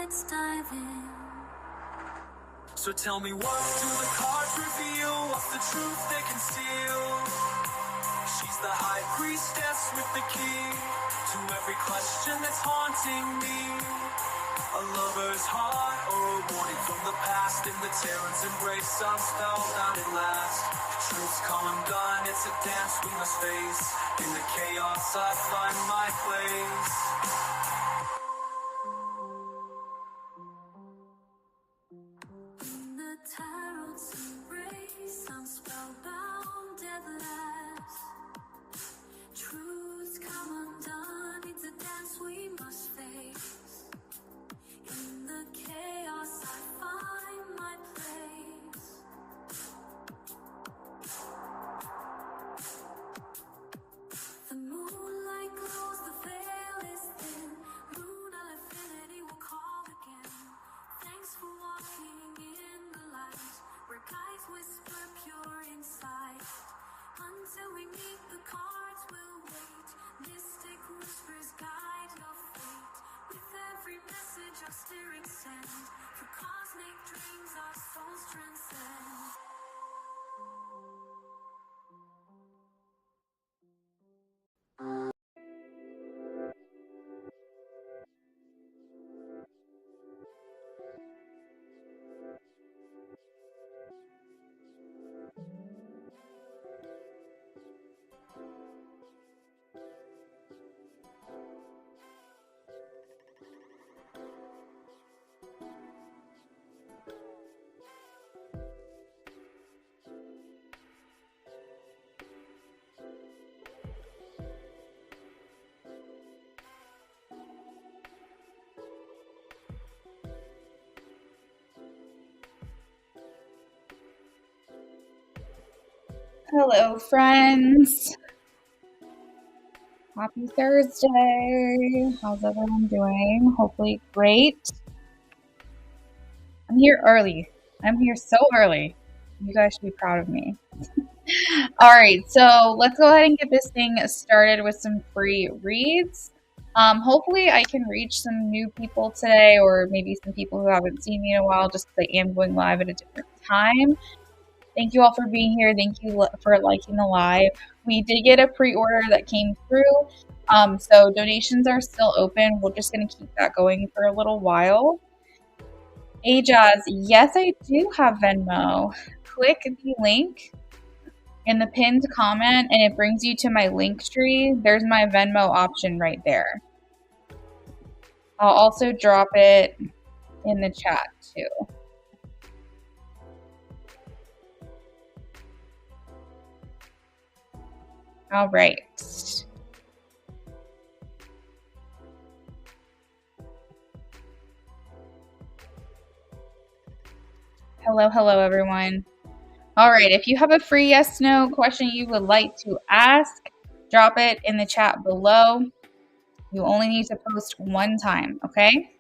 let's dive in. So tell me, what do the cards reveal? What's the truth they conceal? She's the high priestess with the key to every question that's haunting me. A lover's heart or a warning from the past. In the terror's embrace, I'm spellbound at last. Truth's come undone, it's a dance we must face. In the chaos, I find my place. In the tarot's embrace, I'm spellbound at last. Truth's come undone, it's a dance we must face. In the chaos, I find my place. The moonlight glows, the veil is thin. Moon of infinity will call again. Thanks for walking in the light, where guides whisper pure insight. Until we meet, the cards will wait. Mystic whispers guide your fate. With every message our spirits send, for cosmic dreams our souls transcend. Hello, friends. Happy Thursday. How's everyone doing? Hopefully great. I'm here early. I'm here so early. You guys should be proud of me. All right, so let's go ahead and get this thing started with some free reads. Hopefully I can reach some new people today, or maybe some people who haven't seen me in a while, just because I am going live at a different time. Thank you all for being here. Thank you for liking the live. We did get a pre-order that came through, so donations are still open. We're just going to keep that going for a little while. Ajaz, yes, I do have Venmo. Click the link in the pinned comment, and it brings you to my link tree. There's my Venmo option right there. I'll also drop it in the chat too. All right. Hello, everyone. All right, if you have a free yes, no question you would like to ask, drop it in the chat below. You only need to post one time, okay?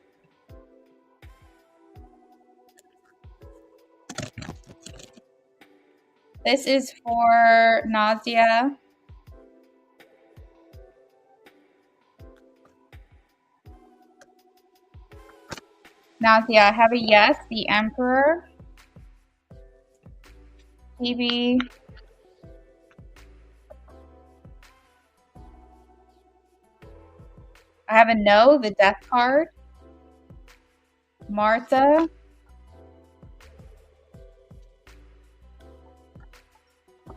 This is for Nadia. Nadia, I have a yes, the Emperor. Phoebe. I have a no, the Death card. Martha.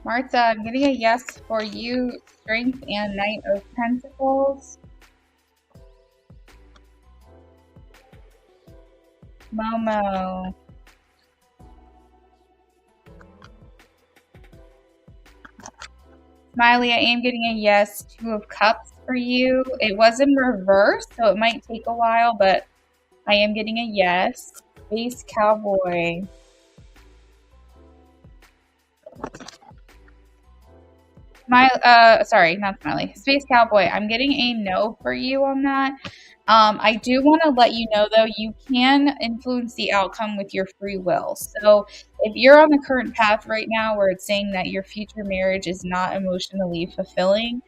Martha, I'm getting a yes for you, Strength and Knight of Pentacles. Momo. Smiley, I am getting a yes, Two of Cups for you. It was in reverse, so it might take a while, but I am getting a yes. Space Cowboy. Sorry, not Smiley. Space Cowboy, I'm getting a no for you on that. I do want to let you know, though, you can influence the outcome with your free will. So if you're on the current path right now where it's saying that your future marriage is not emotionally fulfilling,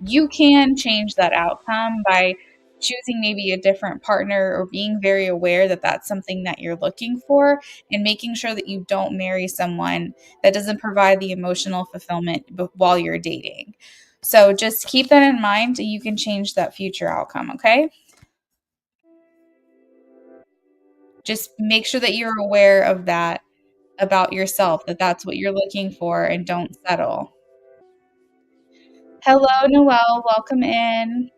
you can change that outcome by choosing maybe a different partner or being very aware that that's something that you're looking for and making sure that you don't marry someone that doesn't provide the emotional fulfillment while you're dating. So just keep that in mind and you can change that future outcome, okay? Just make sure that you're aware of that about yourself, that that's what you're looking for and don't settle. Hello, Noelle. Welcome in.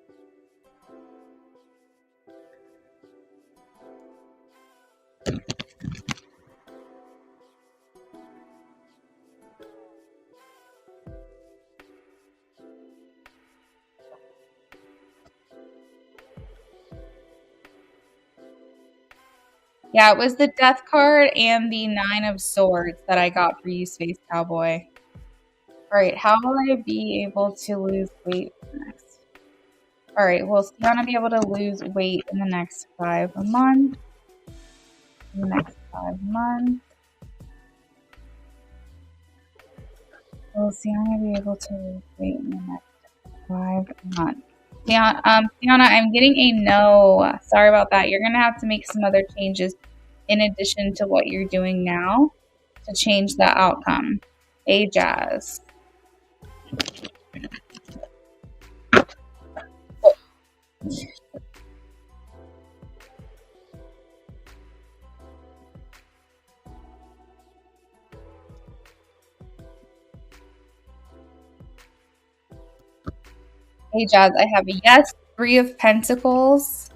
Yeah, it was the Death card and the Nine of Swords that I got for you, Space Cowboy. All right, how will I be able to lose weight next? All right, will Sienna be able to lose weight in the next 5 months? In the next 5 months. Will Sienna be able to lose weight in the next 5 months? Sienna, I'm getting a no. Sorry about that. You're going to have to make some other changes in addition to what you're doing now to change that outcome. Hey, Jazz. Hey, Jazz, I have a yes. 3 of Pentacles.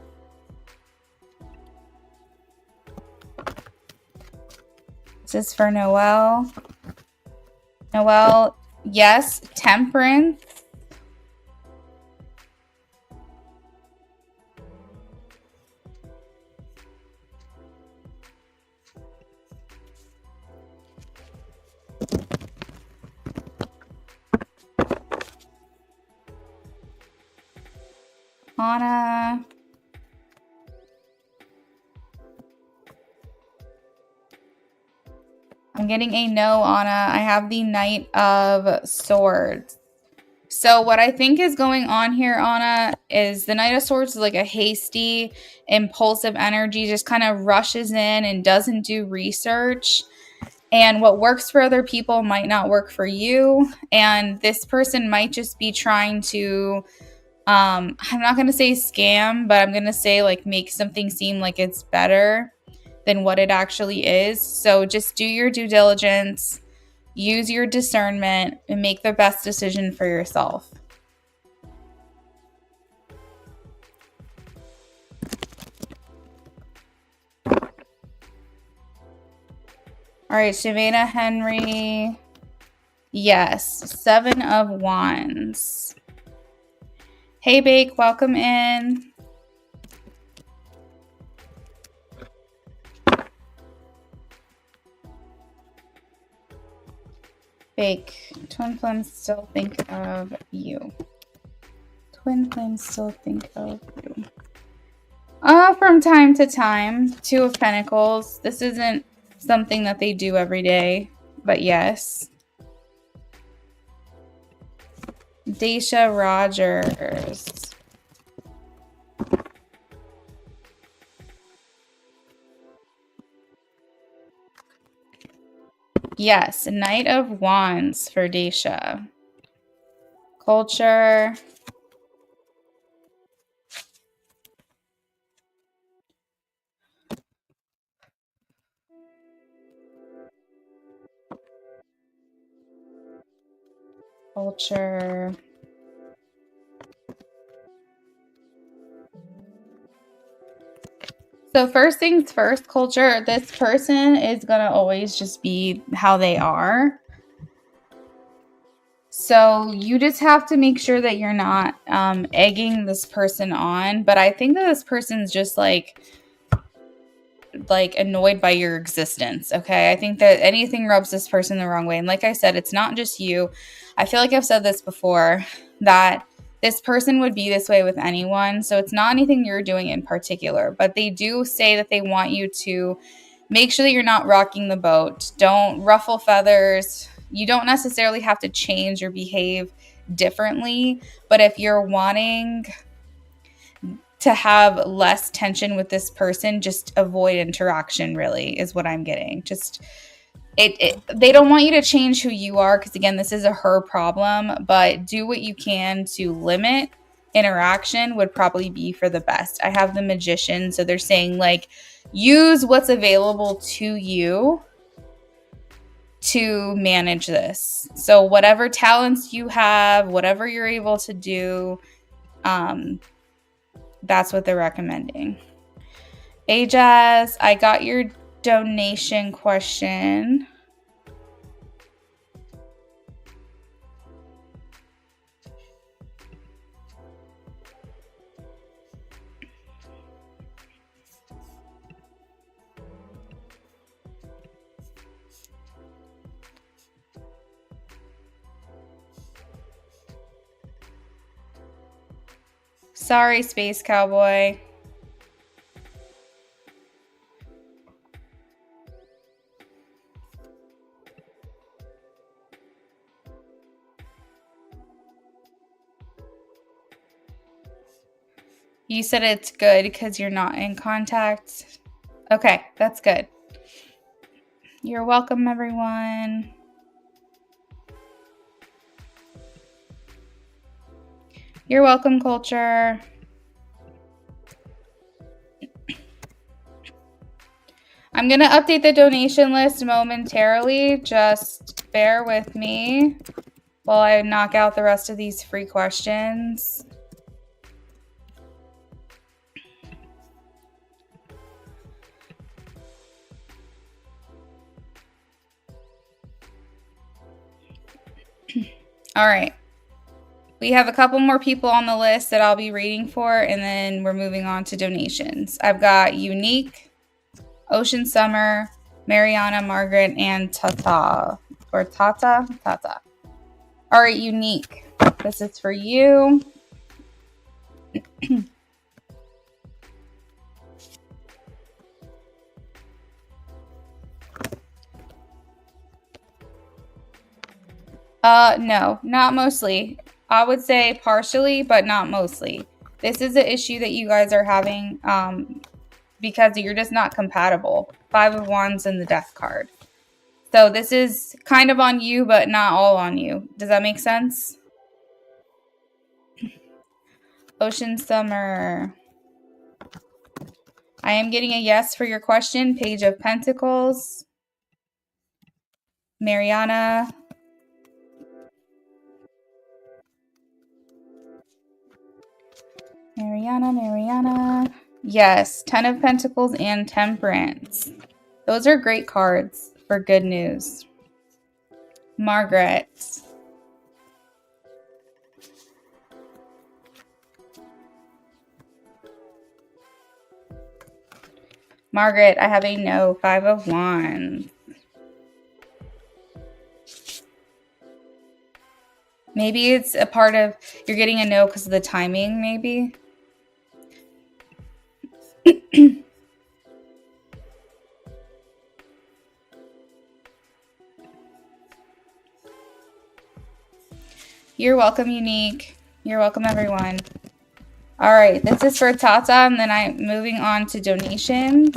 This is for Noelle. Noelle, yes. Temperance. Anna. I'm getting a no, Anna. I have the Knight of Swords. So what I think is going on here, Anna, is the Knight of Swords is like a hasty, impulsive energy, just kind of rushes in and doesn't do research. And what works for other people might not work for you. And this person might just be trying to, I'm not going to say scam, but I'm going to say like make something seem like it's better than what it actually is. So just do your due diligence, use your discernment, and make the best decision for yourself. All right, Shavana Henry. Yes, 7 of Wands. Hey, Bake, welcome in. Bake, twin flames still think of you. Twin flames still think of you. From time to time. 2 of Pentacles. This isn't something that they do every day, but yes. Daisha Rogers. Yes, Knight of Wands for Daisha. Culture. Culture. So first things first, culture, this person is going to always just be how they are. So you just have to make sure that you're not egging this person on. But I think that this person's just like annoyed by your existence. Okay. I think that anything rubs this person the wrong way. And like I said, it's not just you. I feel like I've said this before, that this person would be this way with anyone. So it's not anything you're doing in particular, but they do say that they want you to make sure that you're not rocking the boat. Don't ruffle feathers. You don't necessarily have to change or behave differently, but if you're wanting to have less tension with this person, just avoid interaction, really, is what I'm getting. Just they don't want you to change who you are, because again, this is a her problem, but do what you can to limit interaction would probably be for the best. I have the Magician, so they're saying like use what's available to you to manage this. So whatever talents you have, whatever you're able to do, that's what they're recommending. Ajaz, I got your donation question. Sorry, Space Cowboy. You said it's good because you're not in contact. Okay, that's good. You're welcome, everyone. You're welcome, Culture. I'm going to update the donation list momentarily. Just bear with me while I knock out the rest of these free questions. All right. We have a couple more people on the list that I'll be reading for, and then we're moving on to donations. I've got Unique, Ocean Summer, Mariana, Margaret, and Tata. Or Tata? Tata. All right, Unique. This is for you. No, not mostly. I would say partially, but not mostly. This is an issue that you guys are having because you're just not compatible. 5 of Wands and the Death card. So this is kind of on you, but not all on you. Does that make sense? Ocean Summer. I am getting a yes for your question. Page of Pentacles. Mariana. Mariana. Yes, 10 of Pentacles and Temperance. Those are great cards for good news. Margaret. Margaret, I have a no. 5 of Wands. Maybe it's a part of, you're getting a no because of the timing, maybe. You're welcome, Unique. You're welcome, everyone. All right, this is for Tata, and then I'm moving on to donations.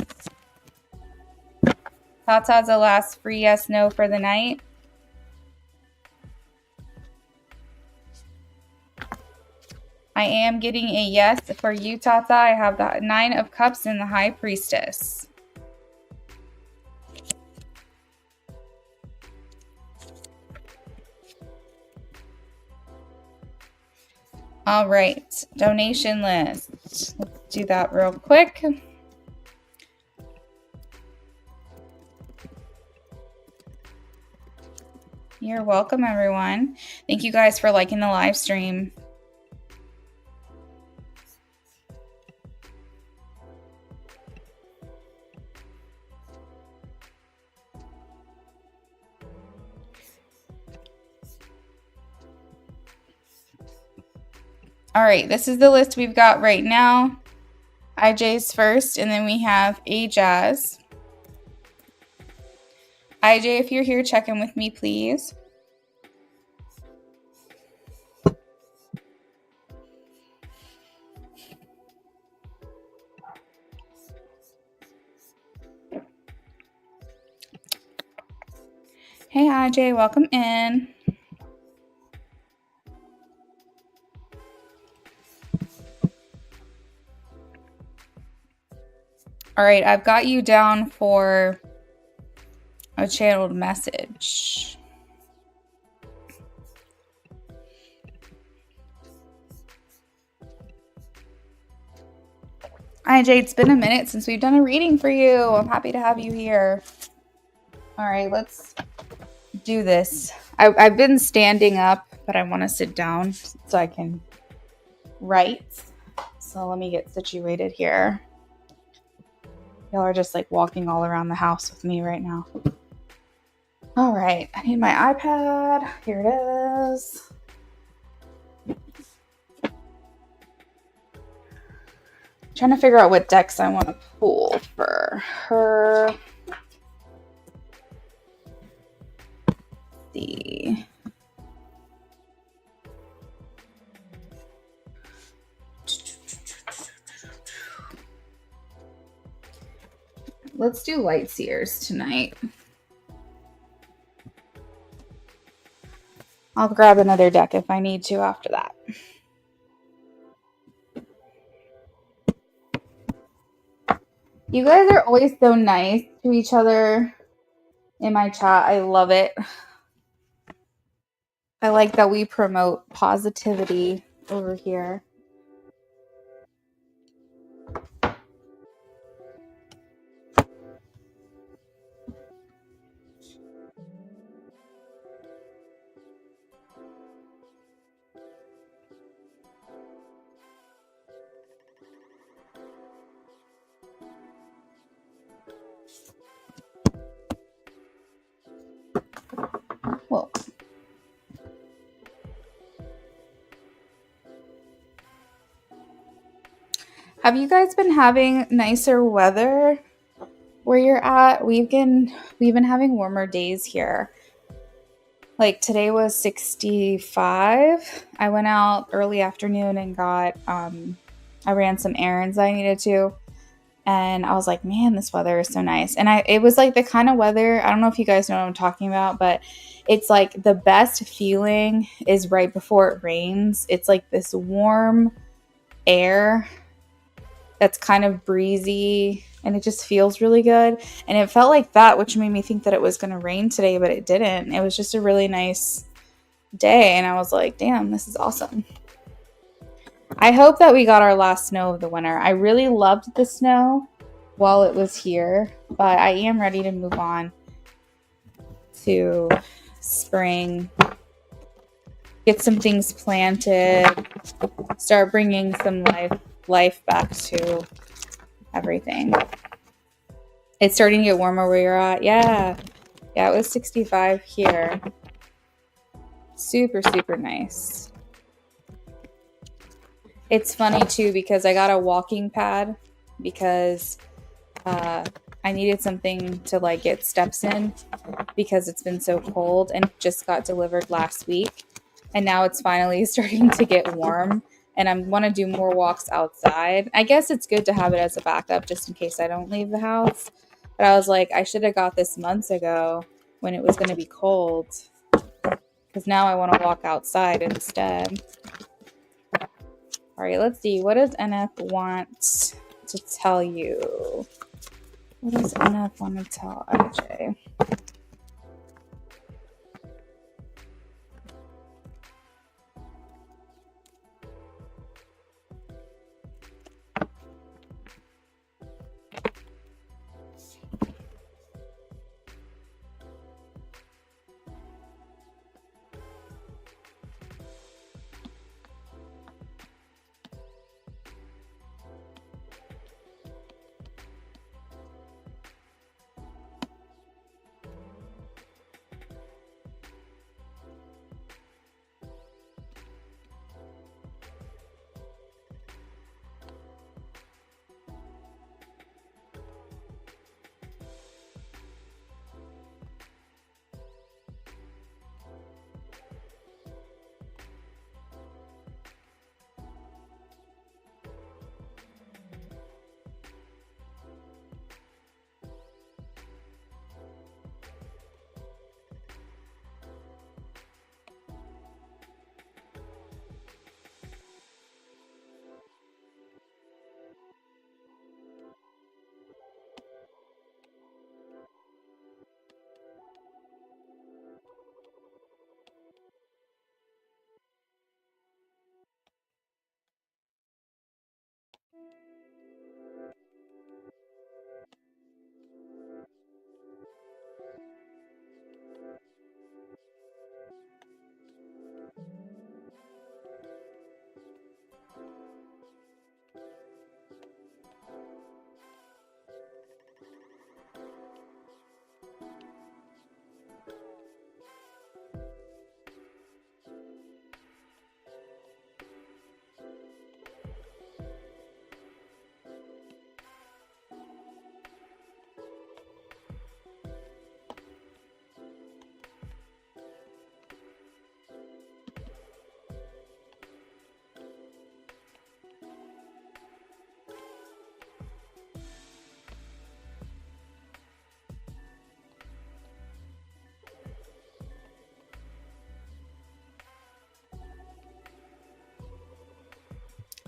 Tata's the last free yes, no for the night. I am getting a yes for you, Tata. I have the 9 of Cups and the High Priestess. All right, donation list. Let's do that real quick. You're welcome, everyone. Thank you guys for liking the live stream. All right, this is the list we've got right now. IJ's first, and then we have Ajaz. IJ, if you're here, check in with me, please. Hey, IJ, welcome in. All right, I've got you down for a channeled message. IJ, it's been a minute since we've done a reading for you. I'm happy to have you here. All right, let's do this. I've been standing up, but I want to sit down so I can write. So let me get situated here. Y'all are just like walking all around the house with me right now. All right, I need my iPad. Here it is. Trying to figure out what decks I want to pull for her. See. Let's do Light Seers tonight. I'll grab another deck if I need to after that. You guys are always so nice to each other in my chat. I love it. I like that we promote positivity over here. Well, have you guys been having nicer weather where you're at? We've been having warmer days here. Like today was 65. I went out early afternoon and got I ran some errands I needed to. And I was like, man, this weather is so nice. And it was like the kind of weather, I don't know if you guys know what I'm talking about, but it's like the best feeling is right before it rains. It's like this warm air that's kind of breezy and it just feels really good. And it felt like that, which made me think that it was going to rain today, but it didn't. It was just a really nice day. And I was like, damn, this is awesome. I hope that we got our last snow of the winter. I really loved the snow while it was here, but I am ready to move on to spring, get some things planted, start bringing some life back to everything. It's starting to get warmer where you're at. Yeah, it was 65 here. Super, super nice. It's funny too because I got a walking pad because I needed something to like get steps in because it's been so cold and it just got delivered last week. And now it's finally starting to get warm and I want to do more walks outside. I guess it's good to have it as a backup just in case I don't leave the house. But I was like, I should have got this months ago when it was going to be cold because now I want to walk outside instead. All right, let's see. What does NF want to tell you? What does NF want to tell IJ?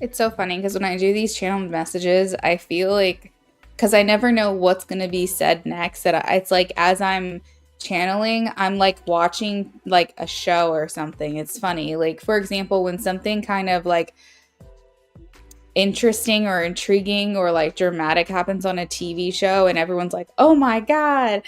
It's so funny because when I do these channeled messages, I feel like, because I never know what's going to be said next, it's like as I'm channeling, I'm like watching like a show or something. It's funny. Like, for example, when something kind of like interesting or intriguing or like dramatic happens on a TV show and everyone's like, oh my God.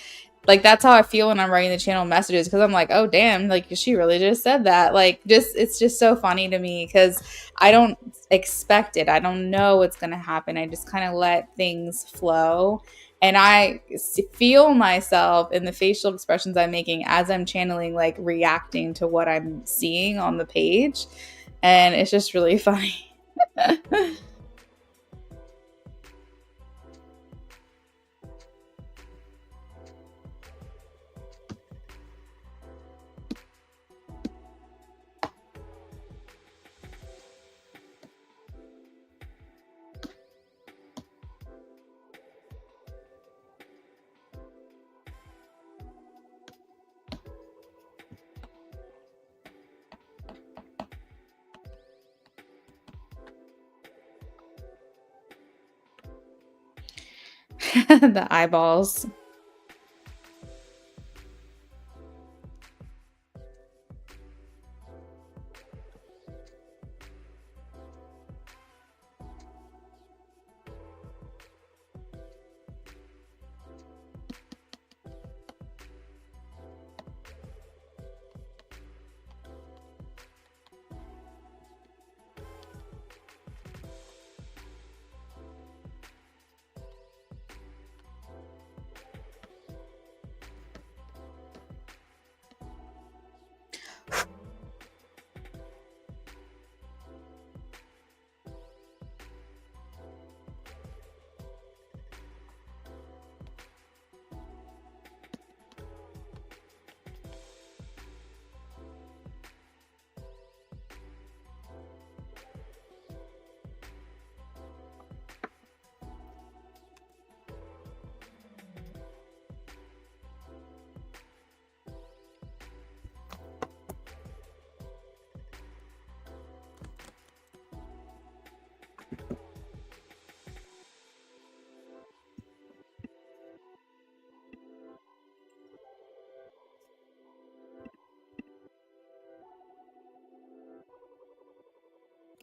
Like that's how I feel when I'm writing the channel messages because I'm like, oh damn, like she really just said that. Like just it's just so funny to me because I don't expect it. I don't know what's gonna happen. I just kind of let things flow. And I feel myself in the facial expressions I'm making as I'm channeling, like reacting to what I'm seeing on the page. And it's just really funny. The eyeballs.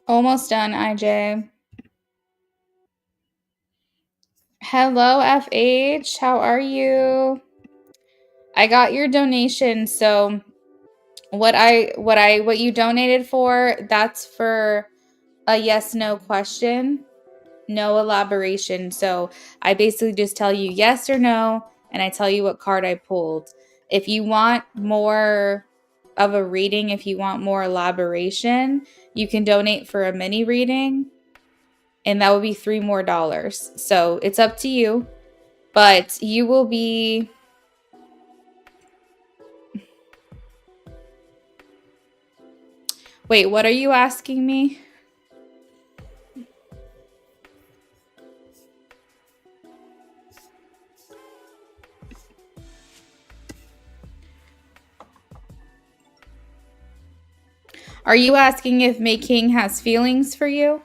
Almost done, IJ. Hello, FH. How are you? I got your donation. So what you donated for, that's for a yes no question, no elaboration. So I basically just tell you yes or no, and I tell you what card I pulled. If you want more of a reading, if you want more elaboration, you can donate for a mini reading, and that would be $3 more. So it's up to you, but you will be. Wait, what are you asking me? Are you asking if May King has feelings for you?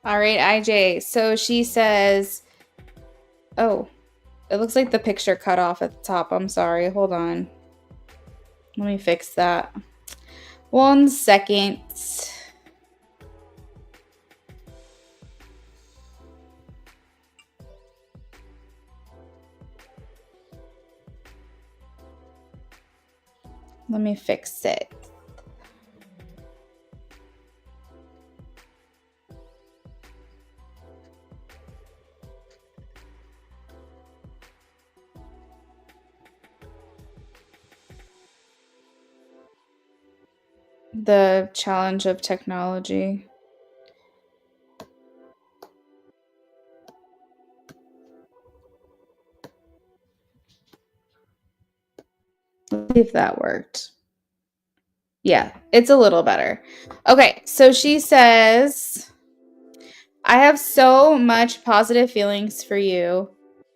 All right, IJ. So she says, oh, it looks like the picture cut off at the top. I'm sorry. Hold on. Let me fix that. 1 second. Let me fix it. The challenge of technology. Let's see if that worked. Yeah, it's a little better. Okay, so she says, I have so much positive feelings for you.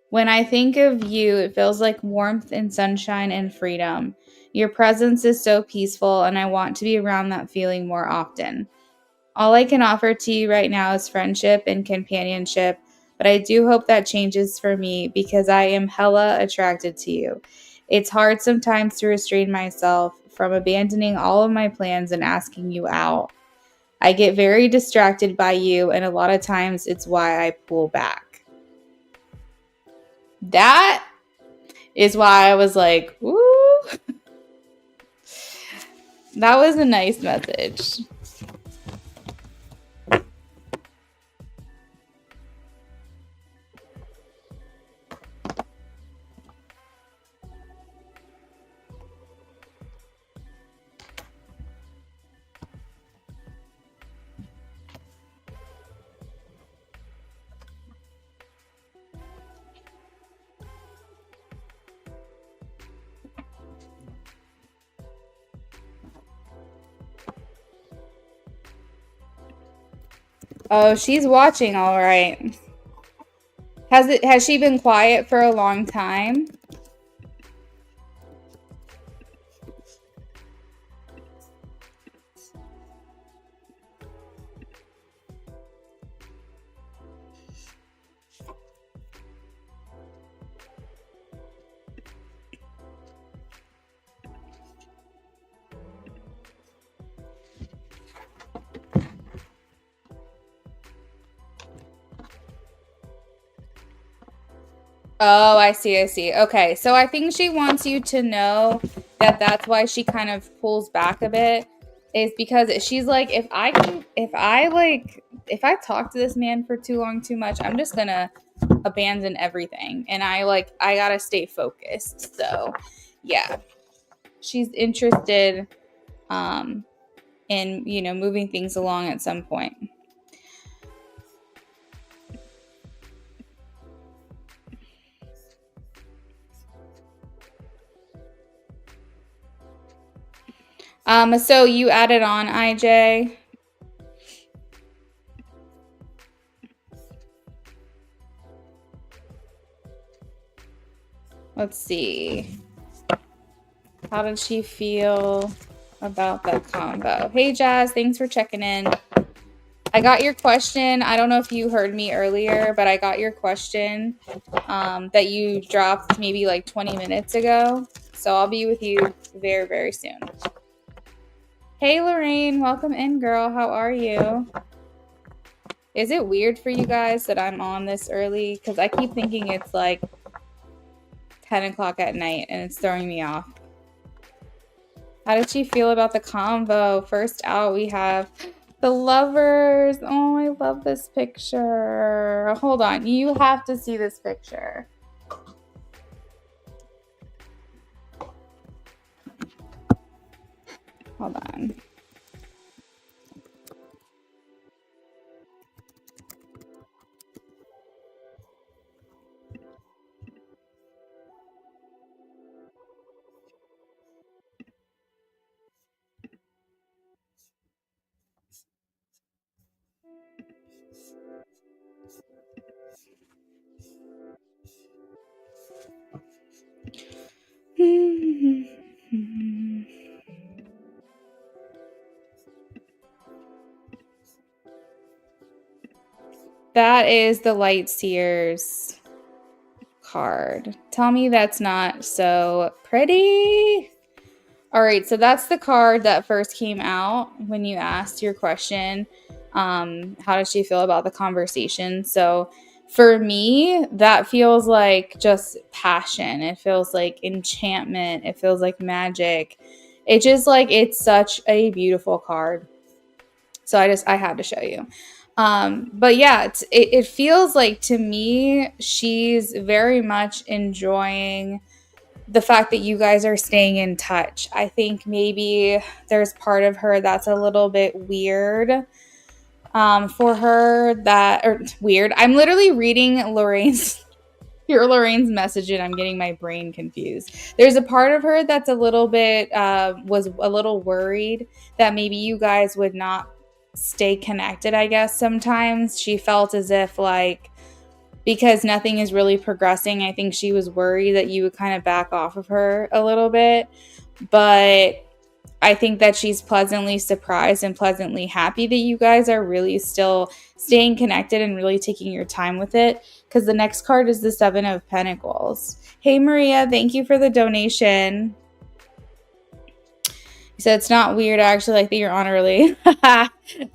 When I think of you, it feels like warmth and sunshine and freedom. Your presence is so peaceful, and I want to be around that feeling more often. All I can offer to you right now is friendship and companionship, but I do hope that changes for me because I am hella attracted to you. It's hard sometimes to restrain myself from abandoning all of my plans and asking you out. I get very distracted by you, and a lot of times it's why I pull back. That is why I was like, ooh, that was a nice message. Oh, she's watching, all right. Has she been quiet for a long time? Oh, I see, I see. Okay, so I think she wants you to know that that's why she kind of pulls back a bit, is because she's like, if I talk to this man for too long, too much, I'm just gonna abandon everything, and I gotta stay focused. So, yeah, she's interested, in moving things along at some point. So you added on, IJ. Let's see. How did she feel about that combo? Hey, Jazz, thanks for checking in. I got your question. I don't know if you heard me earlier, but I got your question that you dropped maybe like 20 minutes ago. So I'll be with you very, very soon. Hey, Lorraine, welcome in, girl. How are you? Is it weird for you guys that I'm on this early? Because I keep thinking it's like 10 o'clock at night and it's throwing me off. How did she feel about the combo? First out, we have the lovers. Oh, I love this picture. Hold on. You have to see this picture. Hold on. that is the Lightseers card. Tell me that's not so pretty. All right, so that's the card that first came out when you asked your question. How does she feel about the conversation? So for me, that feels like just passion. It feels like enchantment. It feels like magic. It just like, it's such a beautiful card. So I had to show you. But yeah, it feels like to me, she's very much enjoying the fact that you guys are staying in touch. I think maybe there's part of her that's a little bit weird for her, that, or weird. I'm literally reading Lorraine's message and I'm getting my brain confused. There's a part of her that's a little bit, was a little worried that maybe you guys would not stay connected, I guess. Sometimes she felt as if like, because nothing is really progressing, I think she was worried that you would kind of back off of her a little bit. But I think that she's pleasantly surprised and pleasantly happy that you guys are really still staying connected and really taking your time with it. Because the next card is the Seven of Pentacles. Hey, Maria, thank you for the donation. You said it's not weird. I actually like that you're on early.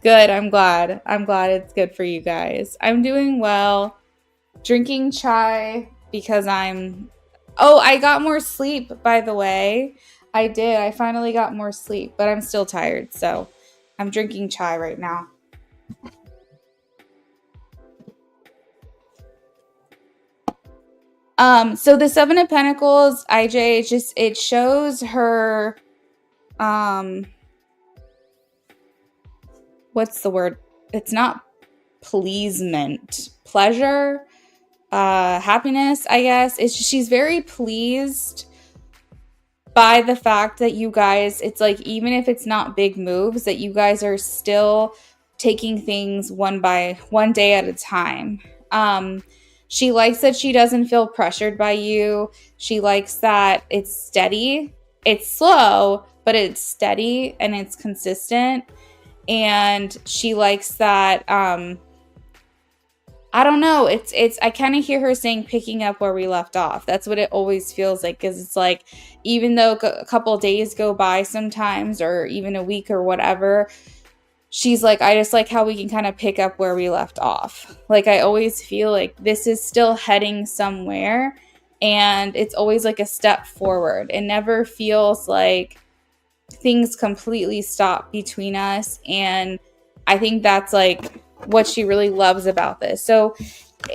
Good. I'm glad. I'm glad it's good for you guys. I'm doing well. Drinking chai because I got more sleep, by the way. I did. I finally got more sleep, but I'm still tired. So I'm drinking chai right now. So the Seven of Pentacles, IJ, it shows her, what's the word? It's not pleasement, pleasure, happiness, I guess. She's very pleased by the fact that you guys, it's like, even if it's not big moves, that you guys are still taking things one day at a time. She likes that she doesn't feel pressured by you. She likes that it's steady. It's slow, but it's steady and it's consistent. And she likes that, I don't know. I kind of hear her saying picking up where we left off. That's what it always feels like. Because it's like, even though a couple days go by sometimes, or even a week or whatever, she's like, I just like how we can kind of pick up where we left off. Like, I always feel like this is still heading somewhere. And it's always like a step forward. It never feels like things completely stop between us. And I think that's like what she really loves about this. So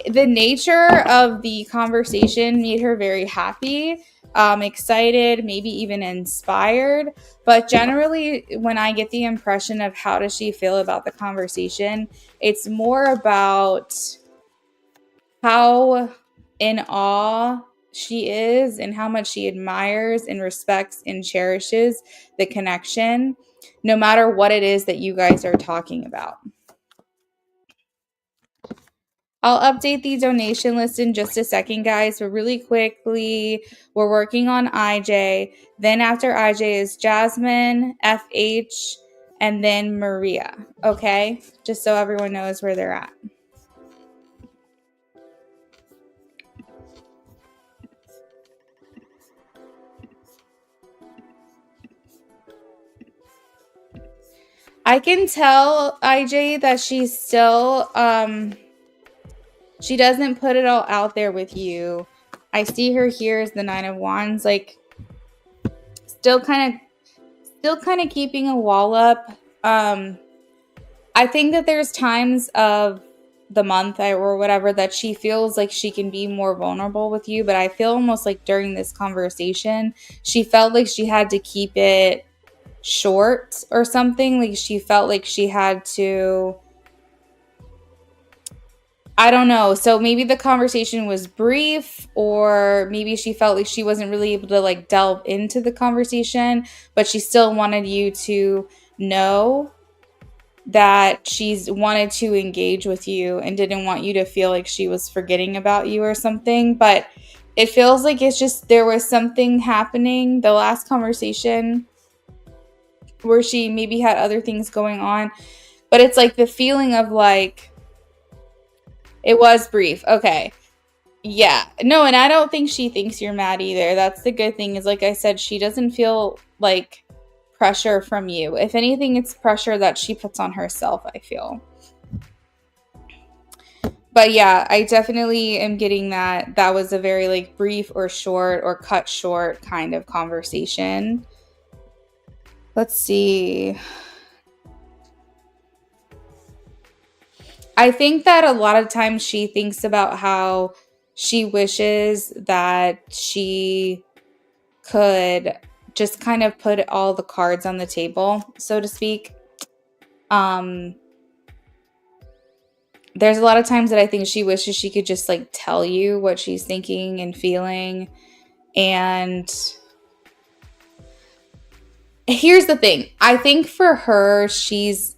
the nature of the conversation made her very happy, excited, maybe even inspired. But generally, when I get the impression of how does she feel about the conversation, it's more about how in awe she is and how much she admires and respects and cherishes the connection, no matter what it is that you guys are talking about. I'll update the donation list in just a second, guys, but really quickly, we're working on IJ. Then after IJ is Jasmine, FH, and then Maria, okay? Just so everyone knows where they're at. I can tell, IJ, that she's still, she doesn't put it all out there with you. I see her here as the Nine of Wands, like still kind of keeping a wall up. I think that there's times of the month or whatever that she feels like she can be more vulnerable with you, but I feel almost like during this conversation, she felt like she had to keep it short or something. Like she felt like she had to, I don't know. So maybe the conversation was brief, or maybe she felt like she wasn't really able to like delve into the conversation, but she still wanted you to know that she's wanted to engage with you and didn't want you to feel like she was forgetting about you or something. But it feels like it's just, there was something happening the last conversation where she maybe had other things going on, but it's like the feeling of like, It was brief. Okay. Yeah. No, and I don't think she thinks you're mad either. That's the good thing is, like I said, she doesn't feel like pressure from you. If anything, it's pressure that she puts on herself, I feel. But yeah, I definitely am getting that was a very like brief or short or cut short kind of conversation. Let's see. I think that a lot of times she thinks about how she wishes that she could just kind of put all the cards on the table, so to speak. There's a lot of times that I think she wishes she could just like tell you what she's thinking and feeling. And here's the thing. I think for her, she's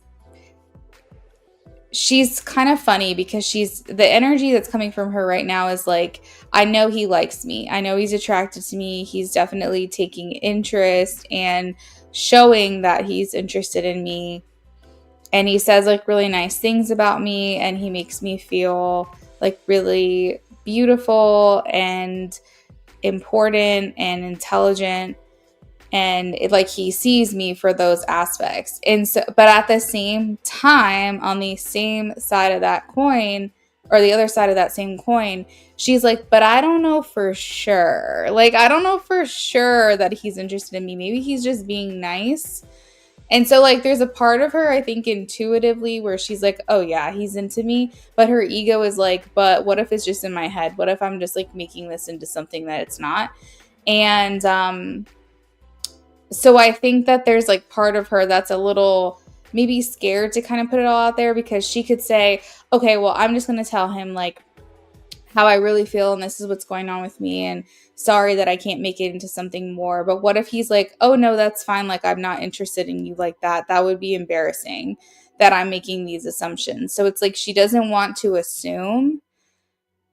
kind of funny because the energy that's coming from her right now is like, I know he likes me. I know he's attracted to me. He's definitely taking interest and showing that he's interested in me. And he says like really nice things about me, and he makes me feel like really beautiful and important and intelligent, and like he sees me for those aspects. And so, but at the same time, on the same side of that coin, or the other side of that same coin, she's like, but I don't know for sure. Like, I don't know for sure that he's interested in me. Maybe he's just being nice. And so, like, there's a part of her, I think, intuitively where she's like, oh, yeah, he's into me. But her ego is like, but what if it's just in my head? What if I'm just, like, making this into something that it's not? And so I think that there's, like, part of her that's a little maybe scared to kind of put it all out there, because she could say, okay, well, I'm just going to tell him, like, how I really feel, and this is what's going on with me, and sorry that I can't make it into something more. But what if he's like, oh no, that's fine, like I'm not interested in you like that. That would be embarrassing that I'm making these assumptions. So it's like she doesn't want to assume.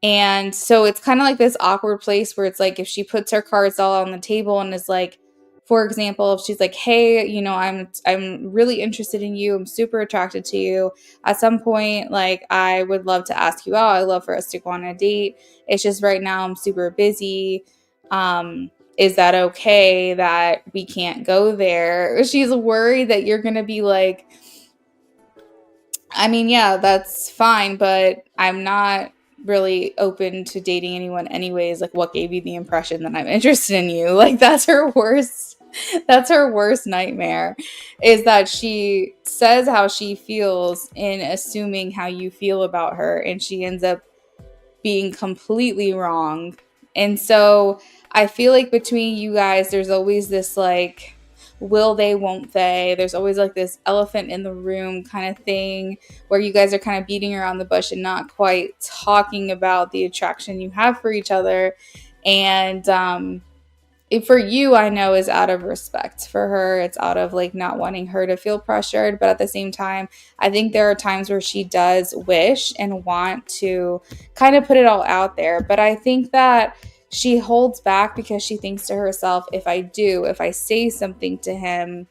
And so it's kind of like this awkward place where it's like if she puts her cards all on the table and is like, for example, if she's like, hey, you know, I'm really interested in you. I'm super attracted to you. At some point, like, I would love to ask you out. I'd love for us to go on a date. It's just right now I'm super busy. Is that okay that we can't go there? She's worried that you're going to be like, I mean, yeah, that's fine, but I'm not really open to dating anyone anyways. Like, what gave you the impression that I'm interested in you? Like, that's her worst nightmare, is that she says how she feels in assuming how you feel about her, and she ends up being completely wrong. And so I feel like between you guys, there's always this like, will they, won't they? There's always like this elephant in the room kind of thing where you guys are kind of beating around the bush and not quite talking about the attraction you have for each other. And for you, I know, is out of respect for her. It's out of like not wanting her to feel pressured. But at the same time, I think there are times where she does wish and want to kind of put it all out there. But I think that she holds back because she thinks to herself, if I say something to him,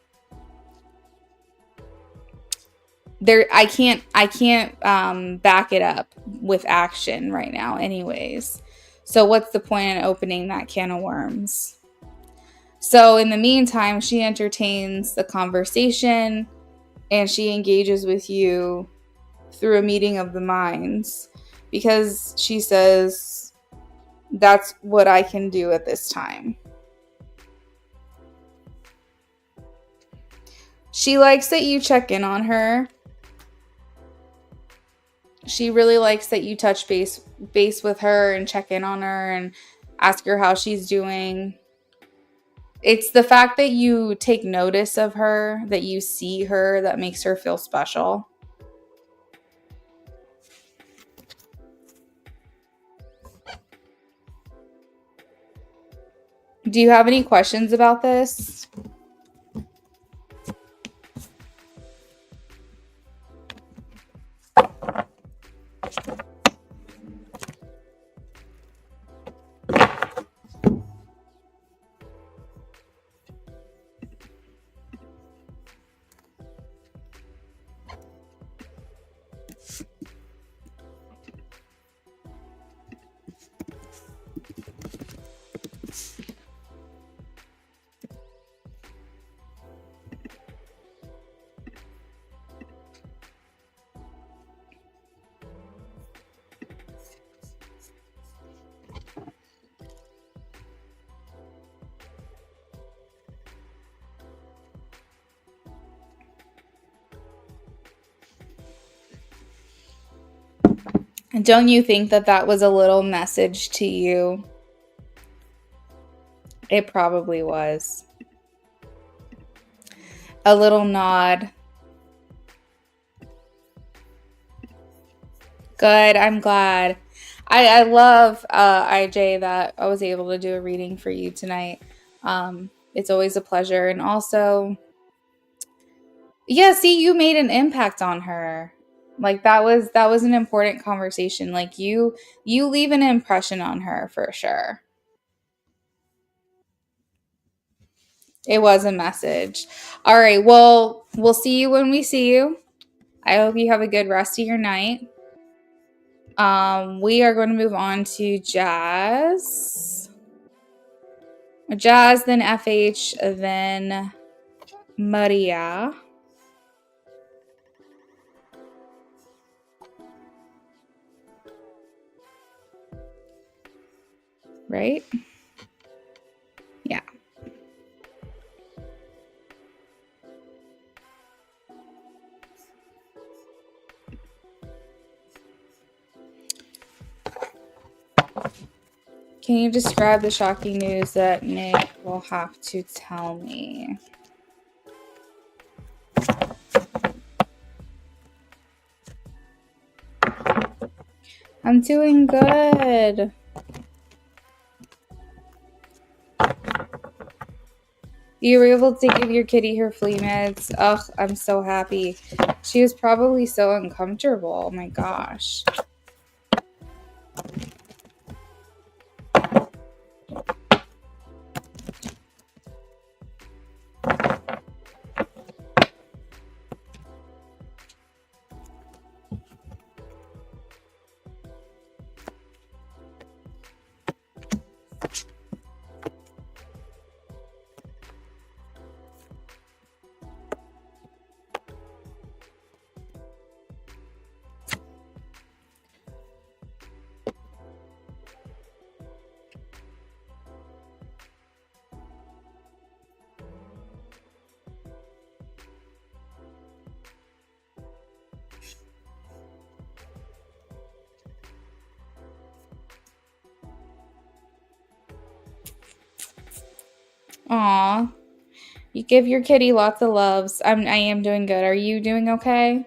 I can't back it up with action right now anyways. So what's the point in opening that can of worms? So in the meantime, she entertains the conversation and she engages with you through a meeting of the minds, because she says, that's what I can do at this time. She likes that you check in on her. She really likes that you touch base with her and check in on her and ask her how she's doing. It's the fact that you take notice of her, that you see her, that makes her feel special. Do you have any questions about this? Don't you think that that was a little message to you? It probably was. A little nod. Good. I'm glad. I love, IJ, that I was able to do a reading for you tonight. It's always a pleasure. And also, yeah, see, you made an impact on her. Like that was an important conversation. Like you leave an impression on her for sure. It was a message. All right. Well, we'll see you when we see you. I hope you have a good rest of your night. We are going to move on to Jazz. Jazz, then FH, then Maria. Right? Yeah. Can you describe the shocking news that Nick will have to tell me? I'm doing good. You were able to give your kitty her flea meds. Ugh, I'm so happy. She was probably so uncomfortable. Oh my gosh. Aw. You give your kitty lots of loves. I am doing good. Are you doing okay?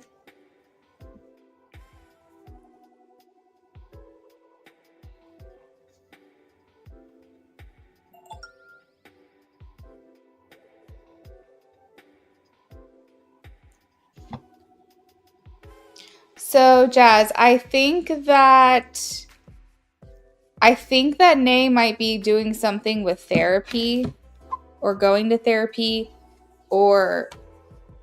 So, Jazz, I think that Nay might be doing something with therapy or going to therapy, or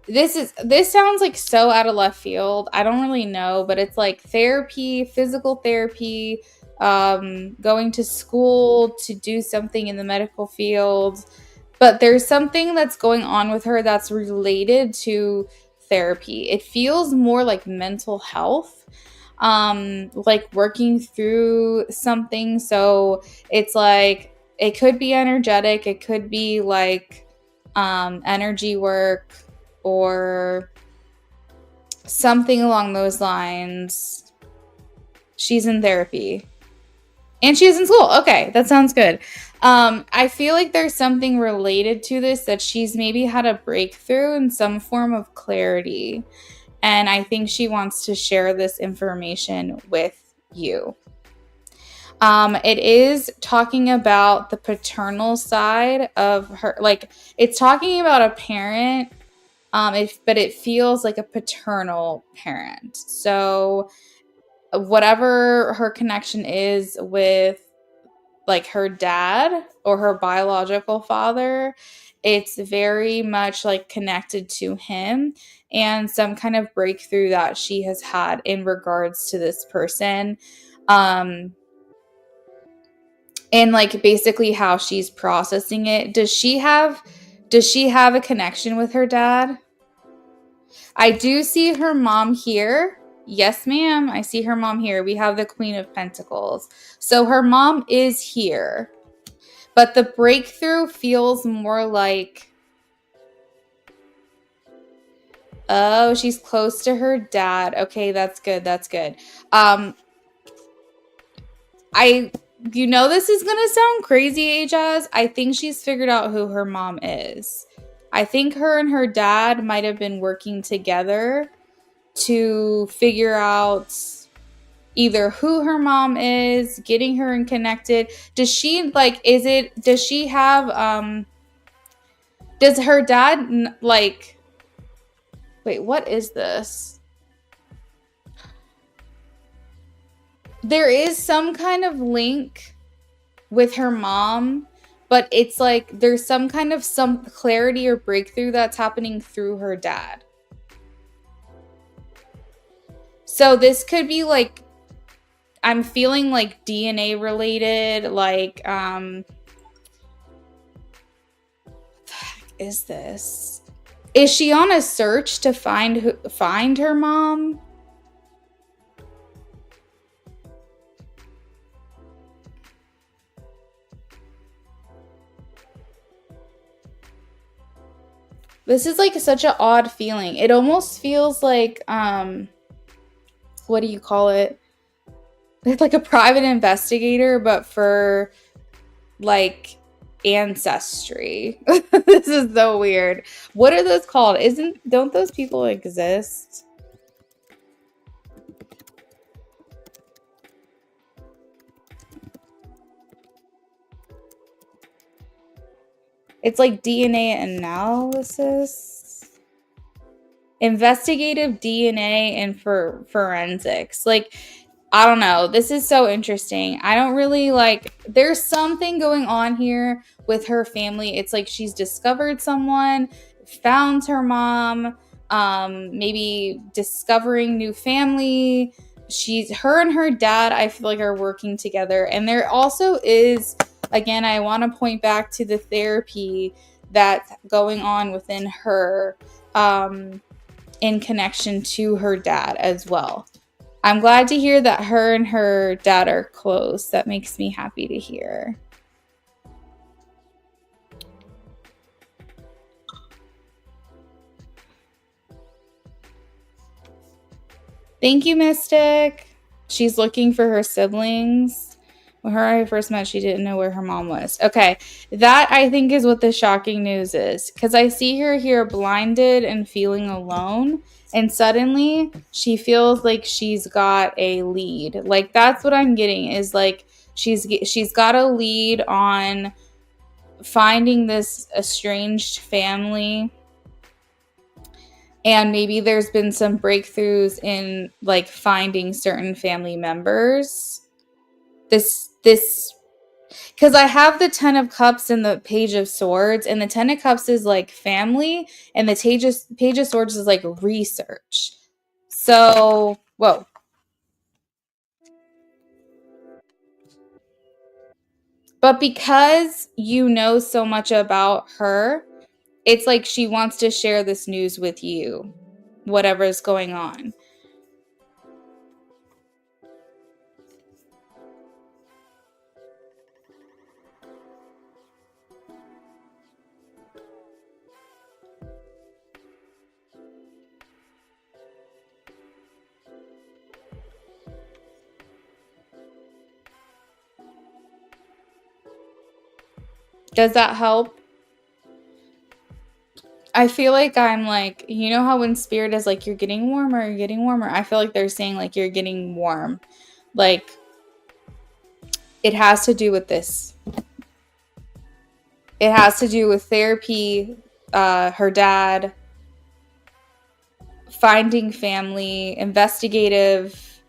this sounds like so out of left field. I don't really know, but it's like therapy, physical therapy, going to school to do something in the medical field. But there's something that's going on with her that's related to therapy. It feels more like mental health, like working through something. So it's like it could be energetic, it could be like energy work or something along those lines. She's in therapy. And she's in school. Okay, that sounds good. I feel like there's something related to this, that she's maybe had a breakthrough in some form of clarity. And I think she wants to share this information with you. It is talking about the paternal side of her. Like, it's talking about a parent, but it feels like a paternal parent. So whatever her connection is with like her dad or her biological father, it's very much like connected to him and some kind of breakthrough that she has had in regards to this person. And like basically how she's processing it. Does she have a connection with her dad? I do see her mom here. Yes, ma'am. I see her mom here. We have the Queen of Pentacles. So her mom is here. But the breakthrough feels more like, oh, she's close to her dad. Okay, that's good. That's good. this is going to sound crazy, Ajaz. I think she's figured out who her mom is. I think her and her dad might have been working together to figure out either who her mom is, getting her and connected. Does she does her dad wait, what is this? There is some kind of link with her mom, but it's like there's some clarity or breakthrough that's happening through her dad. So this could be like, I'm feeling like DNA related, like, what the heck is this? Is she on a search to find her mom? This is like such an odd feeling. It almost feels like, what do you call it? It's like a private investigator, but for like ancestry. This is so weird. What are those called? Don't those people exist? It's like DNA analysis. Investigative DNA and for forensics. Like, I don't know. This is so interesting. I don't really there's something going on here with her family. It's like she's discovered someone, found her mom, maybe discovering new family. Her and her dad, I feel like, are working together. And there also is, again, I want to point back to the therapy that's going on within her, in connection to her dad as well. I'm glad to hear that her and her dad are close. That makes me happy to hear. Thank you, Mystic. She's looking for her siblings. When I first met, she didn't know where her mom was. Okay, that I think is what the shocking news is. Because I see her here blinded and feeling alone. And suddenly she feels like she's got a lead. Like, that's what I'm getting, is like she's got a lead on finding this estranged family. And maybe there's been some breakthroughs in like finding certain family members. This because I have the 10 of Cups and the Page of Swords, and the 10 of Cups is like family, and the Page of Swords is like research. So, whoa. But because you know so much about her, it's like she wants to share this news with you, whatever's going on. Does that help? I feel like I'm like, you know how when Spirit is like, you're getting warmer, you're getting warmer. I feel like they're saying like, you're getting warm. Like, it has to do with this. It has to do with therapy, her dad, finding family, investigative,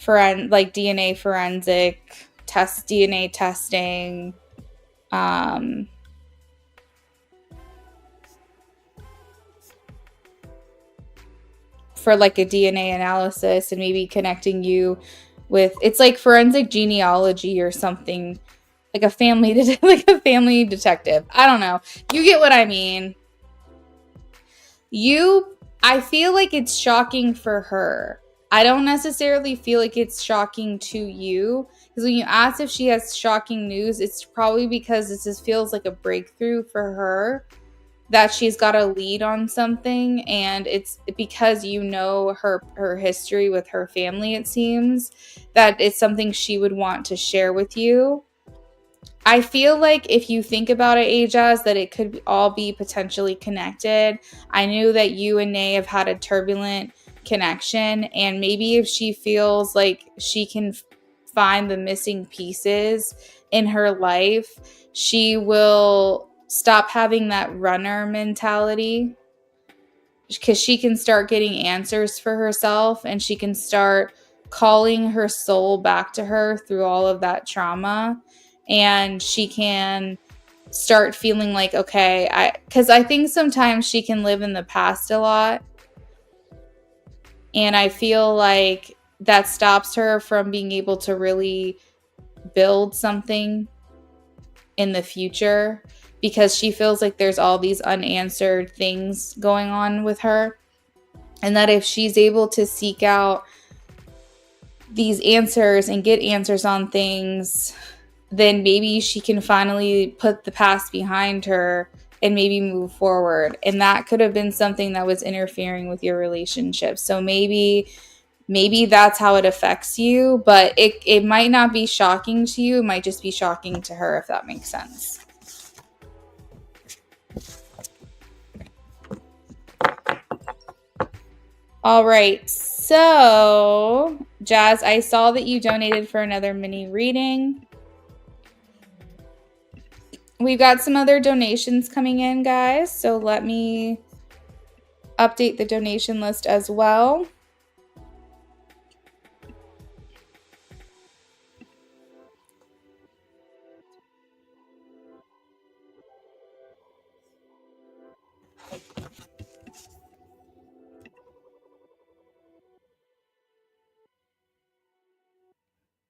like DNA forensic, DNA testing, for like a DNA analysis, and maybe connecting you with, it's like forensic genealogy or something, like a family detective. I don't know. You get what I mean. I feel like it's shocking for her. I don't necessarily feel like it's shocking to you, because when you ask if she has shocking news, it's probably because this feels like a breakthrough for her. that she's got a lead on something, and it's because you know her history with her family. It seems that it's something she would want to share with you. I feel like if you think about it, Ajaz, that it could all be potentially connected. I knew that you and Nay have had a turbulent connection, and maybe if she feels like she can find the missing pieces in her life, she will stop having that runner mentality, because she can start getting answers for herself, and she can start calling her soul back to her through all of that trauma. And she can start feeling like, okay, because I think sometimes she can live in the past a lot. And I feel like that stops her from being able to really build something in the future, because she feels like there's all these unanswered things going on with her. And that if she's able to seek out these answers and get answers on things, then maybe she can finally put the past behind her and maybe move forward. And that could have been something that was interfering with your relationship. So maybe that's how it affects you, but it might not be shocking to you. It might just be shocking to her, if that makes sense. All right. So, Jazz, I saw that you donated for another mini reading. We've got some other donations coming in, guys. So let me update the donation list as well.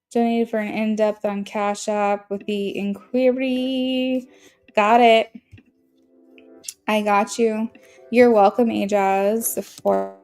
Donated for an in-depth on Cash App with the inquiry. Got it. I got you. You're welcome, Ajaz. For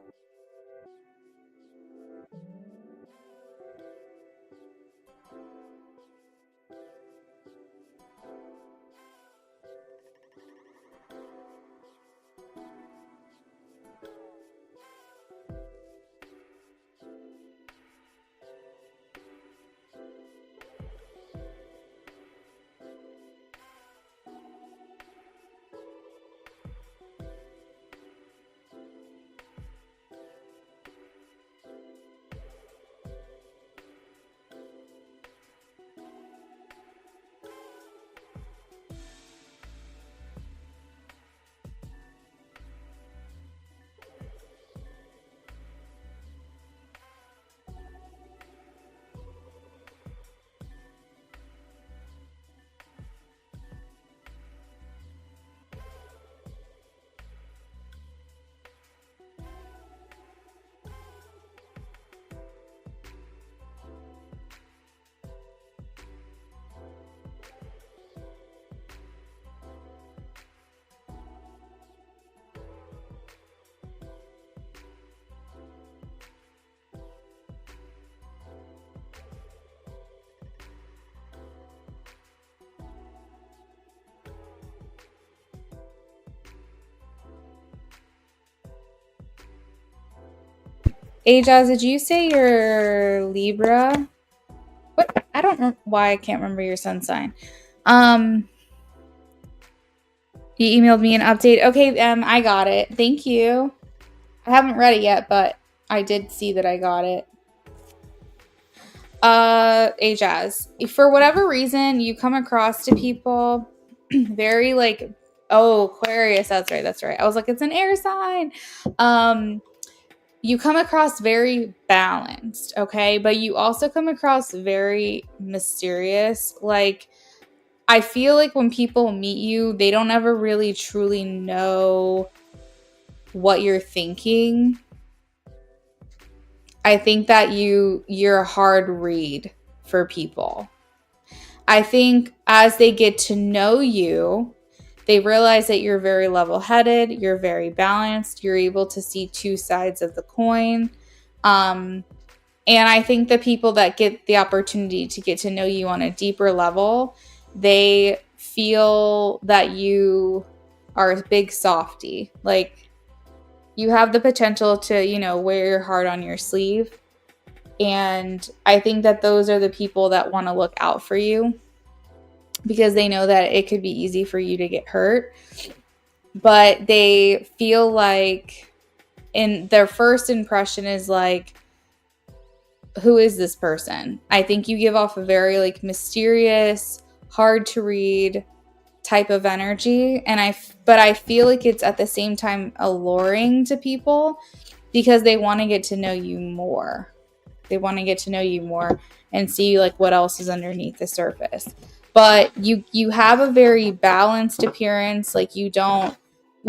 Ajaz, did you say you're Libra? What? I don't know why I can't remember your sun sign. You emailed me an update. Okay, I got it. Thank you. I haven't read it yet, but I did see that I got it. Ajaz, for whatever reason, you come across to people very like, oh, Aquarius. That's right. I was like, it's an air sign. You come across very balanced, okay? But you also come across very mysterious. Like, I feel like when people meet you, they don't ever really truly know what you're thinking. I think that you're a hard read for people. I think as they get to know you, they realize that you're very level-headed, you're very balanced, you're able to see two sides of the coin. And I think the people that get the opportunity to get to know you on a deeper level, they feel that you are a big softie. Like, you have the potential to, you know, wear your heart on your sleeve. And I think that those are the people that want to look out for you, because they know that it could be easy for you to get hurt. But they feel like, in their first impression is like, who is this person? I think you give off a very like mysterious, hard to read type of energy. But I feel like it's at the same time alluring to people, because they want to get to know you more. They want to get to know you more and see like what else is underneath the surface. But you have a very balanced appearance. Like, you don't,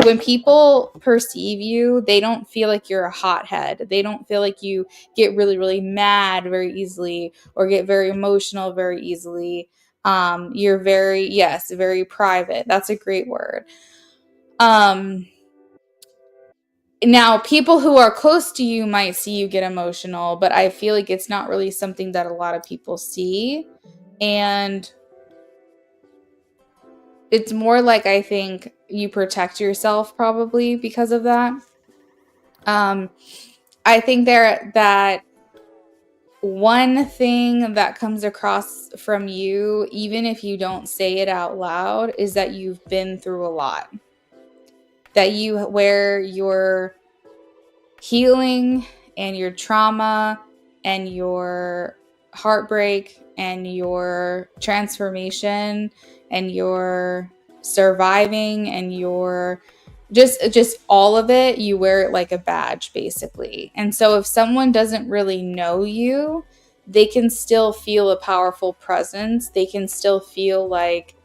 when people perceive you, they don't feel like you're a hothead. They don't feel like you get really, really mad very easily or get very emotional very easily. You're very private. That's a great word. Now, people who are close to you might see you get emotional, but I feel like it's not really something that a lot of people see. And it's more like, I think you protect yourself probably because of that. I think that one thing that comes across from you, even if you don't say it out loud, is that you've been through a lot. That where your healing and your trauma and your heartbreak and your transformation and your surviving and your just all of it, you wear it like a badge basically. And so if someone doesn't really know you, they can still feel a powerful presence. They can still feel like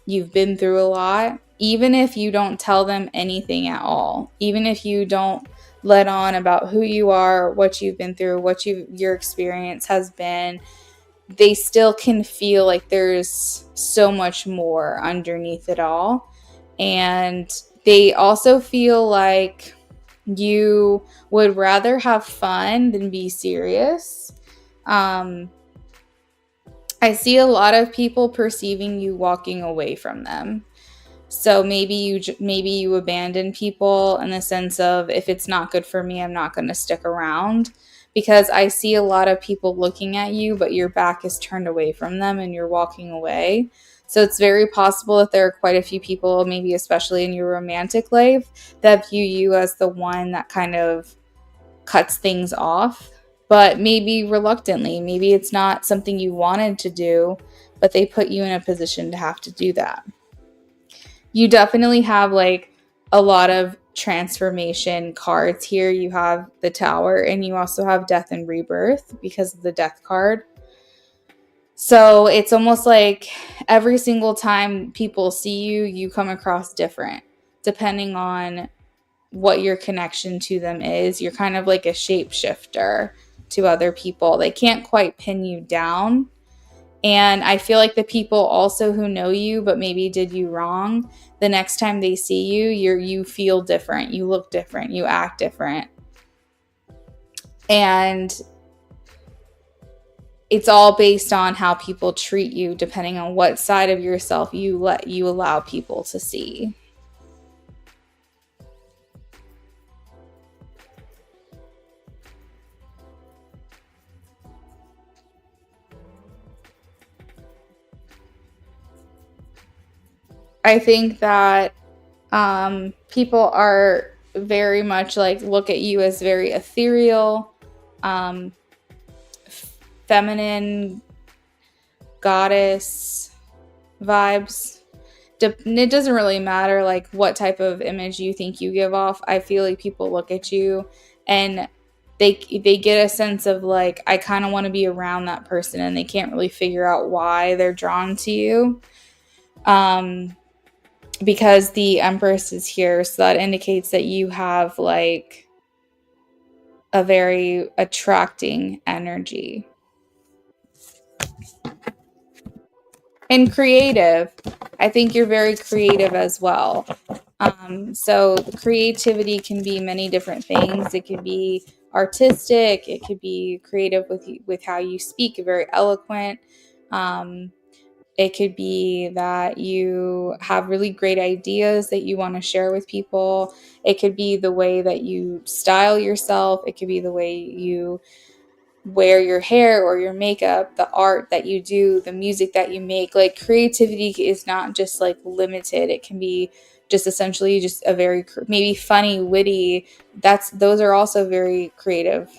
you've been through a lot, even if you don't tell them anything at all. Even if you don't let on about who you are, what you've been through, your experience has been, they still can feel like there's so much more underneath it all. And they also feel like you would rather have fun than be serious. I see a lot of people perceiving you walking away from them. So maybe you abandon people in the sense of, if it's not good for me, I'm not going to stick around, because I see a lot of people looking at you, but your back is turned away from them and you're walking away. So it's very possible that there are quite a few people, maybe especially in your romantic life, that view you as the one that kind of cuts things off, but maybe reluctantly. Maybe it's not something you wanted to do, but they put you in a position to have to do that. You definitely have like a lot of transformation cards here. You have the Tower, and you also have death and rebirth because of the death card. So it's almost like every single time people see you, you come across different, depending on what your connection to them is. You're kind of like a shapeshifter to other people. They can't quite pin you down. And I feel like the people also who know you but maybe did you wrong, the next time they see you, you feel different, you look different, you act different. And it's all based on how people treat you, depending on what side of yourself you allow people to see. I think that people are very much like, look at you as very ethereal, feminine, goddess vibes. It doesn't really matter like what type of image you think you give off. I feel like people look at you and they get a sense of like, I kind of want to be around that person, and they can't really figure out why they're drawn to you. Because the Empress is here, so that indicates that you have like a very attracting energy. And creative. I think you're very creative as well. So creativity can be many different things. It could be artistic. It could be creative with how you speak, very eloquent. It could be that you have really great ideas that you want to share with people. It could be the way that you style yourself. It could be the way you wear your hair or your makeup, the art that you do, the music that you make. Like, creativity is not just like limited. It can be just essentially just a very maybe funny, witty. Those are also very creative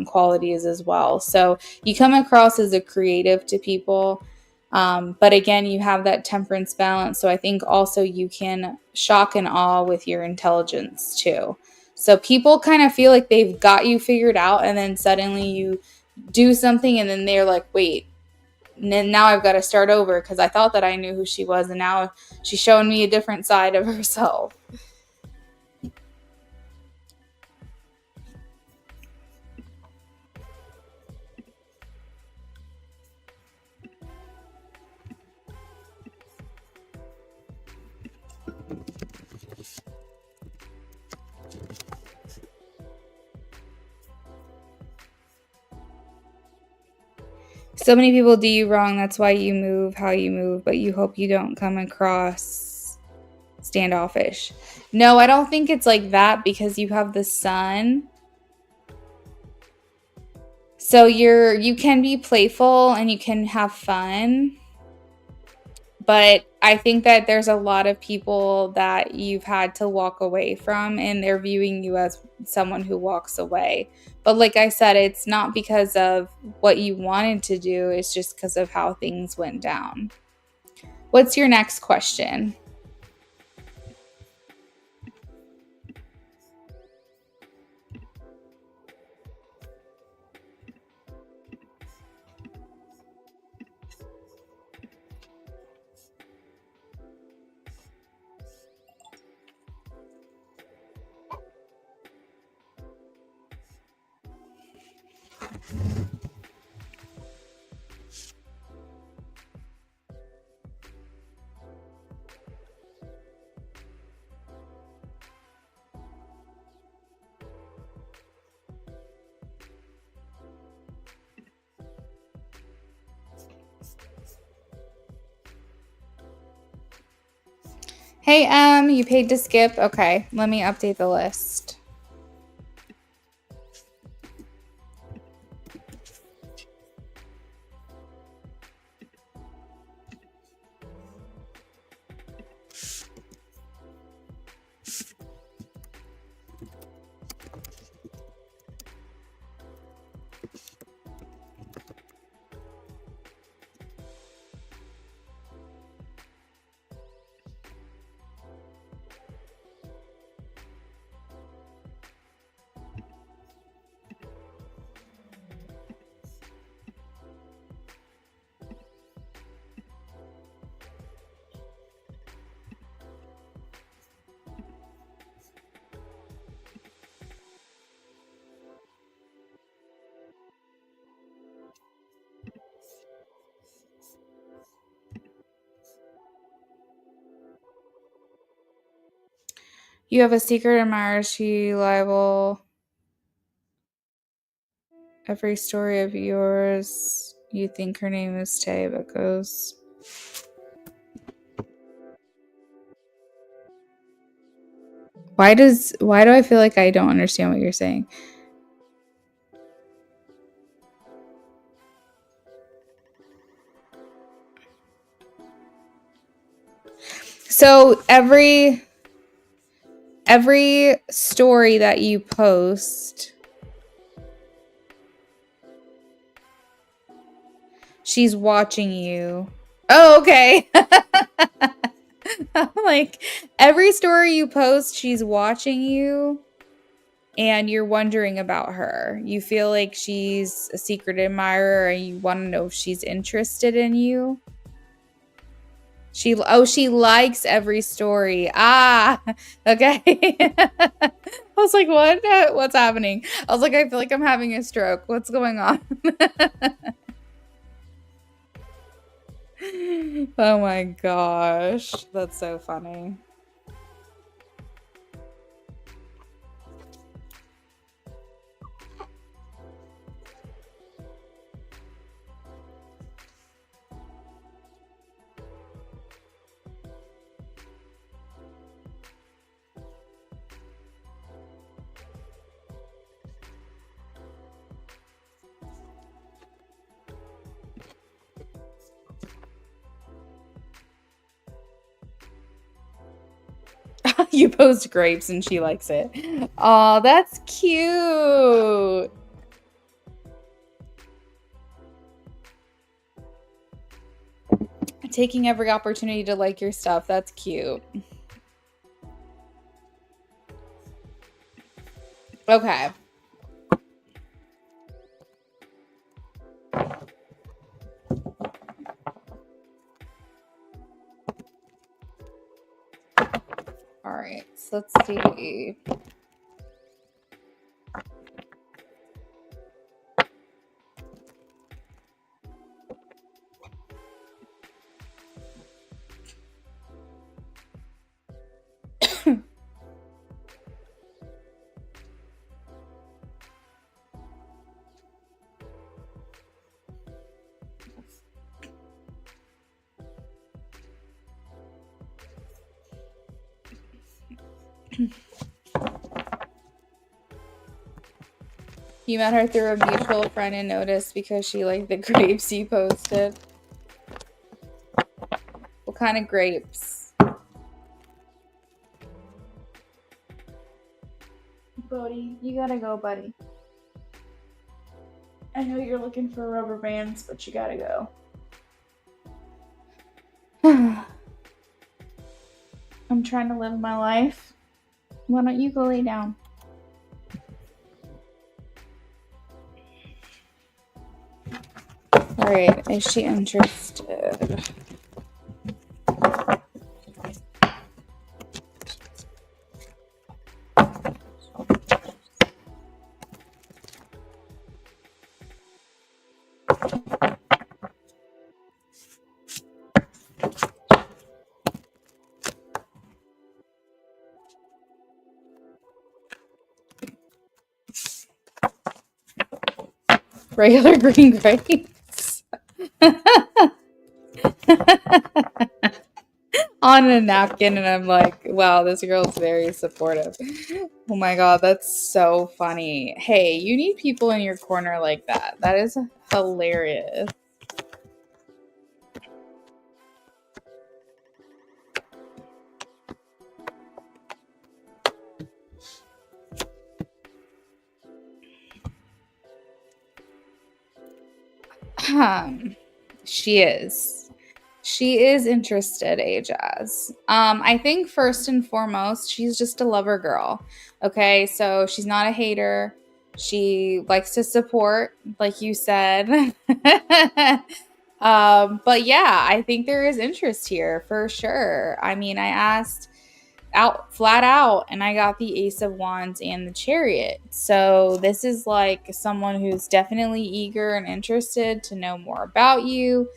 qualities as well. So you come across as a creative to people. But again, you have that temperance balance. So I think also you can shock and awe with your intelligence too. So people kind of feel like they've got you figured out, and then suddenly you do something and then they're like, wait, now I've got to start over because I thought that I knew who she was, and now she's showing me a different side of herself. So many people do you wrong. That's why you move how you move, but you hope you don't come across standoffish. No, I don't think it's like that because you have the sun. So you can be playful and you can have fun. But I think that there's a lot of people that you've had to walk away from, and they're viewing you as someone who walks away. But like I said, it's not because of what you wanted to do. It's just because of how things went down. What's your next question? Hey, you paid to skip? Okay, let me update the list. You have a secret admirer. She liable every story of yours. You think her name is Tay, but goes. Why do I feel like I don't understand what you're saying? So every story that you post, she's watching you. Oh, okay. Like, every story you post, she's watching you and you're wondering about her. You feel like she's a secret admirer and you want to know if she's interested in you. She likes every story. Ah, okay. I was like, what? What's happening? I was like, I feel like I'm having a stroke. What's going on? Oh my gosh. That's so funny. You post grapes and she likes it. Oh, that's cute. Taking every opportunity to like your stuff. That's cute. Okay. All right. So let's see. You met her through a mutual friend and noticed because she liked the grapes you posted. What kind of grapes? Bodie, you gotta go, buddy. I know you're looking for rubber bands, but you gotta go. I'm trying to live my life. Why don't you go lay down? All right, is she interested? Regular green grapes. On a napkin, and I'm like, wow, this girl's very supportive. Oh my god, that's so funny. Hey, you need people in your corner like that. That is hilarious. She is. She is interested, Ajaz. I think first and foremost, she's just a lover girl. Okay, so she's not a hater. She likes to support, like you said. But yeah, I think there is interest here for sure. I mean, I asked flat out and I got the Ace of Wands and the Chariot. So this is like someone who's definitely eager and interested to know more about you,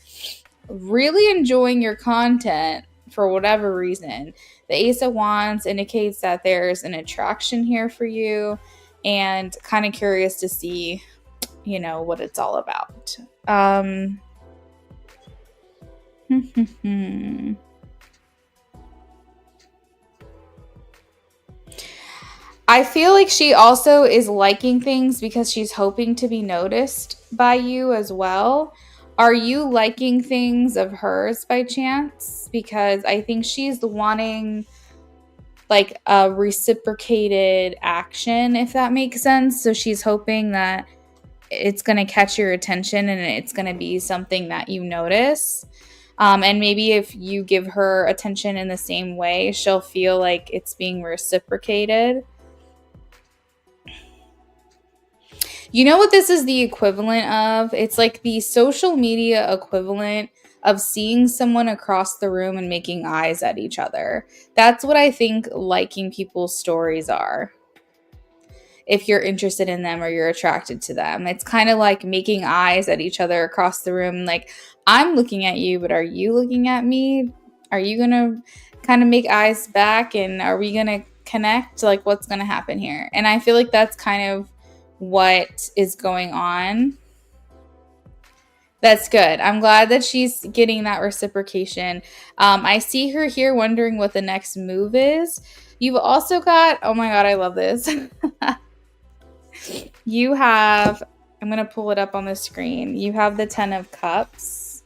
really enjoying your content for whatever reason. The Ace of Wands indicates that there's an attraction here for you and kind of curious to see, what it's all about. I feel like she also is liking things because she's hoping to be noticed by you as well. Are you liking things of hers by chance? Because I think she's wanting like a reciprocated action, if that makes sense. So she's hoping that it's going to catch your attention and it's going to be something that you notice. And maybe if you give her attention in the same way, she'll feel like it's being reciprocated. You know what this is the equivalent of? It's like the social media equivalent of seeing someone across the room and making eyes at each other. That's what I think liking people's stories are. If you're interested in them or you're attracted to them, it's kind of like making eyes at each other across the room. Like, I'm looking at you, but are you looking at me? Are you going to kind of make eyes back? And are we going to connect? Like, what's going to happen here? And I feel like that's kind of what is going on. That's good. I'm glad that she's getting that reciprocation. I see her here wondering what the next move is. You've also got, oh my God, I love this. You have, I'm going to pull it up on the screen. You have the 10 of Cups.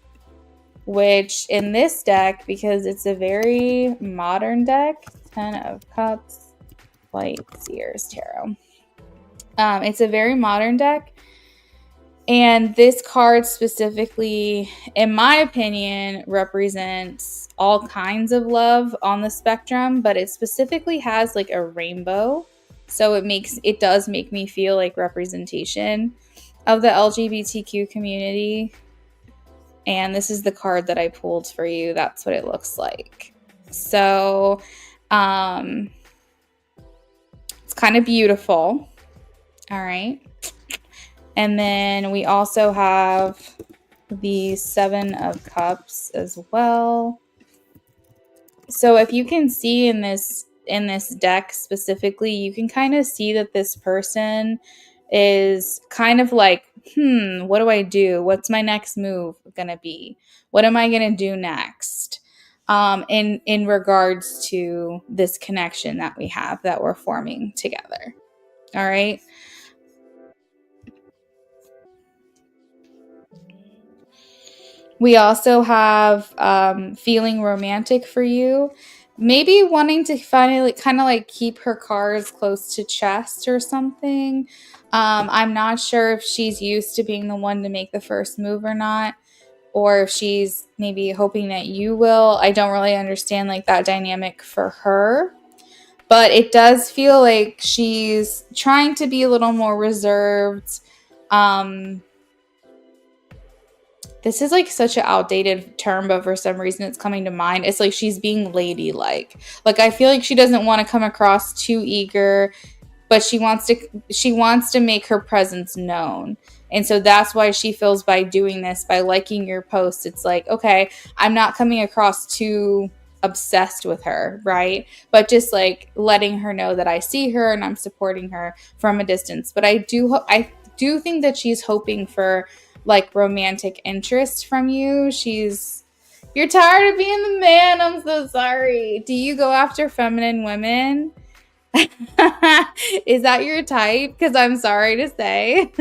which in this deck, because it's a very modern deck, 10 of Cups, Light Seers Tarot. It's a very modern deck. And this card specifically, in my opinion, represents all kinds of love on the spectrum, but it specifically has like a rainbow. So it does make me feel like representation of the LGBTQ community. And this is the card that I pulled for you. That's what it looks like. So, it's kind of beautiful. All right. And then we also have the 7 of Cups as well. So if you can see in this deck specifically, you can kind of see that this person is kind of like, what do I do? What's my next move going to be? What am I going to do next? In regards to this connection that we have, that we're forming together. All right. We also have feeling romantic for you. Maybe wanting to finally kind of like keep her cards close to chest or something. I'm not sure if she's used to being the one to make the first move or not, or if she's maybe hoping that you will. I don't really understand like that dynamic for her. But it does feel like she's trying to be a little more reserved. This is like such an outdated term, but for some reason it's coming to mind. It's like she's being ladylike. Like I feel like she doesn't want to come across too eager, but she wants to make her presence known. And so that's why she feels by doing this, by liking your post, it's like, okay, I'm not coming across too obsessed with her, right? But just like letting her know that I see her and I'm supporting her from a distance. But I do think that she's hoping for like romantic interest from you. You're tired of being the man. I'm so sorry. Do you go after feminine women? Is that your type? Because I'm sorry to say.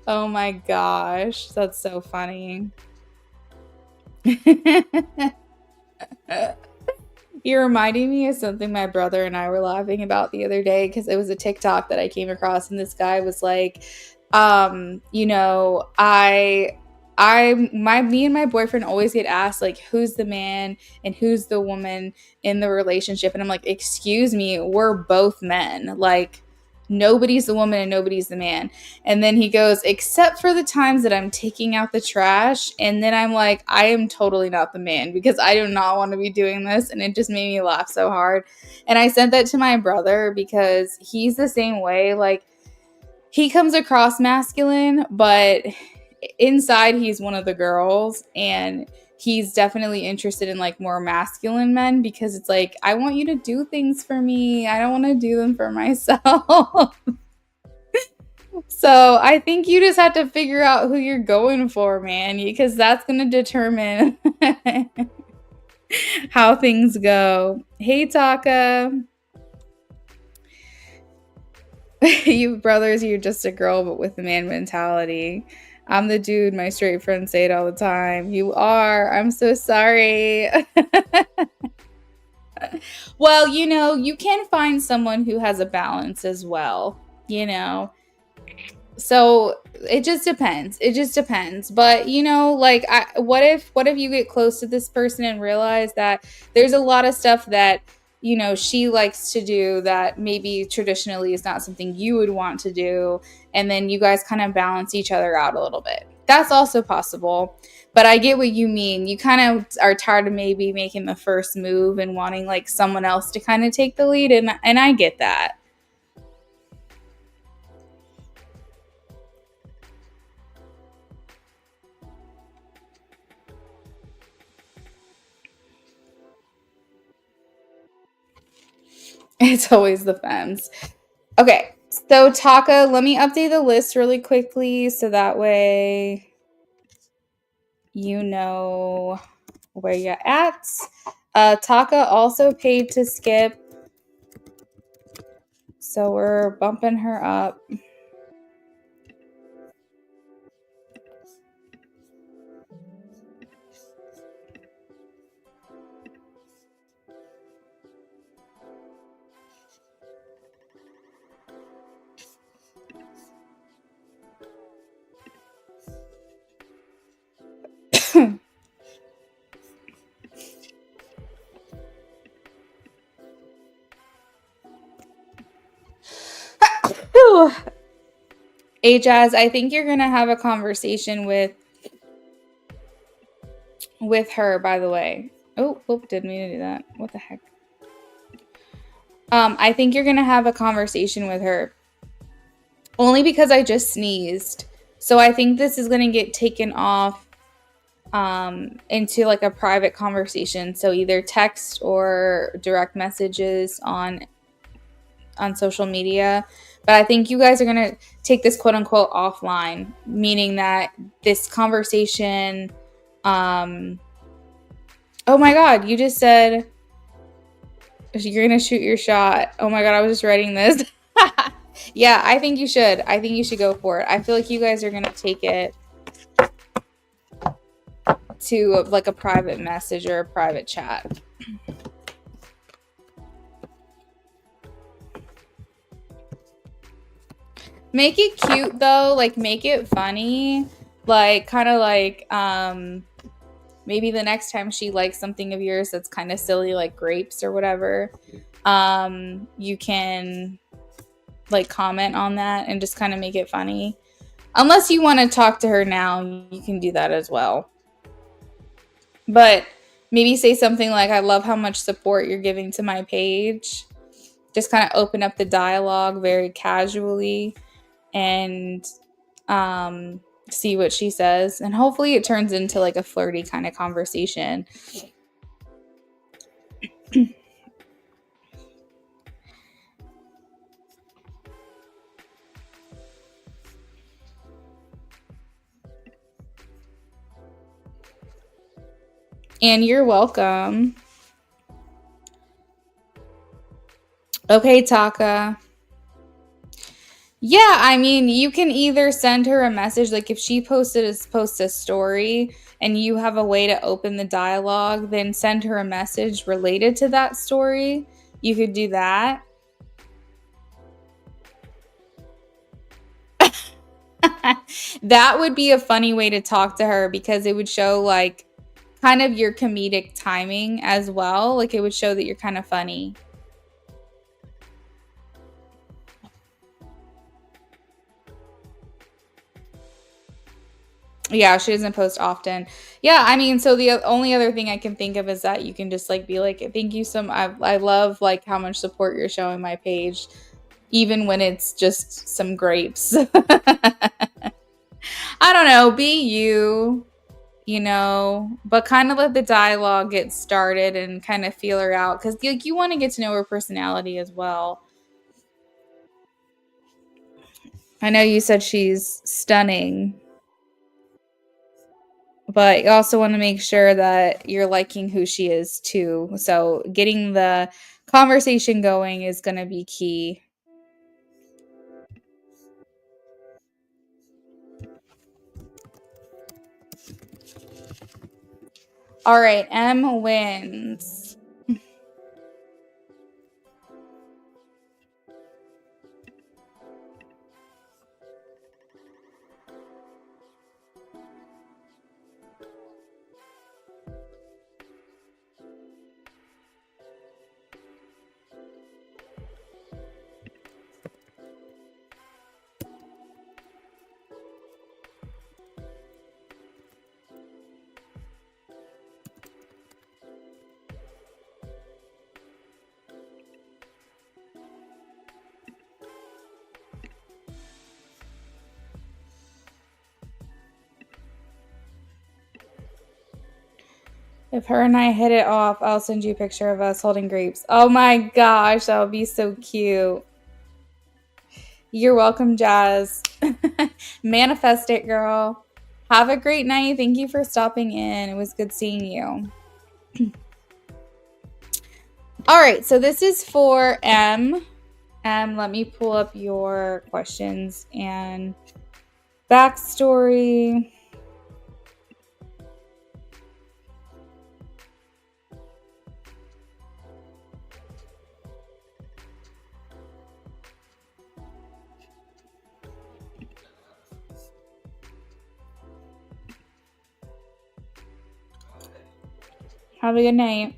Oh my gosh. That's so funny. You're reminding me of something my brother and I were laughing about the other day, because it was a TikTok that I came across, and this guy was like, me and my boyfriend always get asked like, who's the man and who's the woman in the relationship? And I'm like, excuse me, we're both men. Like, nobody's the woman and nobody's the man. And then he goes, except for the times that I'm taking out the trash. And then I'm like, I am totally not the man, because I do not want to be doing this. And it just made me laugh so hard. And I sent that to my brother because he's the same way. Like, he comes across masculine, but inside he's one of the girls, and he's definitely interested in like more masculine men, because it's like, I want you to do things for me. I don't want to do them for myself. So I think you just have to figure out who you're going for, man, because that's going to determine how things go. Hey, Taka. You brothers, you're just a girl, but with a man mentality. I'm the dude. My straight friends say it all the time. You are. I'm so sorry. Well, you can find someone who has a balance as well, So it just depends. But what if you get close to this person and realize that there's a lot of stuff that she likes to do that maybe traditionally is not something you would want to do, and then you guys kind of balance each other out a little bit. That's also possible. But I get what you mean. You kind of are tired of maybe making the first move and wanting like someone else to kind of take the lead, and I get that. It's always the femmes. Okay, so Taka, let me update the list really quickly so that way you know where you're at. Taka also paid to skip, so we're bumping her up. Hey, Jazz, I think you're going to have a conversation with her, by the way. Oh, didn't mean to do that. What the heck? I think you're going to have a conversation with her. Only because I just sneezed. So I think this is going to get taken off into like a private conversation. So either text or direct messages on social media. But I think you guys are going to take this quote unquote offline, meaning that this conversation, oh my God, you just said you're going to shoot your shot. Oh my God, I was just writing this. Yeah, I think you should. I think you should go for it. I feel like you guys are going to take it to like a private message or a private chat. Make it cute though, like make it funny, like kind of like maybe the next time she likes something of yours that's kind of silly, like grapes or whatever, you can like comment on that and just kind of make it funny. Unless you want to talk to her now, you can do that as well. But maybe say something like, I love how much support you're giving to my page. Just kind of open up the dialogue very casually and see what she says. And hopefully it turns into like a flirty kind of conversation. And you're welcome. Okay, Taka. Yeah, I mean, you can either send her a message, like if she posts a story and you have a way to open the dialogue, then send her a message related to that story. You could do that. That would be a funny way to talk to her because it would show like kind of your comedic timing as well. Like it would show that you're kind of funny. Yeah, she doesn't post often. Yeah, I mean, so the only other thing I can think of is that you can just like be like, thank you I love like how much support you're showing my page, even when it's just some grapes. I don't know, be you know, but kind of let the dialogue get started and kind of feel her out because like you want to get to know her personality as well. I know you said she's stunning, but you also want to make sure that you're liking who she is too. So getting the conversation going is going to be key. All right, M wins. If her and I hit it off, I'll send you a picture of us holding grapes. Oh my gosh, that would be so cute. You're welcome, Jazz. Manifest it, girl. Have a great night. Thank you for stopping in. It was good seeing you. All right, so this is for M. Let me pull up your questions and backstory. Have a good night.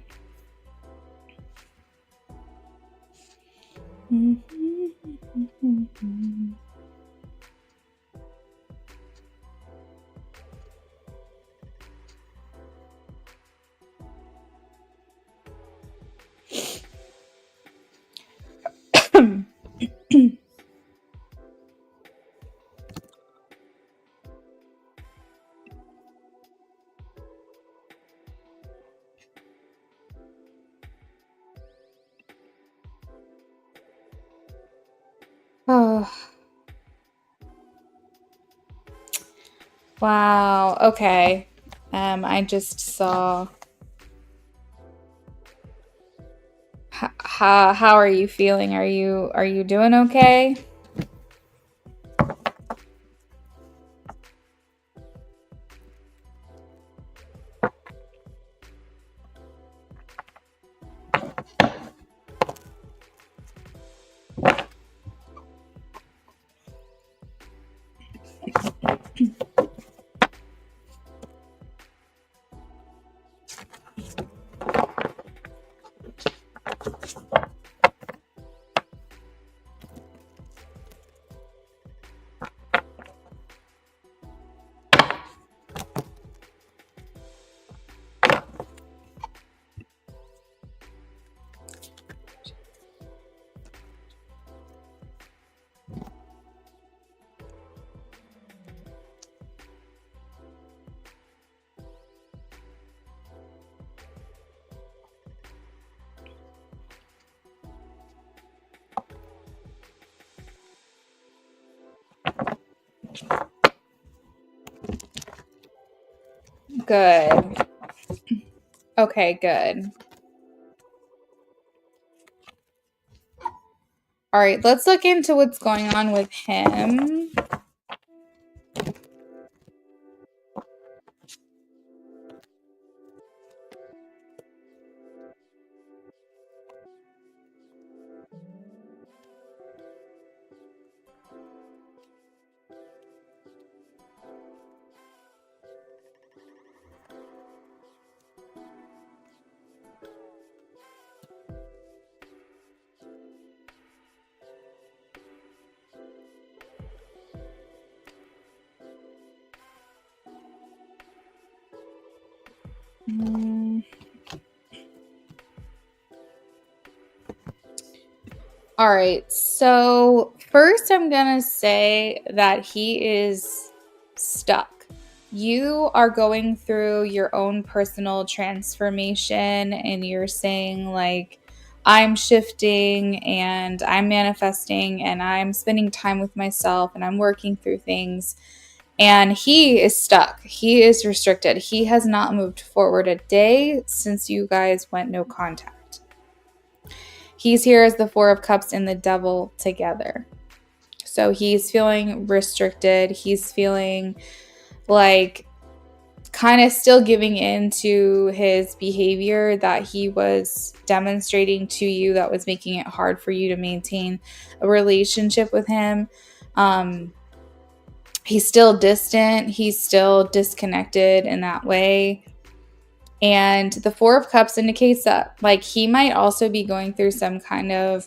Oh. Wow. Okay. I just saw. How are you feeling? Are you doing okay? Good. Okay, good. All right, let's look into what's going on with him. All right, so first I'm gonna say that he is stuck. You are going through your own personal transformation, and you're saying, like, I'm shifting and I'm manifesting and I'm spending time with myself and I'm working through things. And he is stuck. He is restricted. He has not moved forward a day since you guys went no contact. He's here as the Four of Cups and the Devil together. So he's feeling restricted. He's feeling like kind of still giving in to his behavior that he was demonstrating to you that was making it hard for you to maintain a relationship with him. He's still distant. He's still disconnected in that way. And the Four of Cups indicates that, like, he might also be going through some kind of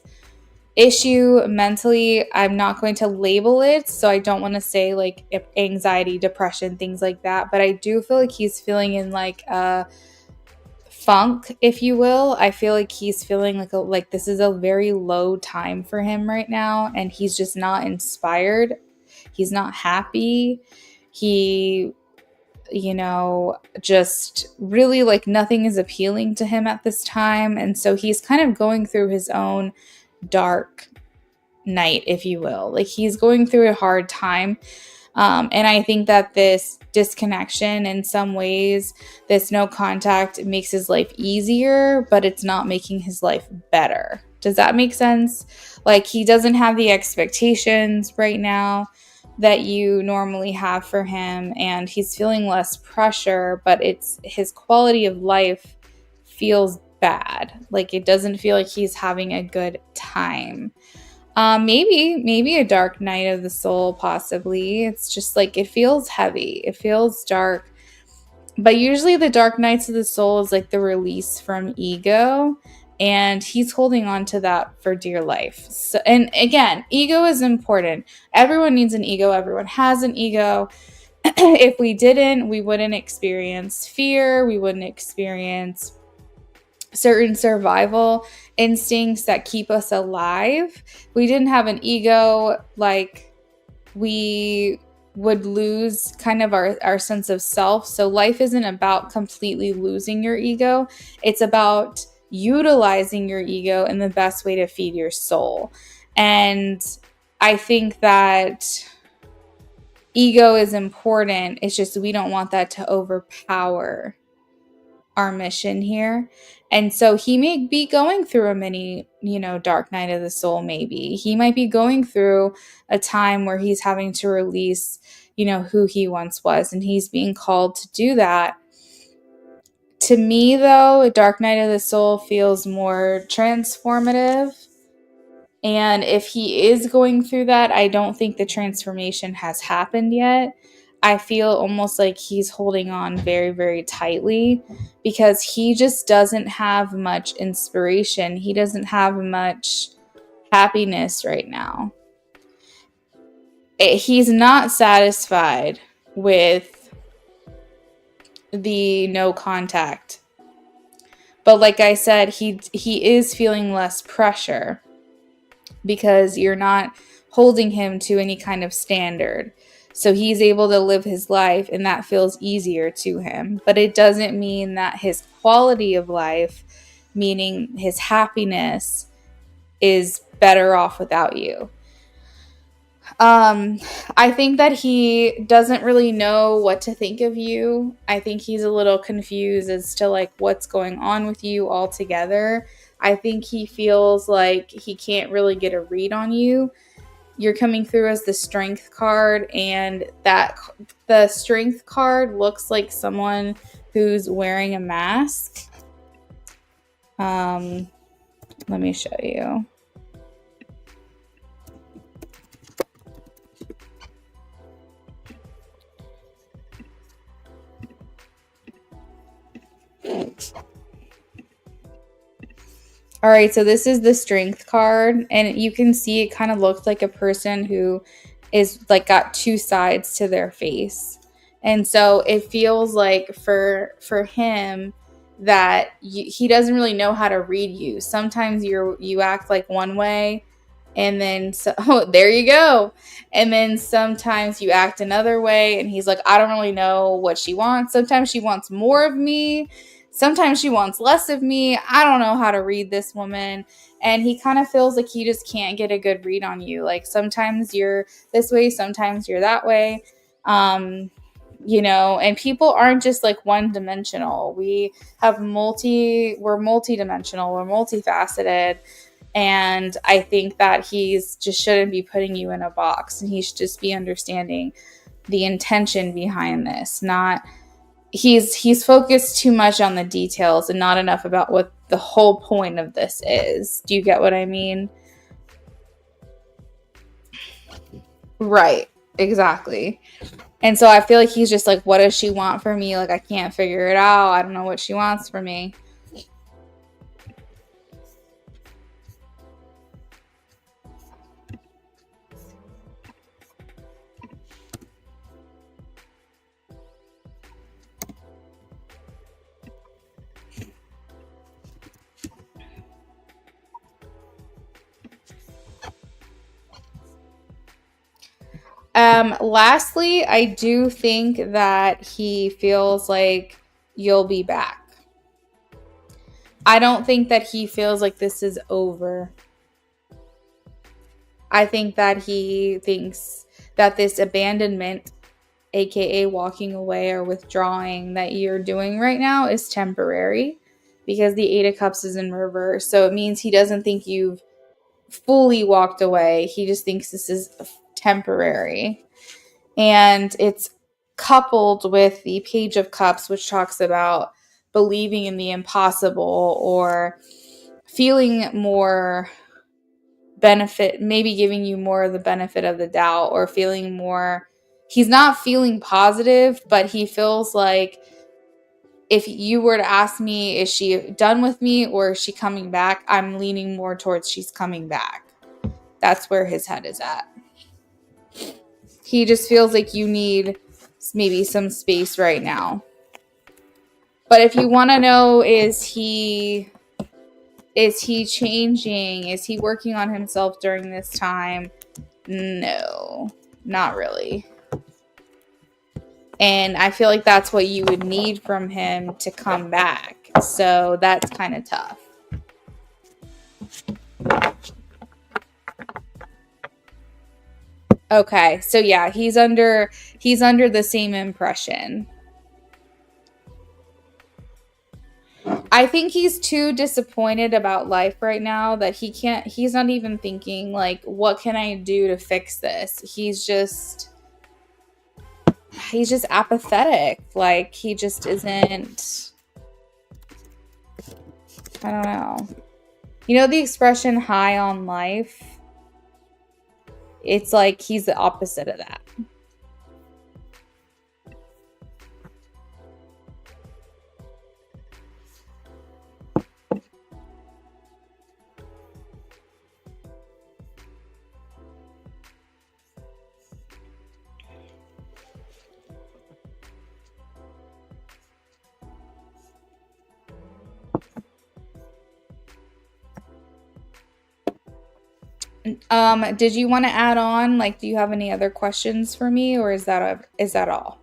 issue mentally. I'm not going to label it, so I don't want to say like anxiety, depression, things like that. But I do feel like he's feeling in like a funk, if you will. I feel like he's feeling like this is a very low time for him right now, and he's just not inspired. He's not happy. He, just really like nothing is appealing to him at this time. And so he's kind of going through his own dark night, if you will. Like, he's going through a hard time. And I think that this disconnection, in some ways, this no contact makes his life easier, but it's not making his life better. Does that make sense? Like, he doesn't have the expectations right now that you normally have for him, and he's feeling less pressure, but it's his quality of life feels bad. Like, it doesn't feel like he's having a good time. Maybe a dark night of the soul, possibly. It's just like, it feels heavy. It feels dark. But usually the dark nights of the soul is like the release from ego, and he's holding on to that for dear life. So, and again, ego is important. Everyone needs an ego. Everyone has an ego. If we didn't, we wouldn't experience fear. We wouldn't experience certain survival instincts that keep us alive. We didn't have an ego, like, we would lose kind of our sense of self. So life isn't about completely losing your ego. It's about utilizing your ego in the best way to feed your soul. And I think that ego is important. It's just we don't want that to overpower our mission here. And so he may be going through a mini, dark night of the soul. Maybe he might be going through a time where he's having to release, who he once was, and he's being called to do that. To me, though, a dark night of the soul feels more transformative. And if he is going through that, I don't think the transformation has happened yet. I feel almost like he's holding on very, very tightly because he just doesn't have much inspiration. He doesn't have much happiness right now. He's not satisfied with the no contact. But like I said, he is feeling less pressure because you're not holding him to any kind of standard. So he's able to live his life, and that feels easier to him. But it doesn't mean that his quality of life, meaning his happiness, is better off without you. I think that he doesn't really know what to think of you. I think he's a little confused as to like what's going on with you altogether. I think he feels like he can't really get a read on you. You're coming through as the strength card, and that the strength card looks like someone who's wearing a mask. Let me show you. All right, so this is the strength card, and you can see it kind of looks like a person who is like got two sides to their face. And so it feels like for him that he doesn't really know how to read you. Sometimes you act like one way, and then there you go. And then sometimes you act another way, and he's like, I don't really know what she wants. Sometimes she wants more of me. Sometimes she wants less of me. I don't know how to read this woman. And he kind of feels like he just can't get a good read on you. Like sometimes you're this way, sometimes you're that way. And people aren't just like one dimensional. We're multidimensional, we're multifaceted. And I think that he's just shouldn't be putting you in a box, and he should just be understanding the intention behind this. Not he's focused too much on the details and not enough about what the whole point of this is. Do you get what I mean? Right. Exactly. And so I feel like he's just like, what does she want from me? Like, I can't figure it out. I don't know what she wants from me. Lastly, I do think that he feels like you'll be back. I don't think that he feels like this is over. I think that he thinks that this abandonment, aka walking away or withdrawing, that you're doing right now is temporary because the Eight of Cups is in reverse. So it means he doesn't think you've fully walked away. He just thinks this is temporary. And it's coupled with the Page of Cups, which talks about believing in the impossible or feeling more benefit, maybe giving you more of the benefit of the doubt, or feeling more, he's not feeling positive, but he feels like if you were to ask me, is she done with me or is she coming back? I'm leaning more towards she's coming back. That's where his head is at. He just feels like you need maybe some space right now. But if you want to know, is he changing? Is he working on himself during this time? No, not really. And I feel like that's what you would need from him to come back. So that's kind of tough. Okay, so yeah, he's under the same impression. I think he's too disappointed about life right now that he's not even thinking like, what can I do to fix this? He's just apathetic. Like he just isn't, I don't know. You know the expression high on life? It's like he's the opposite of that. Did you want to add on? Like, do you have any other questions for me, or is that all?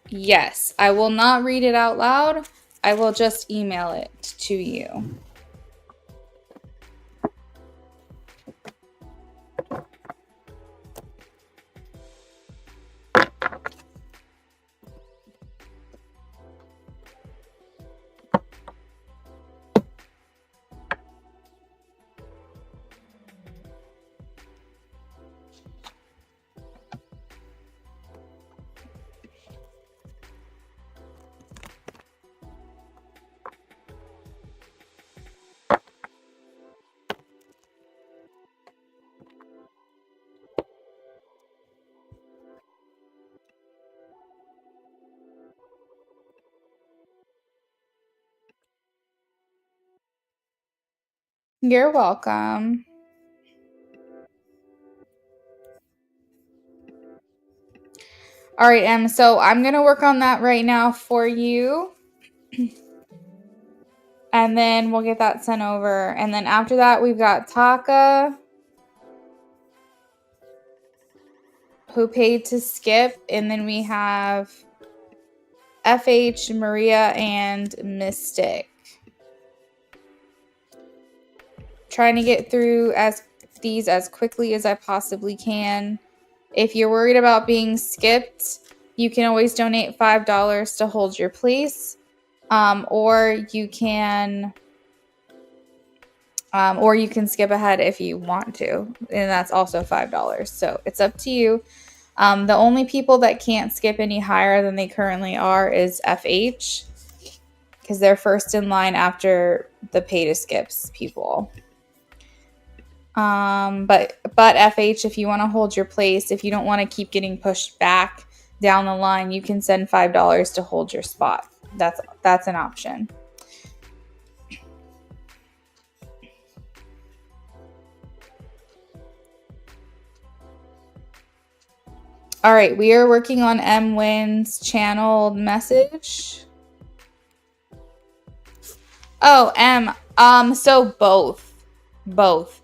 Yes, I will not read it out loud. I will just email it to you. You're welcome. All right, Em. So I'm going to work on that right now for you. And then we'll get that sent over. And then after that, we've got Taka, who paid to skip. And then we have FH, Maria, and Mystic. Trying to get through these as quickly as I possibly can. If you're worried about being skipped, you can always donate $5 to hold your place, or you can skip ahead if you want to, and that's also $5. So it's up to you. The only people that can't skip any higher than they currently are is FH, because they're first in line after the pay to skips people. But FH, if you want to hold your place, if you don't want to keep getting pushed back down the line, you can send $5 to hold your spot. That's an option. All right, we are working on M Win's channeled message. Oh, so both.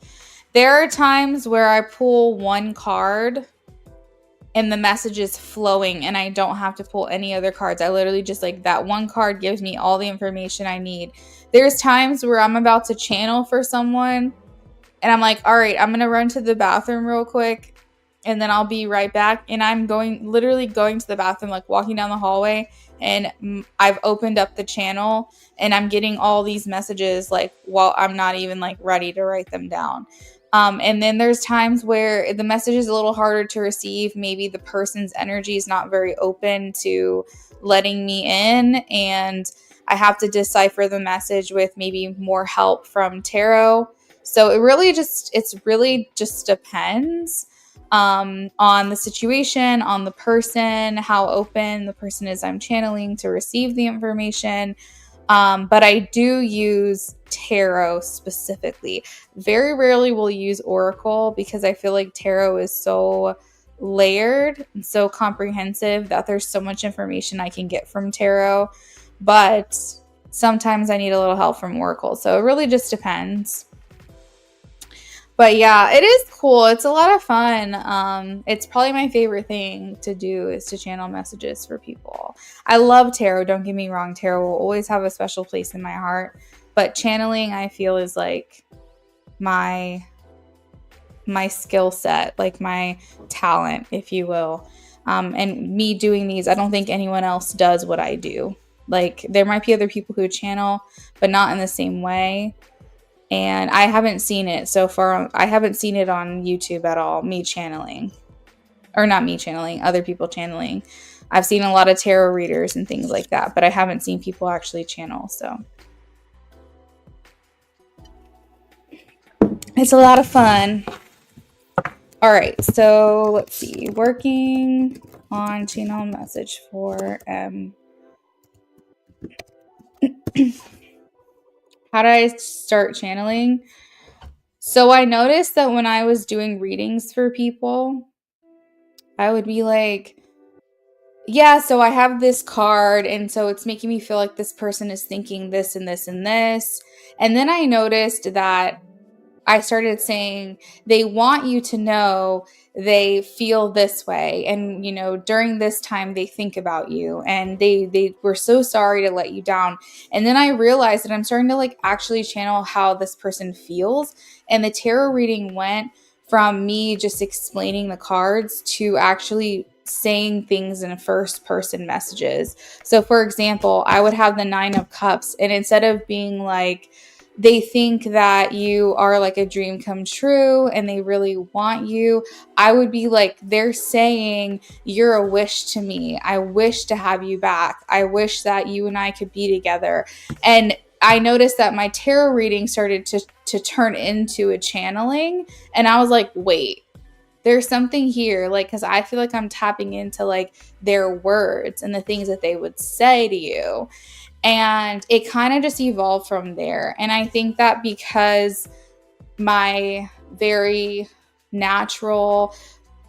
There are times where I pull one card and the message is flowing and I don't have to pull any other cards. I literally just like that one card gives me all the information I need. There's times where I'm about to channel for someone and I'm like, all right, I'm going to run to the bathroom real quick and then I'll be right back. And I'm literally going to the bathroom, like walking down the hallway, and I've opened up the channel and I'm getting all these messages like while I'm not even like ready to write them down. And then there's times where the message is a little harder to receive. Maybe the person's energy is not very open to letting me in, and I have to decipher the message with maybe more help from tarot. So it really just depends on the situation, on the person, how open the person is I'm channeling to receive the information. But I do use tarot specifically. Very rarely will use oracle because I feel like tarot is so layered and so comprehensive that there's so much information I can get from tarot. But sometimes I need a little help from oracle. So it really just depends. But yeah, it is cool. It's a lot of fun. It's probably my favorite thing to do is to channel messages for people. I love tarot. Don't get me wrong. Tarot will always have a special place in my heart. But channeling, I feel, is like my skill set, like my talent, if you will. And me doing these, I don't think anyone else does what I do. Like there might be other people who channel, but not in the same way. And I haven't seen it so far. I haven't seen it on YouTube at all, me channeling. Or not me channeling, other people channeling. I've seen a lot of tarot readers and things like that, but I haven't seen people actually channel, so. It's a lot of fun. All right, so let's see. Working on channel message for M. How did I start channeling? So I noticed that when I was doing readings for people, I would be like, yeah, so I have this card, and so it's making me feel like this person is thinking this and this and this. And then I noticed that I started saying they want you to know they feel this way, and during this time they think about you, and they were so sorry to let you down. And then I realized that I'm starting to like actually channel how this person feels, and the tarot reading went from me just explaining the cards to actually saying things in first person messages. So for example, I would have the 9 of Cups, and instead of being like, they think that you are like a dream come true and they really want you, I would be like, they're saying you're a wish to me. I wish to have you back. I wish that you and I could be together. And I noticed that my tarot reading started to turn into a channeling. And I was like, wait, there's something here. Like, because I feel like I'm tapping into like their words and the things that they would say to you. And it kind of just evolved from there. And I think that because my very natural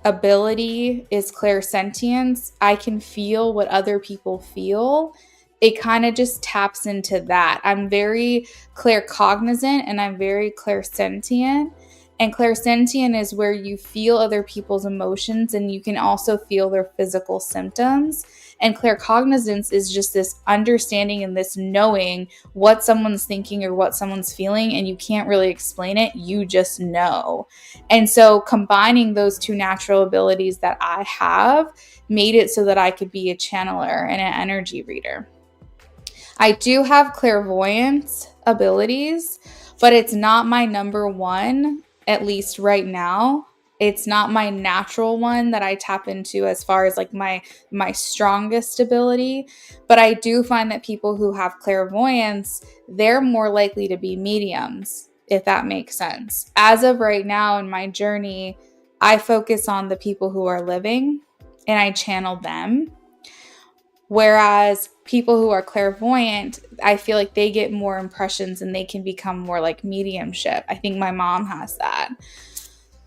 ability is clairsentience, I can feel what other people feel. It kind of just taps into that. I'm very claircognizant and I'm very clairsentient. And clairsentient is where you feel other people's emotions and you can also feel their physical symptoms. And claircognizance is just this understanding and this knowing what someone's thinking or what someone's feeling, and you can't really explain it. You just know. And so combining those two natural abilities that I have made it so that I could be a channeler and an energy reader. I do have clairvoyance abilities, but it's not my number one, at least right now. It's not my natural one that I tap into as far as like my strongest ability. But I do find that people who have clairvoyance, they're more likely to be mediums, if that makes sense. As of right now in my journey, I focus on the people who are living and I channel them. Whereas people who are clairvoyant, I feel like they get more impressions and they can become more like mediumship. I think my mom has that.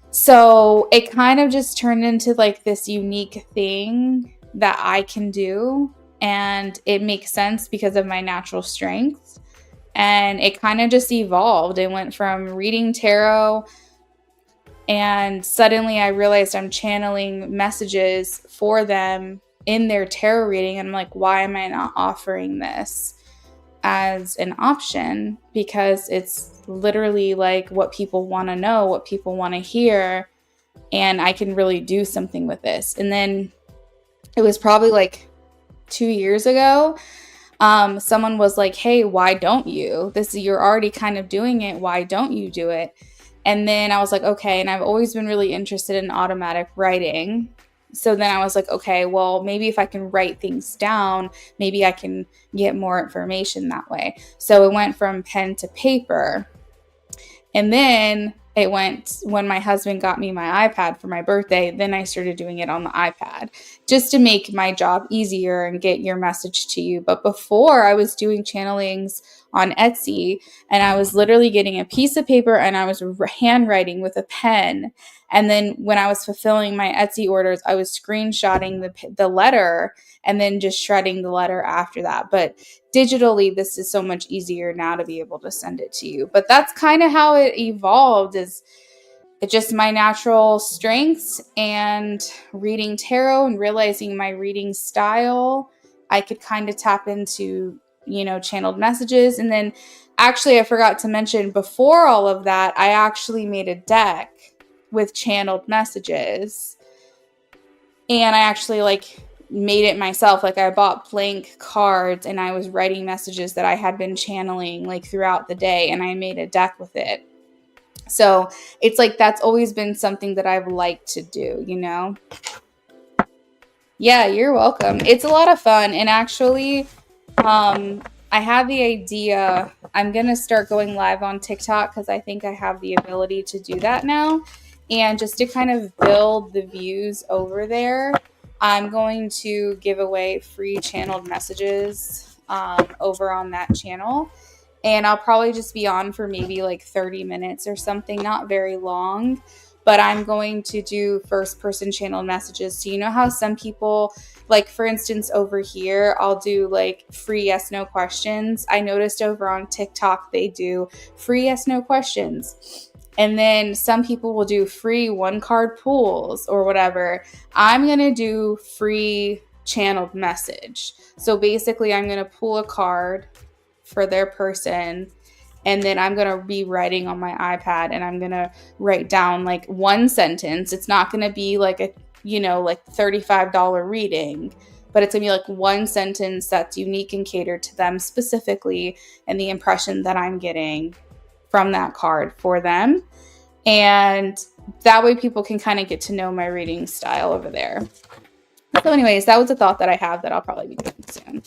So it kind of just turned into like this unique thing that I can do. And it makes sense because of my natural strength. And it kind of just evolved. It went from reading tarot, and suddenly I realized I'm channeling messages for them in their tarot reading. And I'm like, why am I not offering this as an option? Because it's literally like what people want to know, what people want to hear, and I can really do something with this. And then it was probably like 2 years ago, someone was like, hey, why don't you? You're already kind of doing it. Why don't you do it? And then I was like, okay. And I've always been really interested in automatic writing. So then I was like, okay, well, maybe if I can write things down, maybe I can get more information that way. So it went from pen to paper. And then it went, when my husband got me my iPad for my birthday, then I started doing it on the iPad just to make my job easier and get your message to you. But before, I was doing channelings on Etsy, and I was literally getting a piece of paper and I was handwriting with a pen. And then when I was fulfilling my Etsy orders, I was screenshotting the letter and then just shredding the letter after that. But digitally, this is so much easier now to be able to send it to you. But that's kind of how it evolved, is it just my natural strengths and reading tarot and realizing my reading style. I could kind of tap into, channeled messages. And then actually, I forgot to mention, before all of that, I actually made a deck with channeled messages. And I actually made it myself. Like, I bought blank cards and I was writing messages that I had been channeling throughout the day, and I made a deck with it. So it's that's always been something that I've liked to do, Yeah, you're welcome. It's a lot of fun. And actually, I have the idea, I'm going to start going live on TikTok because I think I have the ability to do that now. And just to kind of build the views over there, I'm going to give away free channeled messages over on that channel. And I'll probably just be on for maybe 30 minutes or something, not very long. But I'm going to do first person channeled messages. So you know how some people, for instance, over here, I'll do free yes, no questions. I noticed over on TikTok, they do free yes, no questions. And then some people will do free one card pools or whatever. I'm going to do free channeled message. So basically, I'm going to pull a card for their person, and then I'm going to be writing on my iPad, and I'm going to write down one sentence. It's not going to be a $35 reading, but it's going to be one sentence that's unique and catered to them specifically, and the impression that I'm getting from that card for them. And that way people can kind of get to know my reading style over there. So anyways, that was a thought that I have that I'll probably be doing soon.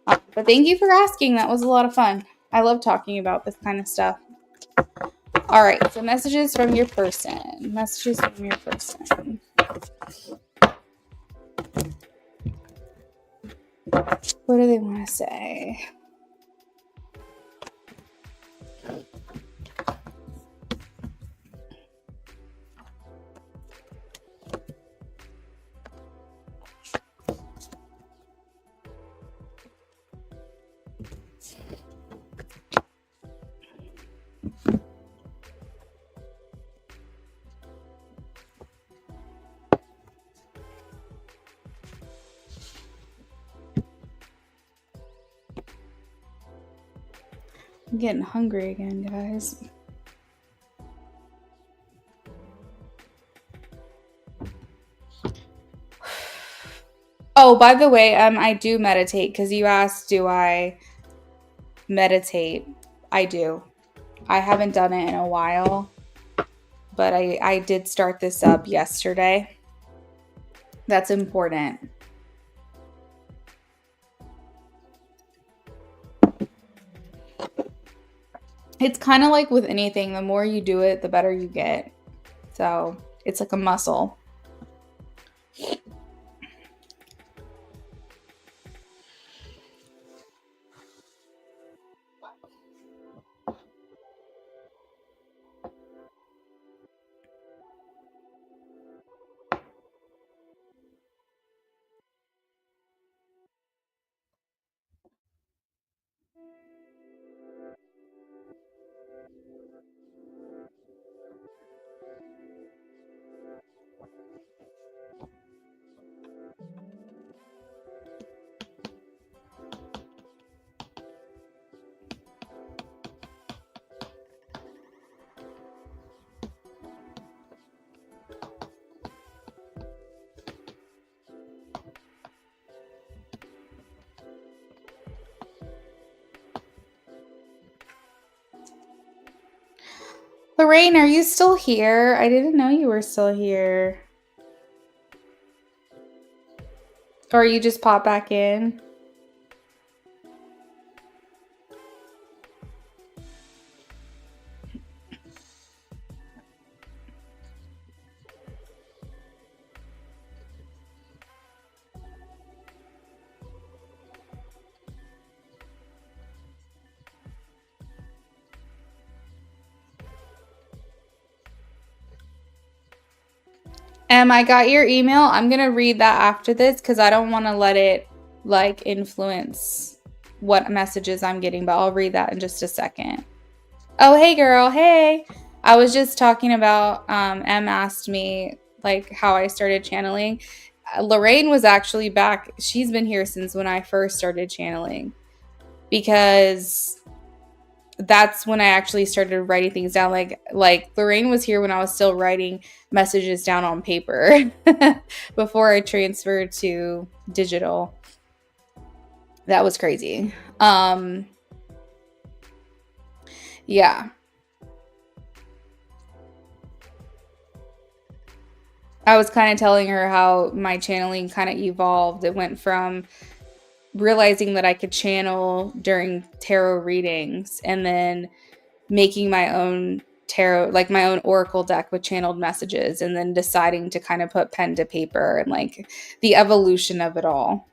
But thank you for asking. That was a lot of fun. I love talking about this kind of stuff. All right, so messages from your person. Messages from your person. What do they want to say? I'm getting hungry again, guys. Oh, by the way, I do meditate, because you asked, do I meditate? I do. I haven't done it in a while, but I did start this up yesterday. That's important. It's kind of like with anything, the more you do it, the better you get. So it's like a muscle. Lorraine, are you still here? I didn't know you were still here. Or you just pop back in? I got your email. I'm going to read that after this because I don't want to let it like influence what messages I'm getting, but I'll read that in just a second. Oh, hey girl. Hey. I was just talking about, Em asked me like how I started channeling. Lorraine was actually back. She's been here since when I first started channeling because that's when I actually started writing things down. Like Lorraine was here when I was still writing messages down on paper before I transferred to digital. That was crazy. Yeah. I was kind of telling her how my channeling kind of evolved. It went from realizing that I could channel during tarot readings and then making my own tarot, like my own oracle deck with channeled messages, and then deciding to kind of put pen to paper and like the evolution of it all.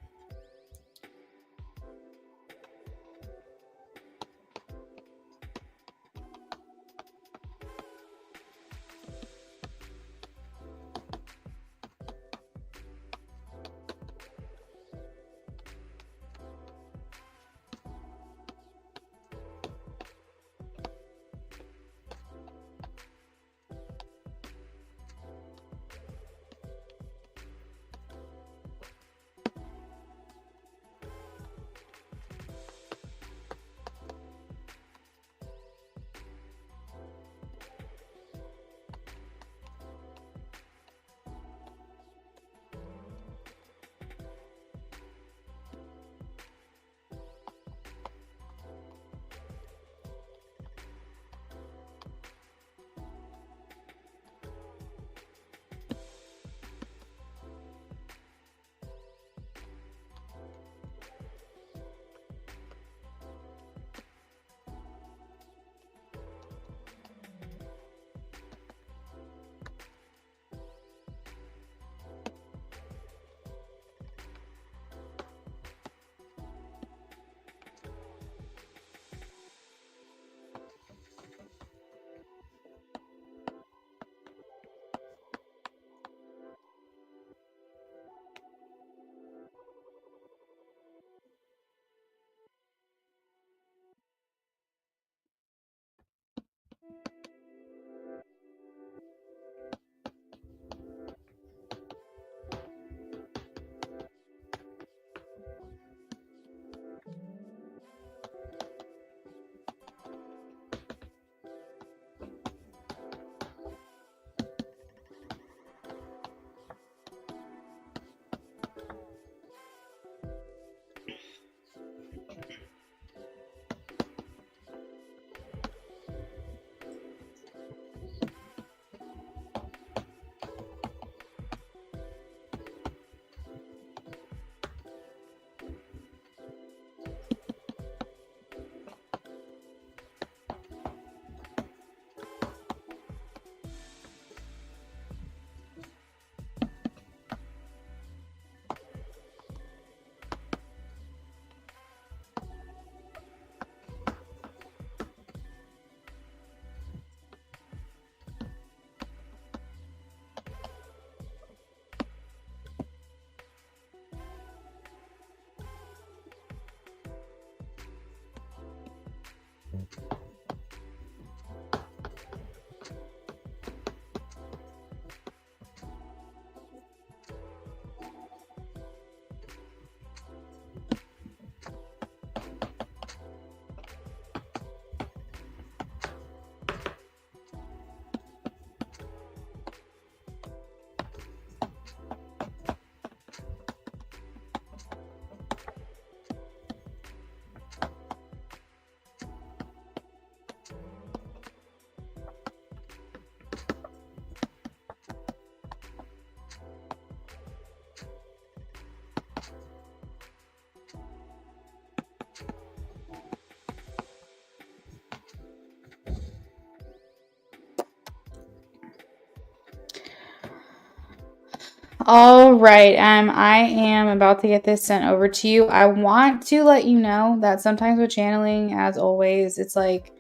All right, I am about to get this sent over to you. I want to let you know that sometimes with channeling, as always, it's like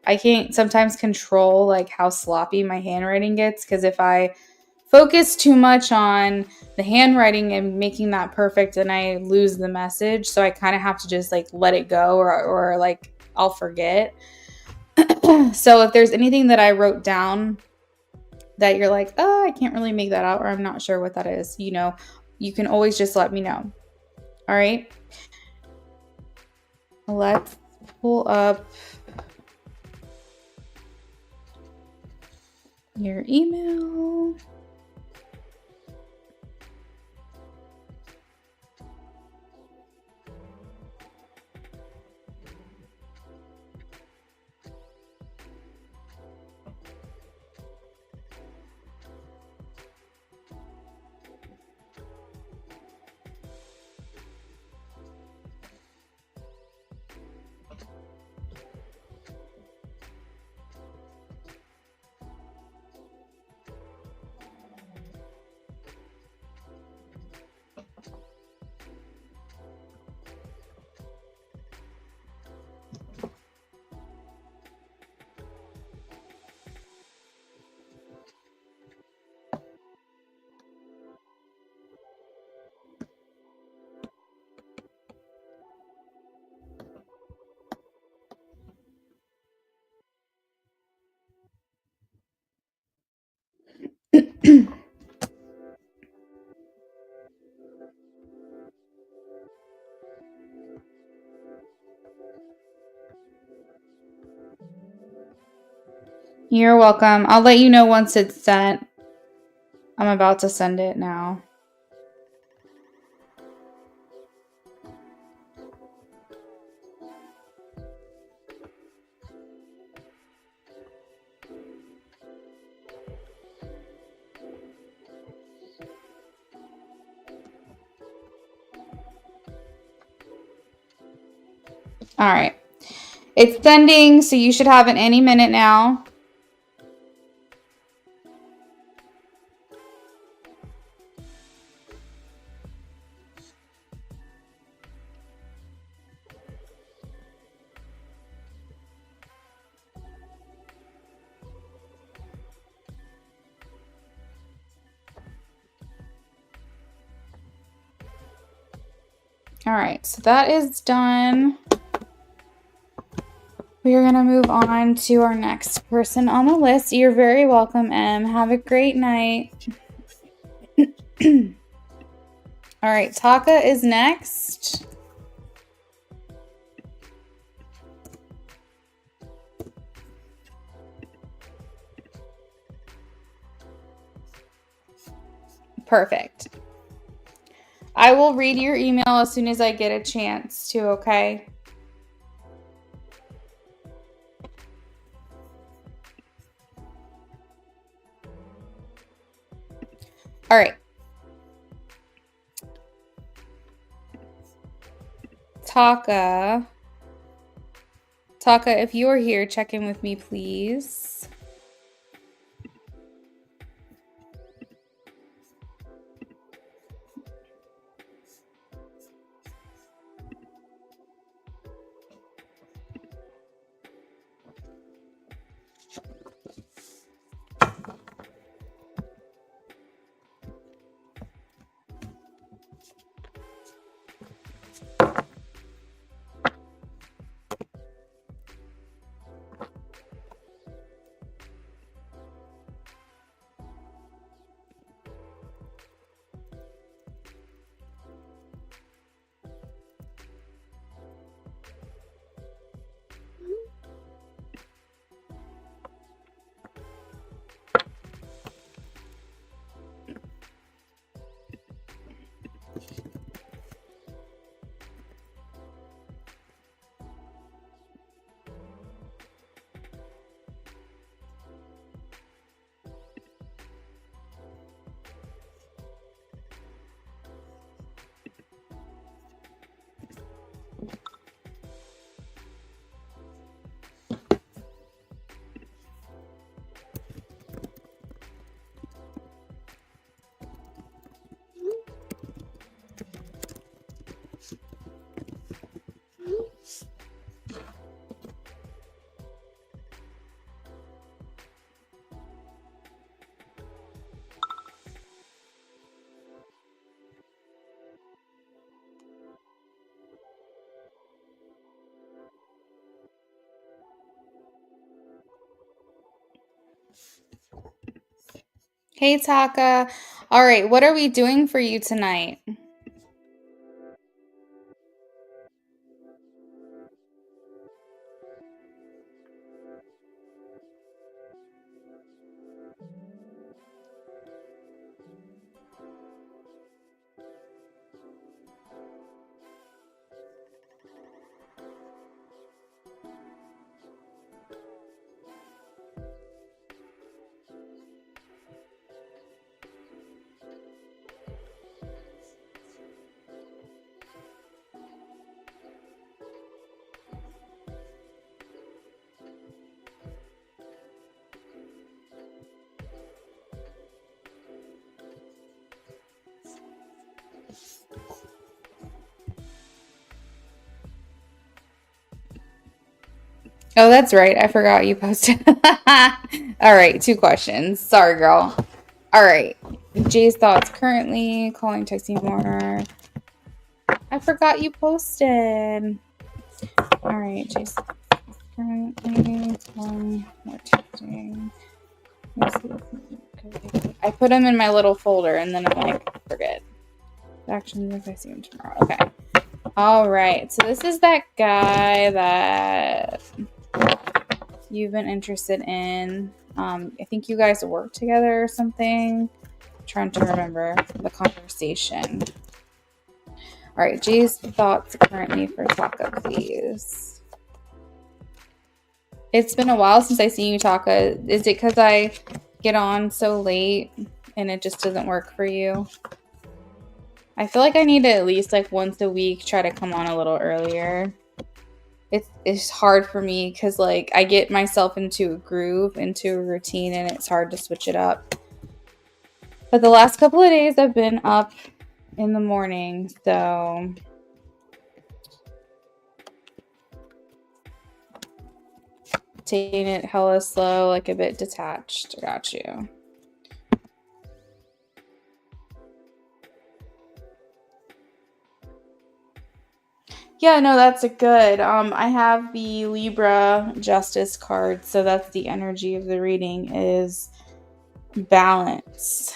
I can't sometimes control like how sloppy my handwriting gets, because if I focus too much on the handwriting and making that perfect, and I lose the message. So I kind of have to just like let it go, or like I'll forget. So if there's anything that I wrote down that you're like, oh, I can't really make that out, or I'm not sure what that is, you can always just let me know. All right. Let's pull up your email. You're welcome. I'll let you know once it's sent. I'm about to send it now. All right. It's sending, so you should have it any minute now. All right, so that is done. We are going to move on to our next person on the list. You're very welcome, Em. Have a great night. All right, Taka is next. Perfect. I will read your email as soon as I get a chance to, okay? All right. Taka, if you're here, check in with me, please. Hey, Taka. All right, what are we doing for you tonight? Oh, that's right. I forgot you posted. All right, 2 questions. Sorry, girl. All right. Jay's thoughts currently, calling, texting more. I forgot you posted. All right, Jay's thoughts currently, calling, more texting. I put them in my little folder and then I'm like, forget. Actions if I see him tomorrow. Okay. All right. So this is that guy that you've been interested in. I think you guys work together or something. I'm trying to remember the conversation. All right, Jay's thoughts currently for Taka, please. It's been a while since I seen you, Taka. Is it because I get on so late and it just doesn't work for you? I feel like I need to at least like once a week try to come on a little earlier. It's hard for me because like I get myself into a groove, into a routine, and it's hard to switch it up. But the last couple of days I've been up in the morning, so taking it hella slow, like a bit detached. Got you. Yeah, no, that's a good. I have the Libra Justice card, so that's the energy of the reading is balance.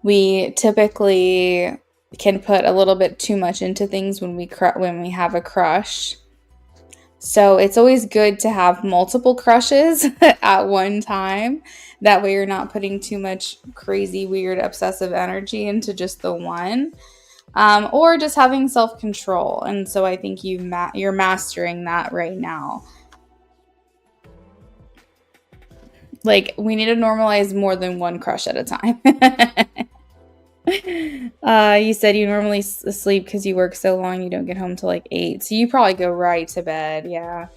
We typically can put a little bit too much into things when we have a crush. So it's always good to have multiple crushes at one time. That way you're not putting too much crazy, weird, obsessive energy into just the one. Or just having self-control. And so I think you're mastering that right now. Like, we need to normalize more than one crush at a time. You said you normally sleep because you work so long you don't get home till like 8. So you probably go right to bed. Yeah.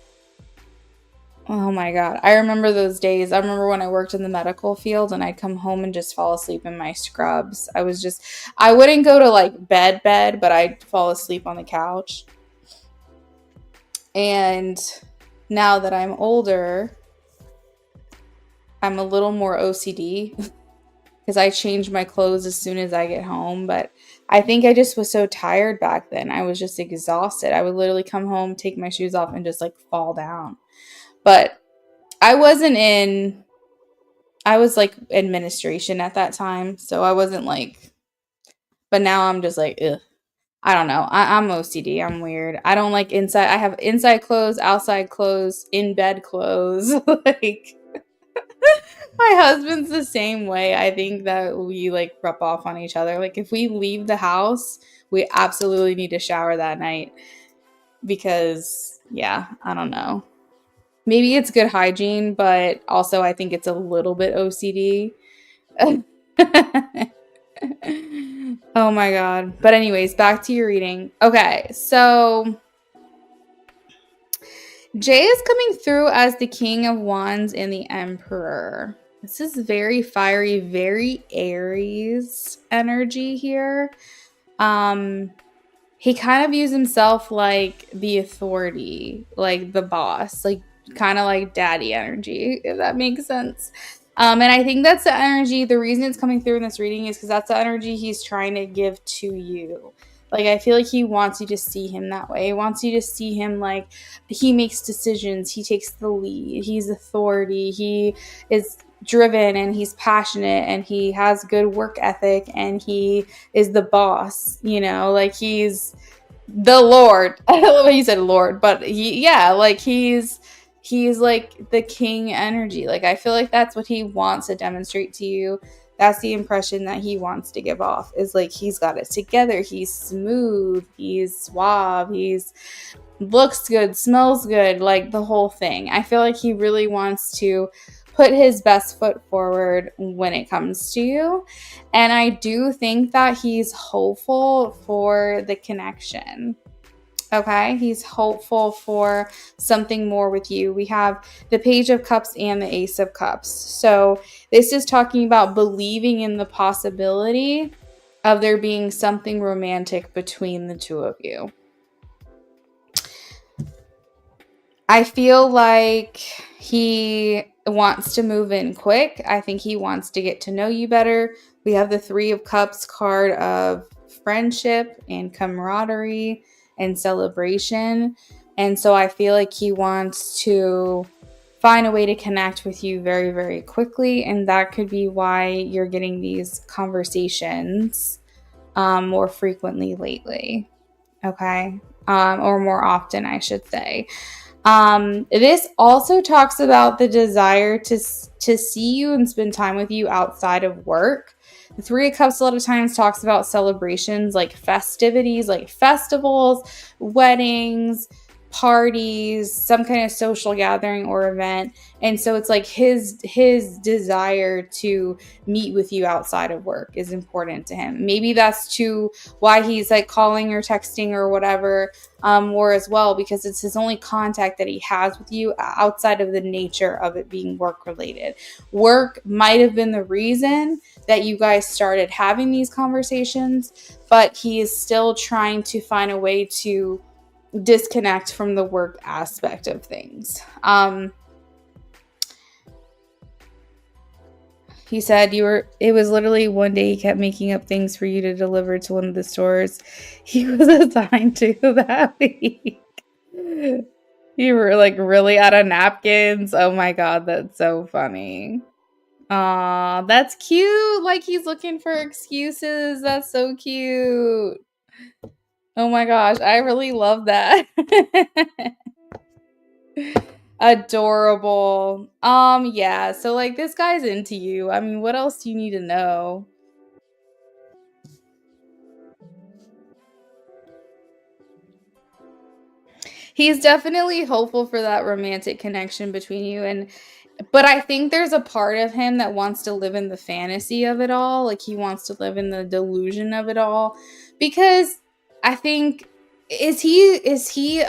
Oh my God. I remember those days. I remember when I worked in the medical field and I'd come home and just fall asleep in my scrubs. I wouldn't go to like bed, but I'd fall asleep on the couch. And now that I'm older, I'm a little more OCD because I change my clothes as soon as I get home. But I think I just was so tired back then. I was just exhausted. I would literally come home, take my shoes off, and just like fall down. But I was like administration at that time. So I wasn't like, but now I'm just like, ugh. I don't know. I'm OCD. I'm weird. I don't like inside. I have inside clothes, outside clothes, in bed clothes. Like, my husband's the same way. I think that we like rub off on each other. Like if we leave the house, we absolutely need to shower that night because yeah, I don't know. Maybe it's good hygiene, but also I think it's a little bit OCD. Oh my God. But anyways, back to your reading. Okay, so Jay is coming through as the King of Wands and the Emperor. This is very fiery, very Aries energy here. He kind of views himself like the authority, like the boss, like kind of like daddy energy, if that makes sense. And I think that's the energy. The reason it's coming through in this reading is because that's the energy he's trying to give to you. Like, I feel like he wants you to see him that way. He wants you to see him like he makes decisions. He takes the lead. He's authority. He is driven and he's passionate and he has good work ethic and he is the boss, you know, like he's the Lord. I love how you said Lord, but like he's like the king energy. Like I feel like that's what he wants to demonstrate to you. That's the impression that he wants to give off, is like he's got it together, he's smooth, he's suave, he's looks good, smells good, like the whole thing. I feel like he really wants to put his best foot forward when it comes to you. And I do think that he's hopeful for the connection. Okay, he's hopeful for something more with you. We have the Page of Cups and the Ace of Cups. So this is talking about believing in the possibility of there being something romantic between the two of you. I feel like he wants to move in quick. I think he wants to get to know you better. We have the Three of Cups card of friendship and camaraderie and celebration. And so I feel like he wants to find a way to connect with you very, very quickly. And that could be why you're getting these conversations more frequently lately. Okay. Or more often, I should say. This also talks about the desire to see you and spend time with you outside of work. The Three of Cups a lot of times talks about celebrations like festivities, like festivals, weddings, parties, some kind of social gathering or event. And so it's like his desire to meet with you outside of work is important to him. Maybe that's to why he's like calling or texting or whatever more as well, because it's his only contact that he has with you outside of the nature of it being work related. Work might have been the reason that you guys started having these conversations, but he is still trying to find a way to disconnect from the work aspect of things. He said it was literally one day he kept making up things for you to deliver to one of the stores he was assigned to that week. You were like really out of napkins. Oh my God, that's so funny. Aw, that's cute. Like he's looking for excuses. That's so cute. Oh my gosh, I really love that. Adorable. Yeah, so like this guy's into you. I mean, what else do you need to know? He's definitely hopeful for that romantic connection between you, but I think there's a part of him that wants to live in the fantasy of it all. Like he wants to live in the delusion of it all, because I think is he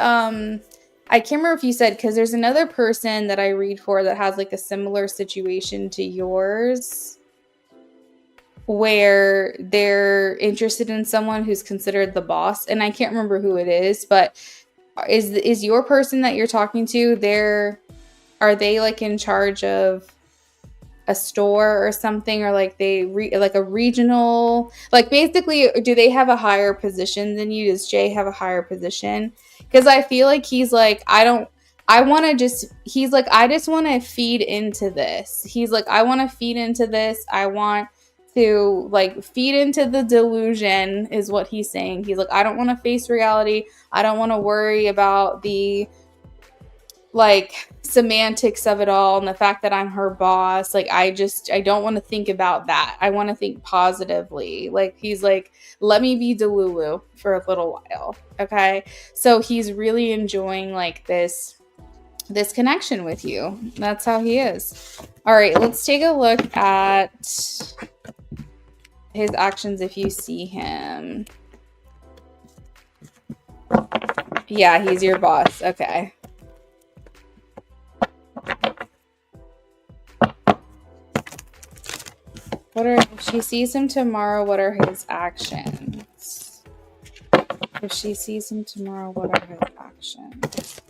I can't remember if you said, because there's another person that I read for that has like a similar situation to yours, where they're interested in someone who's considered the boss, and I can't remember who it is, but is your person that you're talking to, are they like in charge of a store or something, or like like a regional, like basically, do they have a higher position than you? Does Jay have a higher position? Because I feel like he's like, he's like, I just want to feed into this. He's like, I want to feed into this. I want to like feed into the delusion is what he's saying. He's like, I don't want to face reality. I don't want to worry about the like semantics of it all and the fact that I'm her boss. Like I don't want to think about that. I want to think positively. Like he's like, let me be Delulu for a little while. Okay. So he's really enjoying like this connection with you. That's how he is. All right, let's take a look at his actions if you see him. Yeah, he's your boss. Okay. If she sees him tomorrow, what are his actions? If she sees him tomorrow, what are his actions?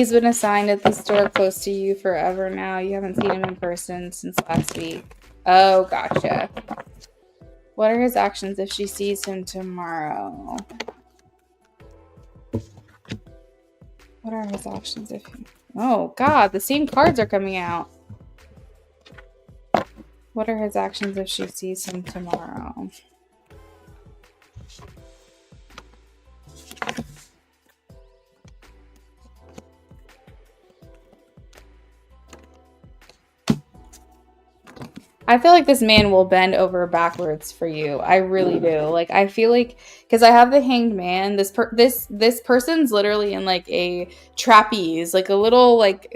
He's been assigned at the store close to you forever now. You haven't seen him in person since last week. Oh, gotcha. What are his actions if she sees him tomorrow? What are his actions if he... Oh, God, the same cards are coming out. What are his actions if she sees him tomorrow? I feel like this man will bend over backwards for you. I really do. Like, I feel like, because I have the Hanged Man. This person's literally in like a trapeze, like a little like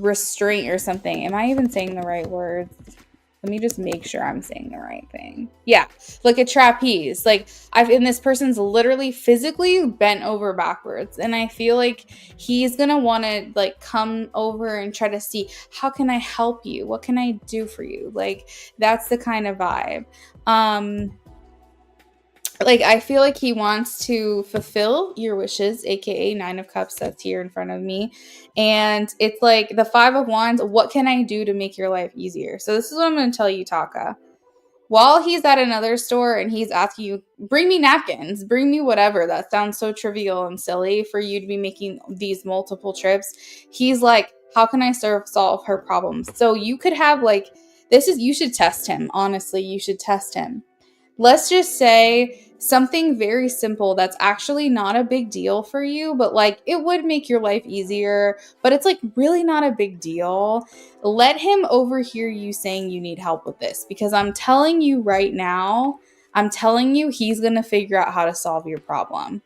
restraint or something. Am I even saying the right words? Let me just make sure I'm saying the right thing. Yeah, like a trapeze. Like and this person's literally physically bent over backwards. And I feel like he's going to want to like come over and try to see, how can I help you? What can I do for you? Like, that's the kind of vibe. Like, I feel like he wants to fulfill your wishes, aka 9 of Cups that's here in front of me. And it's like the 5 of Wands, what can I do to make your life easier? So this is what I'm going to tell you, Taka. While he's at another store and he's asking you, bring me napkins, bring me whatever, that sounds so trivial and silly for you to be making these multiple trips. He's like, how can I solve her problems? So you could have like, you should test him. Honestly, you should test him. Let's just say something very simple that's actually not a big deal for you, but like it would make your life easier, but it's like really not a big deal. Let him overhear you saying you need help with this, because I'm telling you right now, he's going to figure out how to solve your problem.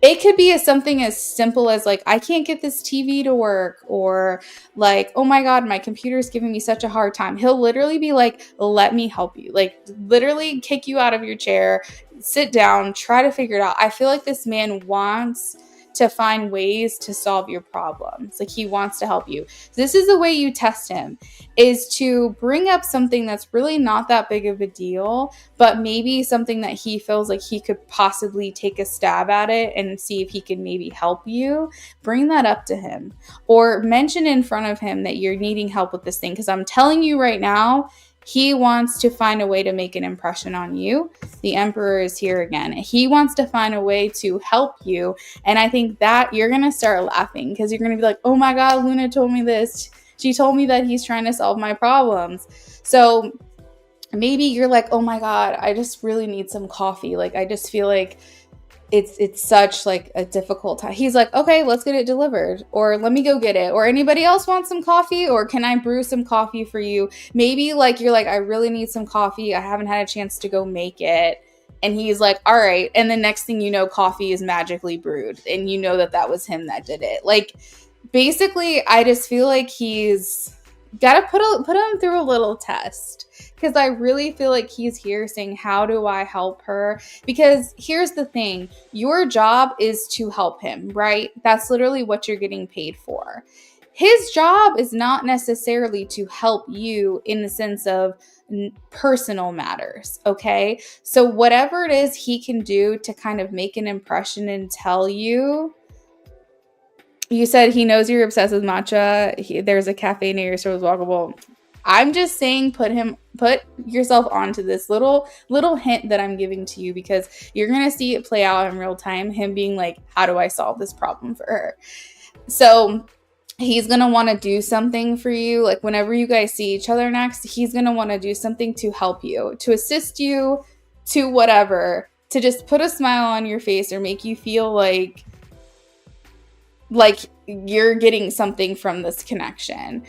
It could be something as simple as like, I can't get this TV to work, or like, oh my God, my computer's giving me such a hard time. He'll literally be like, let me help you. Like literally kick you out of your chair, sit down, try to figure it out. I feel like this man wants to find ways to solve your problems. Like he wants to help you. This is the way you test him, is to bring up something that's really not that big of a deal, but maybe something that he feels like he could possibly take a stab at it and see if he can maybe help you. Bring that up to him, or mention in front of him that you're needing help with this thing. Because I'm telling you right now, he wants to find a way to make an impression on you. The Emperor is here again. He wants to find a way to help you. And I think that you're going to start laughing, because you're going to be like, oh my God, Luna told me this. She told me that he's trying to solve my problems. So maybe you're like, oh my God, I just really need some coffee. Like, I just feel like it's such like a difficult time. He's like, okay, let's get it delivered, or let me go get it, or anybody else want some coffee, or can I brew some coffee for you? Maybe like you're like, I really need some coffee. I haven't had a chance to go make it. And he's like, all right. And the next thing you know, coffee is magically brewed, and you know that was him that did it. Like, basically, I just feel like he's got to put him through a little test, because I really feel like he's here saying, how do I help her? Because here's the thing, your job is to help him, right? That's literally what you're getting paid for. His job is not necessarily to help you in the sense of personal matters, okay? So whatever it is he can do to kind of make an impression and tell you. You said he knows you're obsessed with matcha. There's a cafe near your store that's walkable. I'm just saying, put yourself onto this little hint that I'm giving to you, because you're going to see it play out in real time. Him being like, how do I solve this problem for her? So he's going to want to do something for you. Like whenever you guys see each other next, he's going to want to do something to help you, to assist you, to whatever, to just put a smile on your face or make you feel like you're getting something from this connection.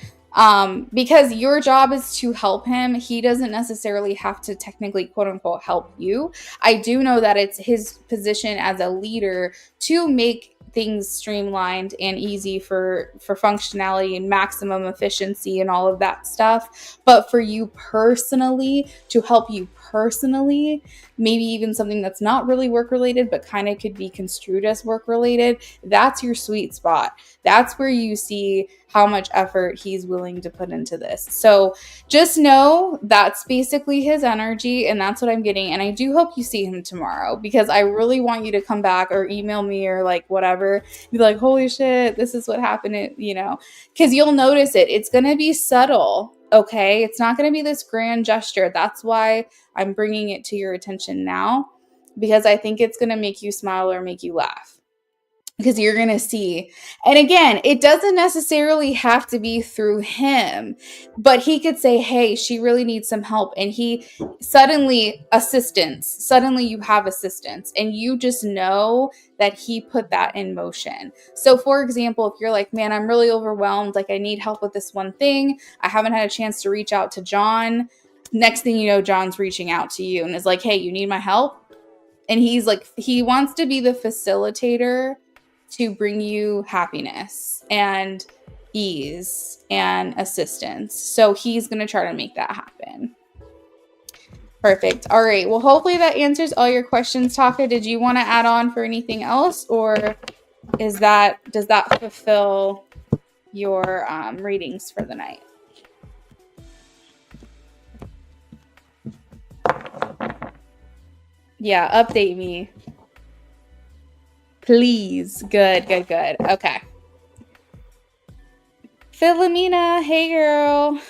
Because your job is to help him. He doesn't necessarily have to technically, quote unquote, help you. I do know that it's his position as a leader to make things streamlined and easy for functionality and maximum efficiency and all of that stuff. But for you personally, to help you personally, maybe even something that's not really work related, but kind of could be construed as work related, that's your sweet spot. That's where you see how much effort he's willing to put into this. So just know that's basically his energy, and that's what I'm getting. And I do hope you see him tomorrow, because I really want you to come back or email me or like whatever. Be like, holy shit, this is what happened, you know, because you'll notice it. It's going to be subtle. Okay. It's not going to be this grand gesture. That's why I'm bringing it to your attention now, because I think it's going to make you smile or make you laugh. Because you're going to see. And again, it doesn't necessarily have to be through him, but he could say, hey, she really needs some help. And he suddenly you have assistance, and you just know that he put that in motion. So for example, if you're like, man, I'm really overwhelmed. Like I need help with this one thing. I haven't had a chance to reach out to John. Next thing you know, John's reaching out to you and is like, hey, you need my help? And he's like, he wants to be the facilitator to bring you happiness and ease and assistance. So he's going to try to make that happen. Perfect. All right. Well, hopefully that answers all your questions, Taka. Did you want to add on for anything else, or does that fulfill your readings for the night? Yeah, update me. Please. Good. Okay. Philomena, hey girl.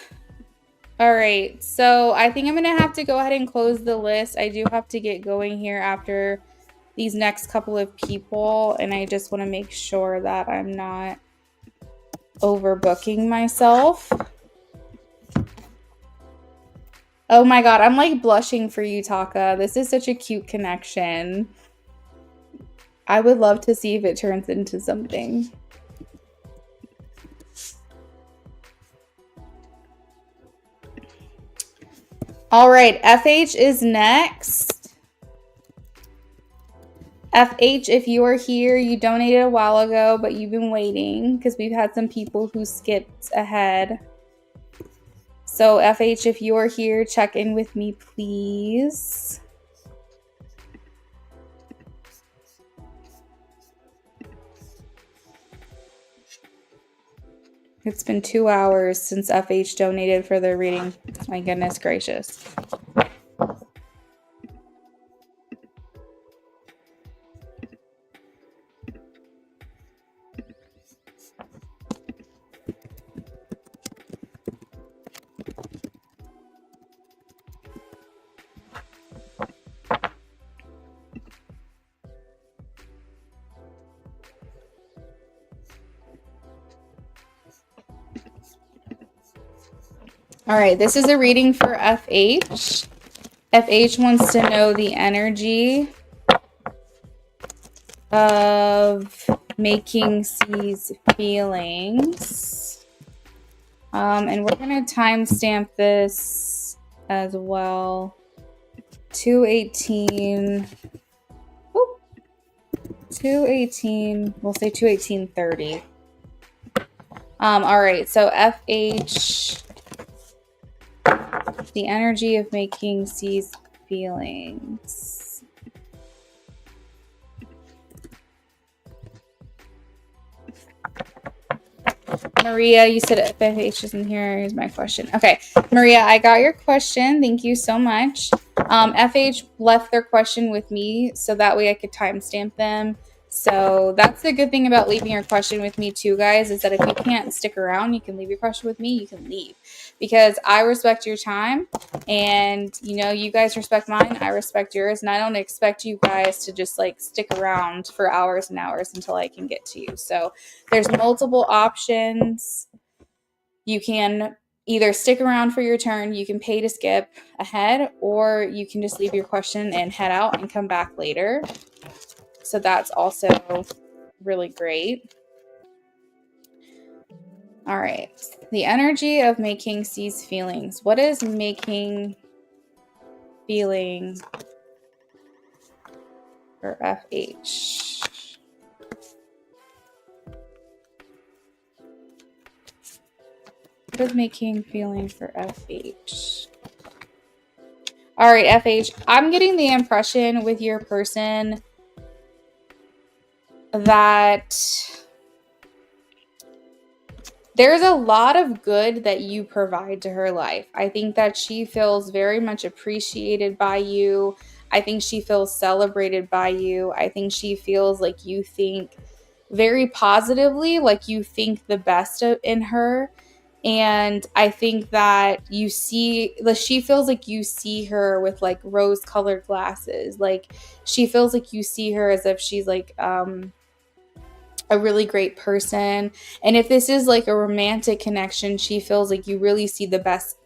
All right, so I think I'm going to have to go ahead and close the list. I do have to get going here after these next couple of people, and I just want to make sure that I'm not overbooking myself. Oh my God, I'm like blushing for you, Taka. This is such a cute connection. I would love to see if it turns into something. All right, FH is next. FH, if you are here, you donated a while ago, but you've been waiting because we've had some people who skipped ahead. So FH, if you are here, check in with me, please. It's been 2 hours since FH donated for their reading. My goodness gracious. All right, this is a reading for FH. FH wants to know the energy of making C's feelings. And we're going to timestamp this as well. 218. 218. We'll say 218:30. All right, so FH, the energy of making C's feelings. Maria, you said FH isn't here. Here's my question. Okay, Maria, I got your question. Thank you so much. FH left their question with me so that way I could timestamp them. So that's the good thing about leaving your question with me too, guys, is that if you can't stick around, you can leave your question with me, you can leave. Because I respect your time, and you know, you guys respect mine, I respect yours, and I don't expect you guys to just like stick around for hours and hours until I can get to you. So there's multiple options. You can either stick around for your turn, you can pay to skip ahead, or you can just leave your question and head out and come back later. So that's also really great. All right. The energy of making C's feelings. What is making feeling for FH? What is making feeling for FH? All right, FH, I'm getting the impression with your person that there's a lot of good that you provide to her life. I think that she feels very much appreciated by you. I think she feels celebrated by you. I think she feels like you think very positively, like you think the best in her. And I think that she feels like you see her with like rose colored glasses. Like she feels like you see her as if she's like, a really great person. And if this is like a romantic connection, she feels like you really see the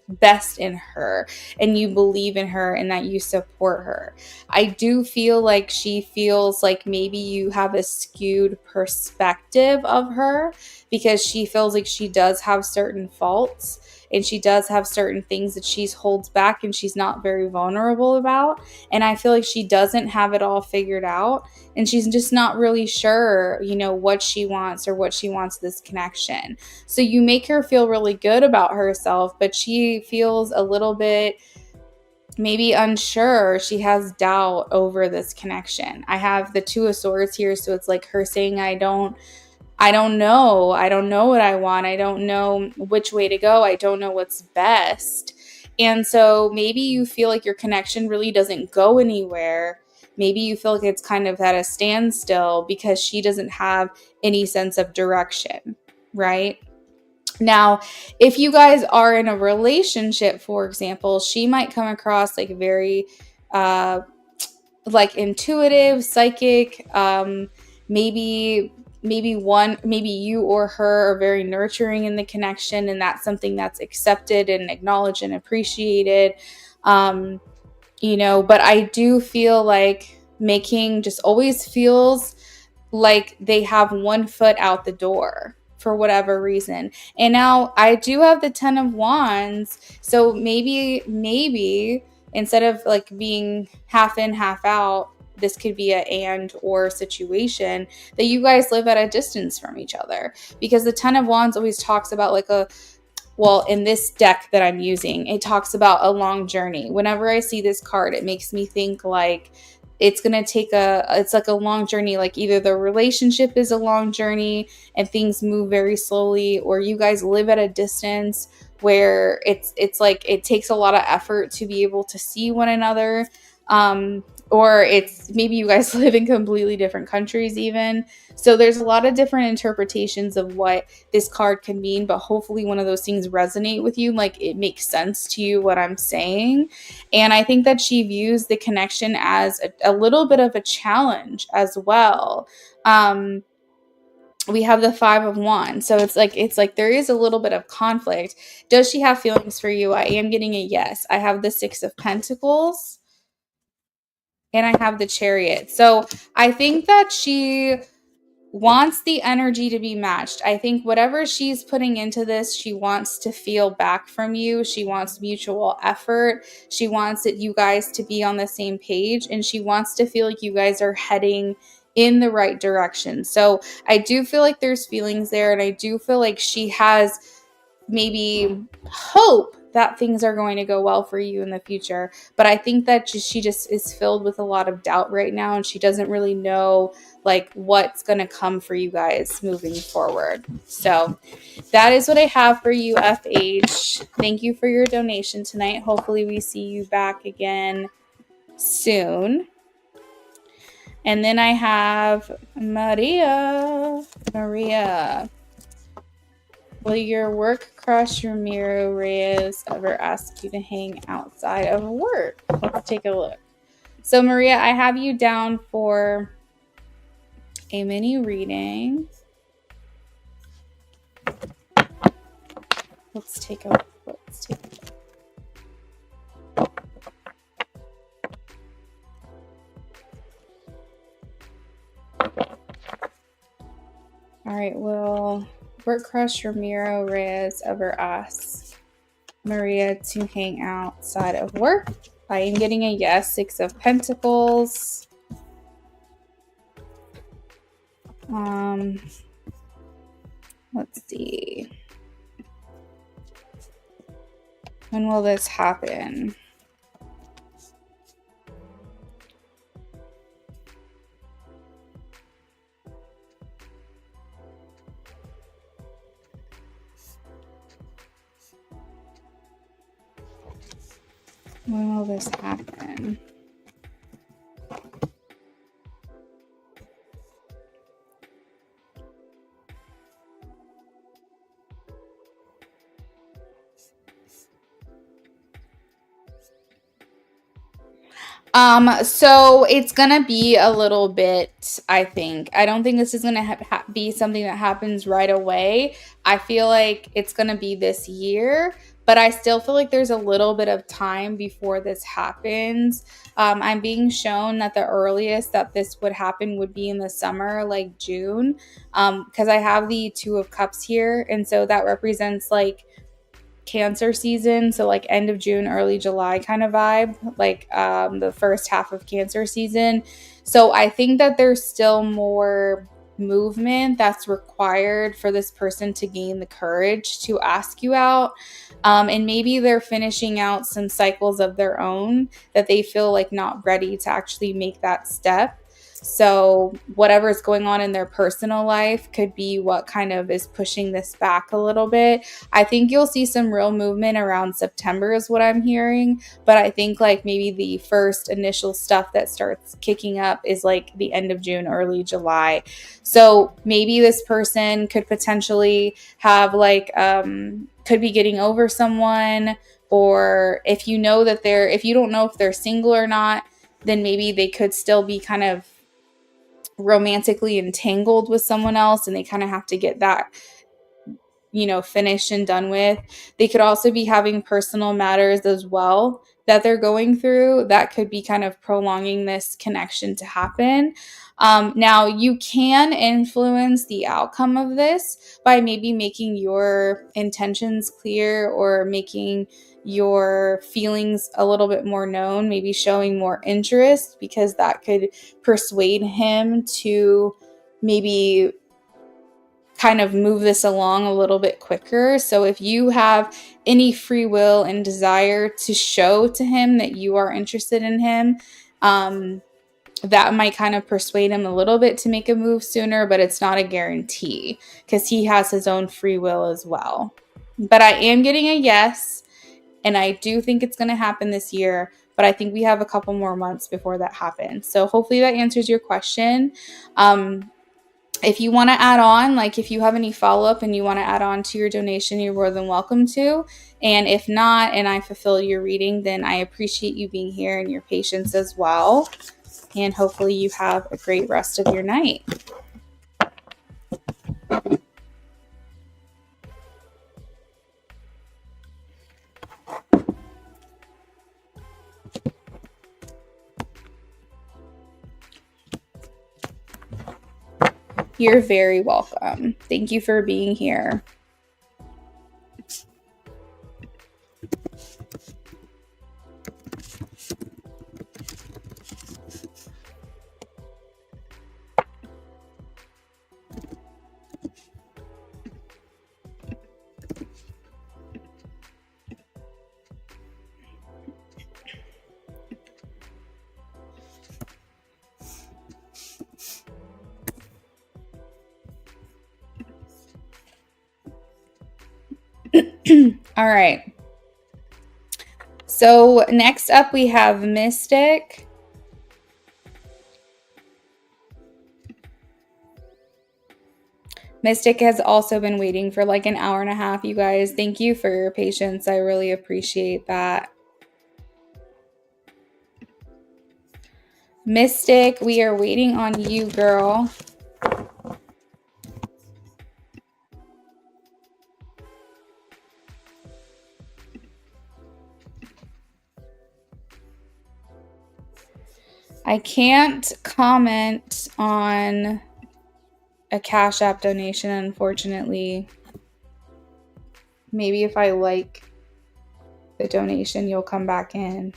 best in her and you believe in her and that you support her. I do feel like she feels like maybe you have a skewed perspective of her because she feels like she does have certain faults and she does have certain things that she holds back and she's not very vulnerable about. And I feel like she doesn't have it all figured out and she's just not really sure, what she wants or what she wants this connection. So you make her feel really good about herself, but she feels a little bit maybe unsure. She has doubt over this connection. I have the Two of Swords here, so it's like her saying, I don't know. I don't know what I want. I don't know which way to go. I don't know what's best. And so maybe you feel like your connection really doesn't go anywhere. Maybe you feel like it's kind of at a standstill because she doesn't have any sense of direction, right? Now, if you guys are in a relationship, for example, she might come across like very like intuitive, psychic, maybe you or her are very nurturing in the connection, and that's something that's accepted and acknowledged and appreciated. But I do feel like making just always feels like they have one foot out the door for whatever reason. And now I do have the 10 of Wands. So maybe instead of like being half in, half out, this could be a and or situation that you guys live at a distance from each other. Because the 10 of Wands always talks about like in this deck that I'm using, it talks about a long journey. Whenever I see this card, it makes me think like it's going to it's like a long journey. Like either the relationship is a long journey and things move very slowly, or you guys live at a distance where it's like it takes a lot of effort to be able to see one another. Or it's maybe you guys live in completely different countries even. So there's a lot of different interpretations of what this card can mean, but hopefully one of those things resonate with you, like it makes sense to you what I'm saying. And I think that she views the connection as a little bit of a challenge as well. We have the 5 of Wands. So it's like there is a little bit of conflict. Does she have feelings for you? I am getting a yes. I have the 6 of Pentacles. And I have the Chariot. So I think that she wants the energy to be matched. I think whatever she's putting into this, she wants to feel back from you. She wants mutual effort. She wants you guys to be on the same page. And she wants to feel like you guys are heading in the right direction. So I do feel like there's feelings there. And I do feel like she has maybe hope that things are going to go well for you in the future. But I think that she just is filled with a lot of doubt right now, and she doesn't really know like what's going to come for you guys moving forward. So that is what I have for you, FH. Thank you for your donation tonight. Hopefully we see you back again soon. And then I have Maria. Will your work crush Ramiro Reyes ever ask you to hang outside of work? Let's take a look. So Maria, I have you down for a mini reading. Let's take a look. All right, will work crush Ramiro Reyes ever ask Maria to hang outside of work? I am getting a yes. 6 of Pentacles. Let's see. When will this happen? When will this happen? So it's gonna be a little bit, I think. I don't think this is gonna be something that happens right away. I feel like it's gonna be this year, but I still feel like there's a little bit of time before this happens. I'm being shown that the earliest that this would happen would be in the summer, like June, because I have the Two of Cups here, and so that represents like Cancer season, so like end of June, early July kind of vibe, like the first half of Cancer season. So I think that there's still more movement that's required for this person to gain the courage to ask you out. And maybe they're finishing out some cycles of their own that they feel like not ready to actually make that step. So, whatever is going on in their personal life could be what kind of is pushing this back a little bit. I think you'll see some real movement around September, is what I'm hearing. But I think like maybe the first initial stuff that starts kicking up is like the end of June, early July. So, maybe this person could potentially have like, could be getting over someone, or if you know that if you don't know if they're single or not, then maybe they could still be kind of romantically entangled with someone else, and they kind of have to get that finished and done with. They could also be having personal matters as well that they're going through that could be kind of prolonging this connection to happen. Now, you can influence the outcome of this by maybe making your intentions clear or making your feelings a little bit more known, maybe showing more interest, because that could persuade him to maybe kind of move this along a little bit quicker. So if you have any free will and desire to show to him that you are interested in him, that might kind of persuade him a little bit to make a move sooner, but it's not a guarantee because he has his own free will as well. But I am getting a yes, and I do think it's going to happen this year, but I think we have a couple more months before that happens. So hopefully that answers your question. If you want to add on, like if you have any follow-up and you want to add on to your donation, you're more than welcome to. And if not, and I fulfill your reading, then I appreciate you being here and your patience as well. And hopefully you have a great rest of your night. You're very welcome. Thank you for being here. All right. So next up we have Mystic. Mystic has also been waiting for like an hour and a half, you guys. Thank you for your patience. I really appreciate that. Mystic, we are waiting on you, girl. I can't comment on a Cash App donation, unfortunately. Maybe if I like the donation, you'll come back in.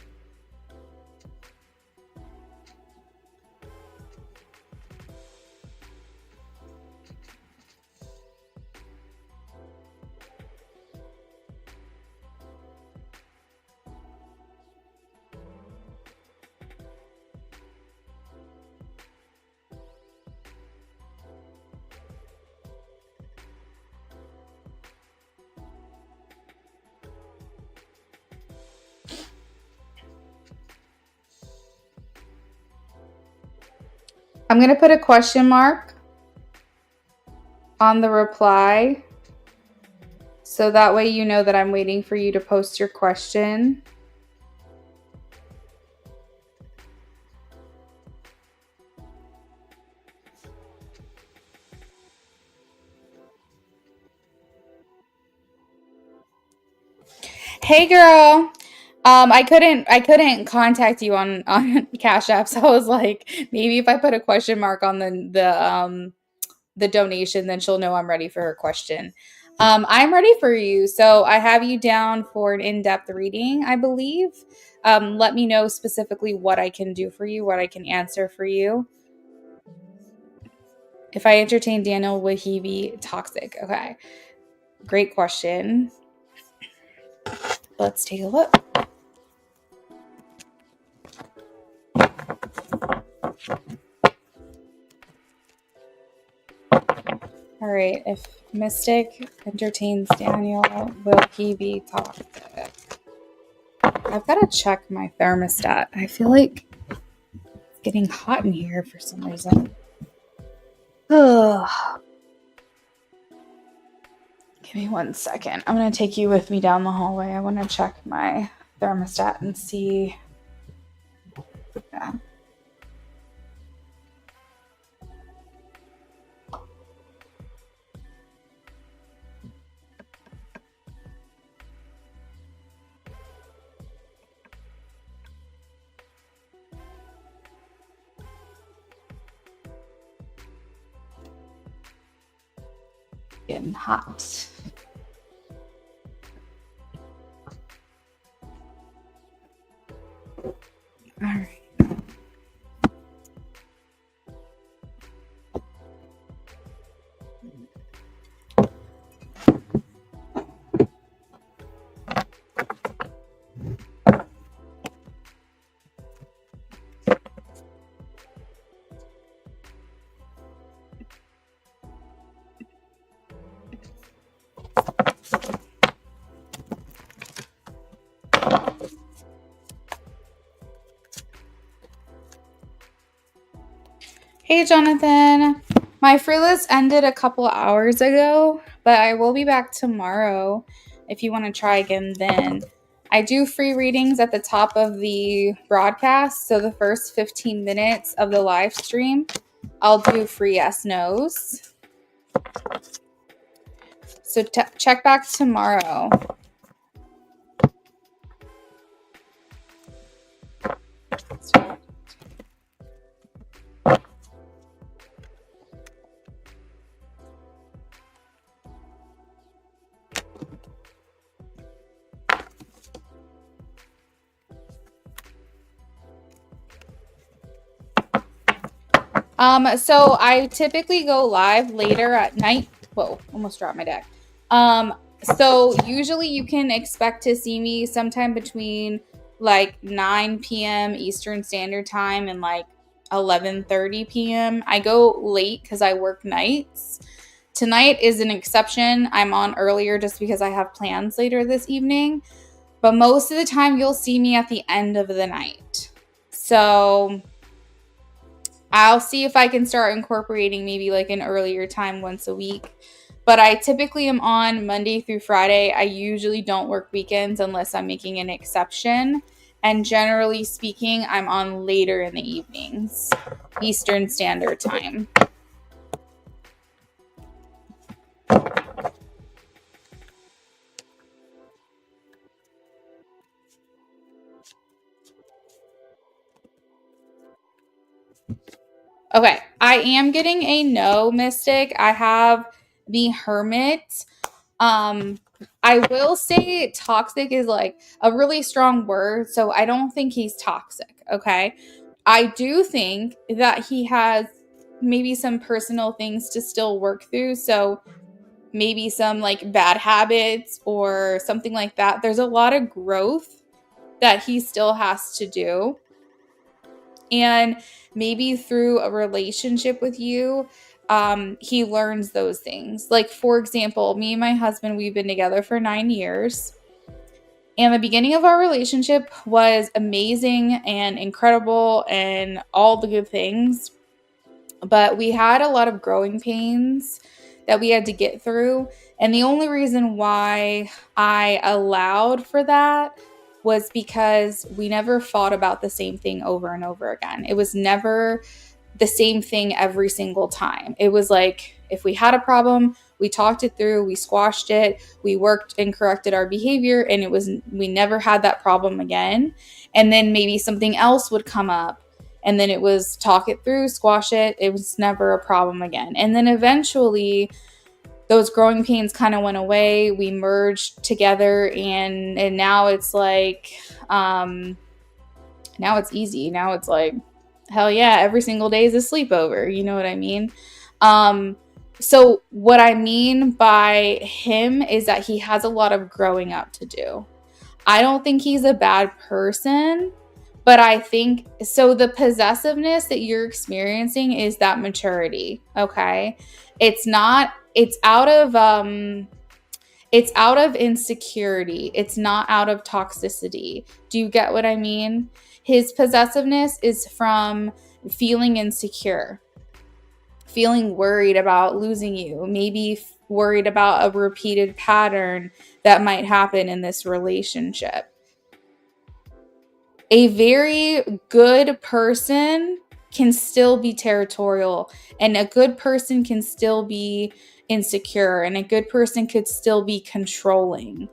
I'm going to put a question mark on the reply, so that way you know that I'm waiting for you to post your question. Hey girl. I couldn't contact you on Cash App, so I was like, maybe if I put a question mark on the donation, then she'll know I'm ready for her question. I'm ready for you. So I have you down for an in-depth reading, I believe. Let me know specifically what I can do for you, what I can answer for you. If I entertain Daniel, would he be toxic? Okay. Great question. Let's take a look. All right. If Mystic entertains Daniel, will he be toxic? I've got to check my thermostat. I feel like it's getting hot in here for some reason. Ugh. Give me 1 second. I'm going to take you with me down the hallway. I want to check my thermostat and see. Yeah. Getting hot. All right. Hey, Jonathan. My free list ended a couple hours ago, but I will be back tomorrow if you want to try again then. I do free readings at the top of the broadcast, so the first 15 minutes of the live stream, I'll do free yes/nos. So check back tomorrow. So I typically go live later at night. Whoa, almost dropped my deck. So usually you can expect to see me sometime between like 9 p.m. Eastern Standard Time and like 11:30 p.m. I go late because I work nights. Tonight is an exception. I'm on earlier just because I have plans later this evening. But most of the time you'll see me at the end of the night. So I'll see if I can start incorporating maybe like an earlier time once a week. But I typically am on Monday through Friday. I usually don't work weekends unless I'm making an exception. And generally speaking, I'm on later in the evenings, Eastern Standard Time. Okay, I am getting a no, Mystic. I have the Hermit. I will say toxic is like a really strong word, so I don't think he's toxic, okay? I do think that he has maybe some personal things to still work through, so maybe some like bad habits or something like that. There's a lot of growth that he still has to do. And maybe through a relationship with you, he learns those things. Like, for example, me and my husband, we've been together for 9 years. And the beginning of our relationship was amazing and incredible and all the good things. But we had a lot of growing pains that we had to get through. And the only reason why I allowed for that was because we never fought about the same thing over and over again. It was never the same thing every single time. It was like, if we had a problem, we talked it through, we squashed it, we worked and corrected our behavior, and we never had that problem again. And then maybe something else would come up, and then it was talk it through, squash it. It was never a problem again. And then eventually those growing pains kind of went away. We merged together, and now it's like, now it's easy. Now it's like, hell yeah, every single day is a sleepover. You know what I mean? So what I mean by him is that he has a lot of growing up to do. I don't think he's a bad person, but I think, so the possessiveness that you're experiencing is that maturity, okay? It's out of insecurity. It's not out of toxicity. Do you get what I mean? His possessiveness is from feeling insecure, feeling worried about losing you, maybe worried about a repeated pattern that might happen in this relationship. A very good person can still be territorial, and a good person can still be insecure, and a good person could still be controlling.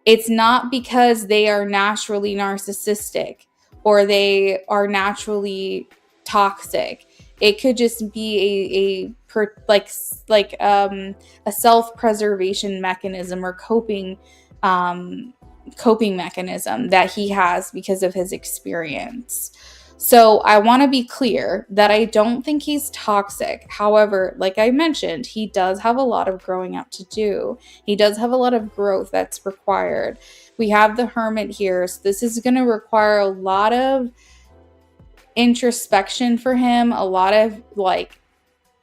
It's not because they are naturally narcissistic or they are naturally toxic. It could just be a self-preservation mechanism or coping mechanism that he has because of his experience. So I want to be clear that I don't think he's toxic. However, like I mentioned, he does have a lot of growing up to do. He does have a lot of growth that's required. We have the Hermit here, so this is going to require a lot of introspection for him, a lot of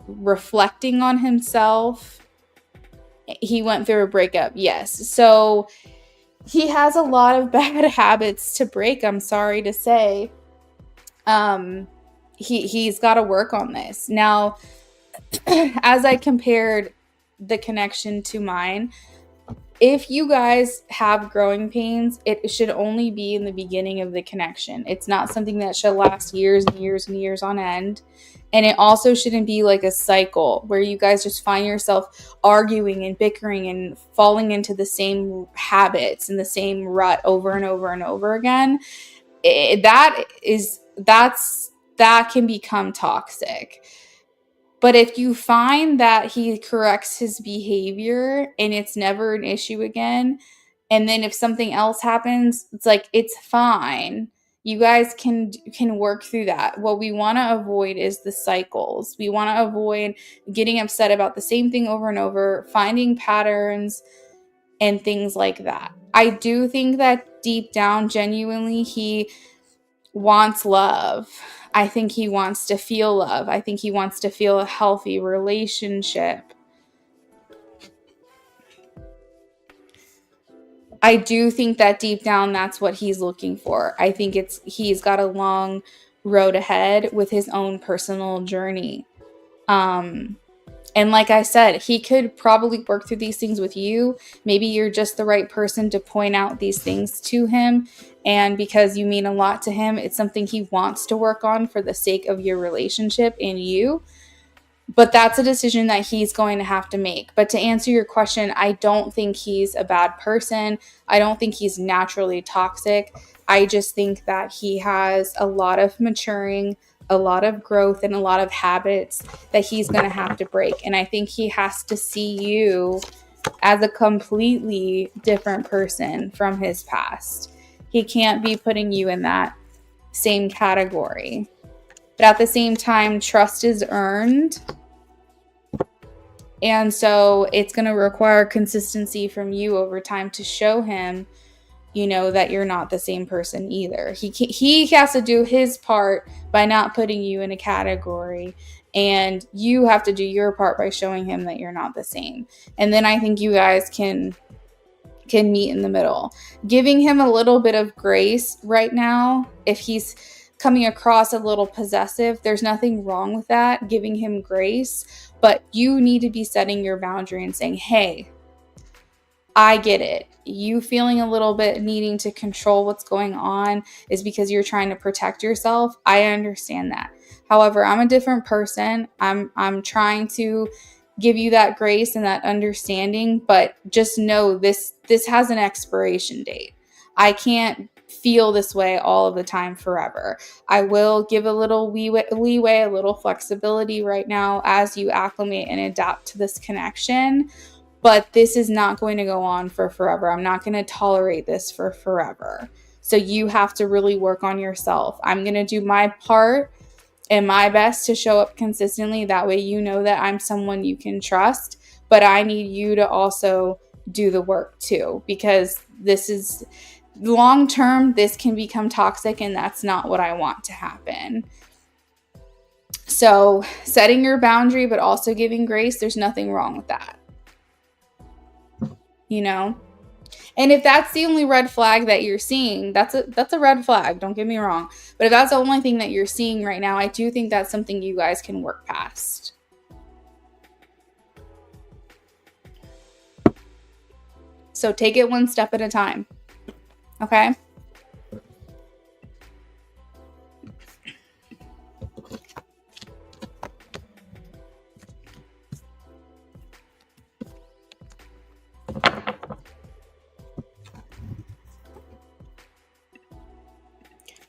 reflecting on himself. He went through a breakup, yes. So he has a lot of bad habits to break, I'm sorry to say. He's got to work on this. Now, as I compared the connection to mine, if you guys have growing pains, it should only be in the beginning of the connection. It's not something that should last years and years and years on end. And it also shouldn't be like a cycle where you guys just find yourself arguing and bickering and falling into the same habits and the same rut over and over and over again. That can become toxic. But if you find that he corrects his behavior and it's never an issue again, and then if something else happens, it's like, it's fine. You guys can work through that. What we want to avoid is the cycles. We want to avoid getting upset about the same thing over and over, finding patterns and things like that. I do think that deep down, genuinely, he wants love. I think he wants to feel love. I think he wants to feel a healthy relationship. I do think that deep down, that's what he's looking for. I think he's got a long road ahead with his own personal journey. And like I said, he could probably work through these things with you. Maybe you're just the right person to point out these things to him. And because you mean a lot to him, it's something he wants to work on for the sake of your relationship and you. But that's a decision that he's going to have to make. But to answer your question, I don't think he's a bad person. I don't think he's naturally toxic. I just think that he has a lot of maturing, a lot of growth, and a lot of habits that he's going to have to break. And I think he has to see you as a completely different person from his past. He can't be putting you in that same category. But at the same time, trust is earned. And so it's going to require consistency from you over time to show him, that you're not the same person either. He has to do his part by not putting you in a category, and you have to do your part by showing him that you're not the same. And then I think you guys can meet in the middle, giving him a little bit of grace right now. If he's coming across a little possessive. There's nothing wrong with that, giving him grace, but you need to be setting your boundary and saying, hey, I get it. You feeling a little bit needing to control what's going on is because you're trying to protect yourself. I understand that. However, I'm a different person. I'm trying to give you that grace and that understanding, but just know this has an expiration date. I can't feel this way all of the time forever. I will give a little leeway, a little flexibility right now as you acclimate and adapt to this connection. But this is not going to go on for forever. I'm not going to tolerate this for forever. So you have to really work on yourself. I'm going to do my part and my best to show up consistently. That way you know that I'm someone you can trust. But I need you to also do the work too, because this is long term, this can become toxic, and that's not what I want to happen. So setting your boundary, but also giving grace, there's nothing wrong with that. You know? And if that's the only red flag that you're seeing, that's a red flag, don't get me wrong. But if that's the only thing that you're seeing right now, I do think that's something you guys can work past. So take it one step at a time. Okay?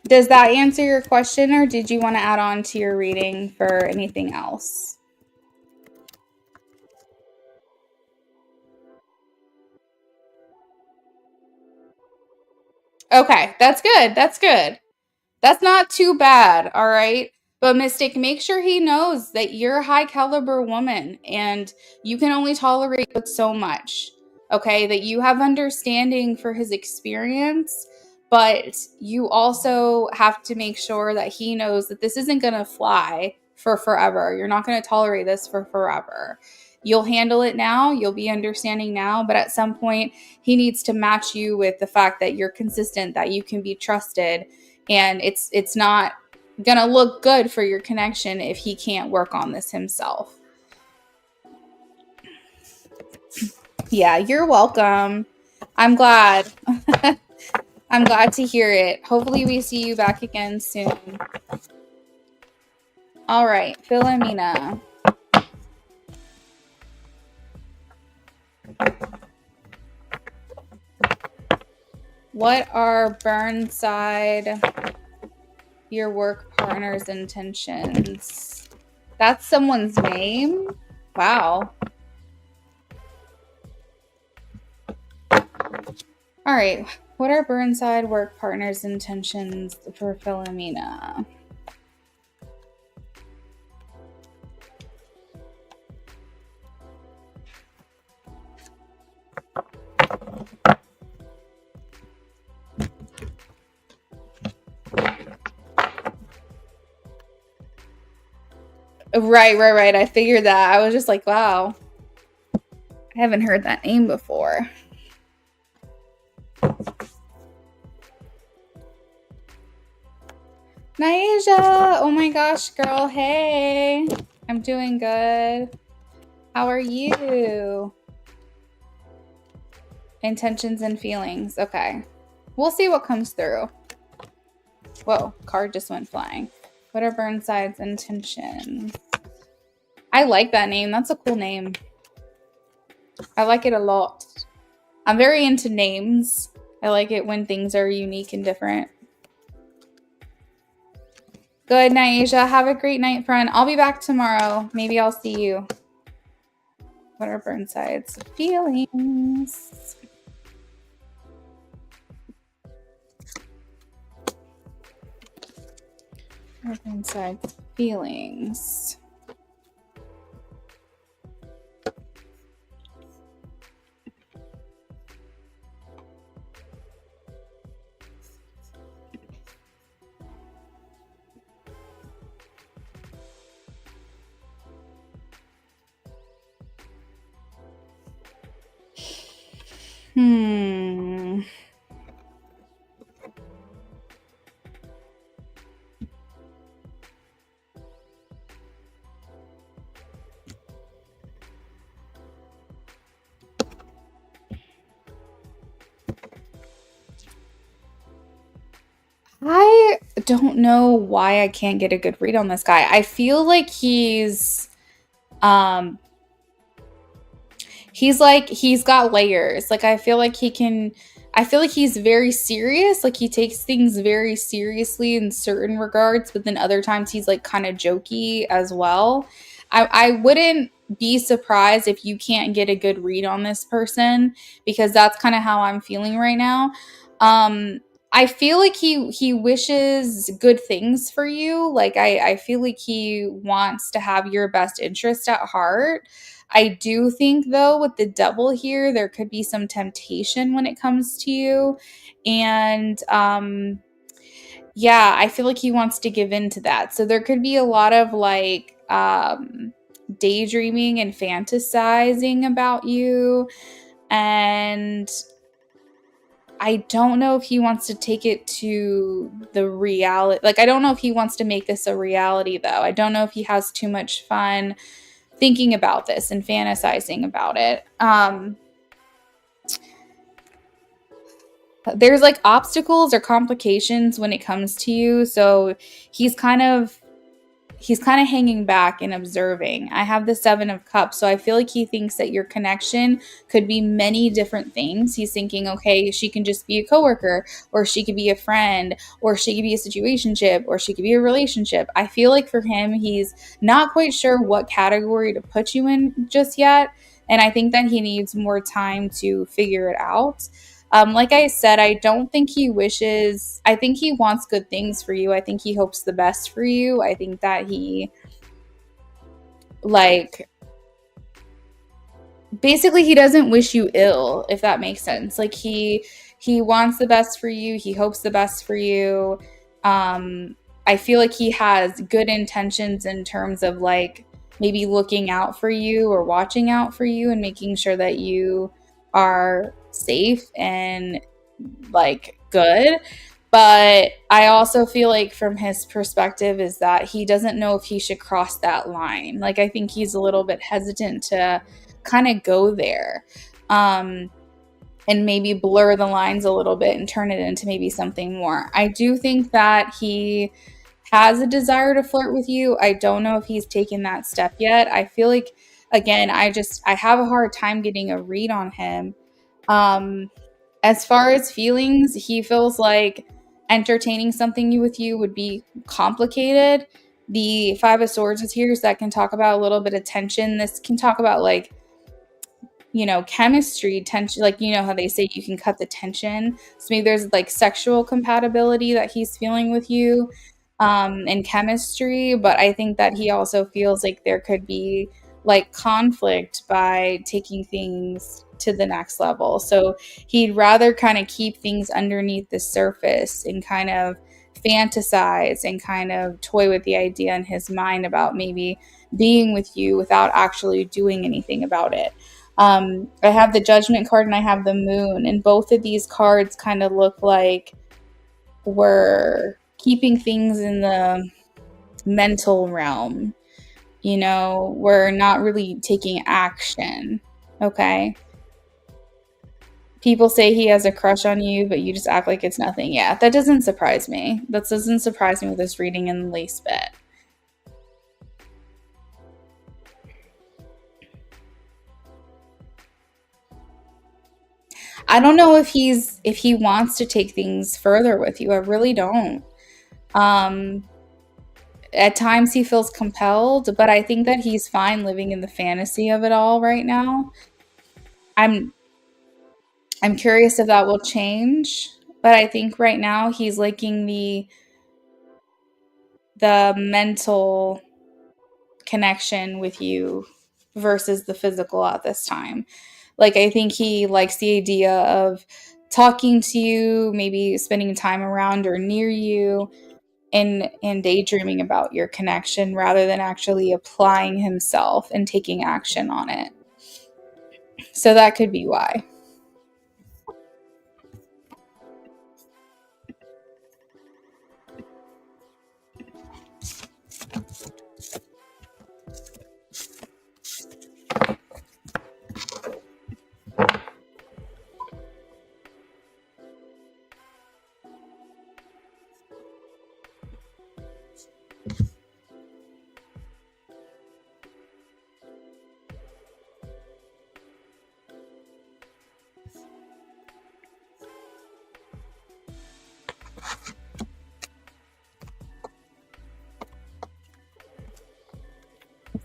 Does that answer your question, or did you want to add on to your reading for anything else? Okay, that's good. That's good. That's not too bad, all right? But Mystic, make sure he knows that you're a high caliber woman and you can only tolerate so much, okay? That you have understanding for his experience, but you also have to make sure that he knows that this isn't going to fly for forever. You're not going to tolerate this for forever. You'll handle it now, you'll be understanding now, but at some point, he needs to match you with the fact that you're consistent, that you can be trusted, and it's not gonna look good for your connection if he can't work on this himself. Yeah, you're welcome. I'm glad. I'm glad to hear it. Hopefully we see you back again soon. All right, Philomena. What are Burnside, your work partner's intentions? That's someone's name? Wow. All right. What are Burnside work partner's intentions for Philomena? Right. I figured that. I was just like, wow. I haven't heard that name before. Naija! Oh my gosh, girl. Hey. I'm doing good. How are you? Intentions and feelings. Okay. We'll see what comes through. Whoa, card just went flying. What are Burnside's intentions? I like that name. That's a cool name. I like it a lot. I'm very into names. I like it when things are unique and different. Good, Naija. Have a great night, friend. I'll be back tomorrow. Maybe I'll see you. What are Burnside's feelings? What are Burnside's feelings? I don't know why I can't get a good read on this guy. I feel like um he's got layers. Like I feel like he's very serious. Like he takes things very seriously in certain regards, but then other times he's like kind of jokey as well. I wouldn't be surprised if you can't get a good read on this person, because that's kind of how I'm feeling right now. Um I feel like he wishes good things for you. Like I feel like he wants to have your best interest at heart. I do think, though, with the devil here, there could be some temptation when it comes to you. And yeah, I feel like he wants to give in to that. So there could be a lot of like daydreaming and fantasizing about you. And I don't know if he wants to take it to the reality. Like, I don't know if he wants to make this a reality, though. I don't know if he has too much fun thinking about this and fantasizing about it. There's like obstacles or complications when it comes to you, so he's kind of hanging back and observing. I have the 7 of Cups, so I feel like he thinks that your connection could be many different things. He's thinking, okay, she can just be a coworker, or she could be a friend, or she could be a situationship, or she could be a relationship. I feel like for him, he's not quite sure what category to put you in just yet, and I think that he needs more time to figure it out. Like I said, I don't think he wishes, I think he wants good things for you. I think he hopes the best for you. I think that he, like, basically he doesn't wish you ill, if that makes sense. Like he wants the best for you. He hopes the best for you. I feel like he has good intentions in terms of like maybe looking out for you or watching out for you and making sure that you are safe and like good. But I also feel like from his perspective is that he doesn't know if he should cross that line. Like I think he's a little bit hesitant to kind of go there. And maybe blur the lines a little bit and turn it into maybe something more. I do think that he has a desire to flirt with you. I don't know if he's taken that step yet. I feel like, again, I have a hard time getting a read on him. As far as feelings, he feels like entertaining something with you would be complicated. The 5 of Swords is here, so that can talk about a little bit of tension. This can talk about like, chemistry, tension, like, how they say you can cut the tension. So maybe there's like sexual compatibility that he's feeling with you, and chemistry. But I think that he also feels like there could be like conflict by taking things to the next level. So he'd rather kind of keep things underneath the surface and kind of fantasize and kind of toy with the idea in his mind about maybe being with you without actually doing anything about it. I have the Judgment card and I have the Moon, and both of these cards kind of look like we're keeping things in the mental realm. We're not really taking action. Okay. People say he has a crush on you, but you just act like it's nothing. Yeah, that doesn't surprise me. That doesn't surprise me with this reading in the least bit. I don't know if he wants to take things further with you. I really don't. Um, at times he feels compelled, but I think that he's fine living in the fantasy of it all right now. I'm I'm curious if that will change, but I think right now he's liking the mental connection with you versus the physical at this time. Like I think he likes the idea of talking to you, maybe spending time around or near you, and daydreaming about your connection rather than actually applying himself and taking action on it. So that could be why.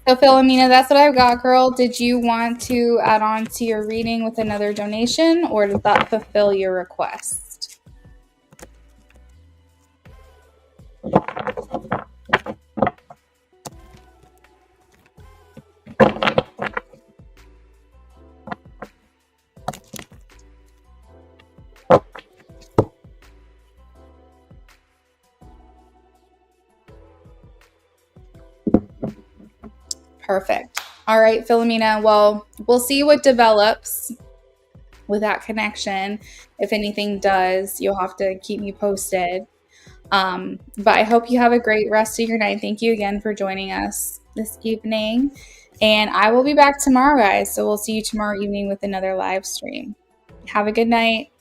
So Philomena, that's what I've got, girl. Did you want to add on to your reading with another donation, or did that fulfill your request? Perfect. All right, Philomena. Well, we'll see what develops with that connection. If anything does, you'll have to keep me posted. But I hope you have a great rest of your night. Thank you again for joining us this evening. And I will be back tomorrow, guys. So we'll see you tomorrow evening with another live stream. Have a good night.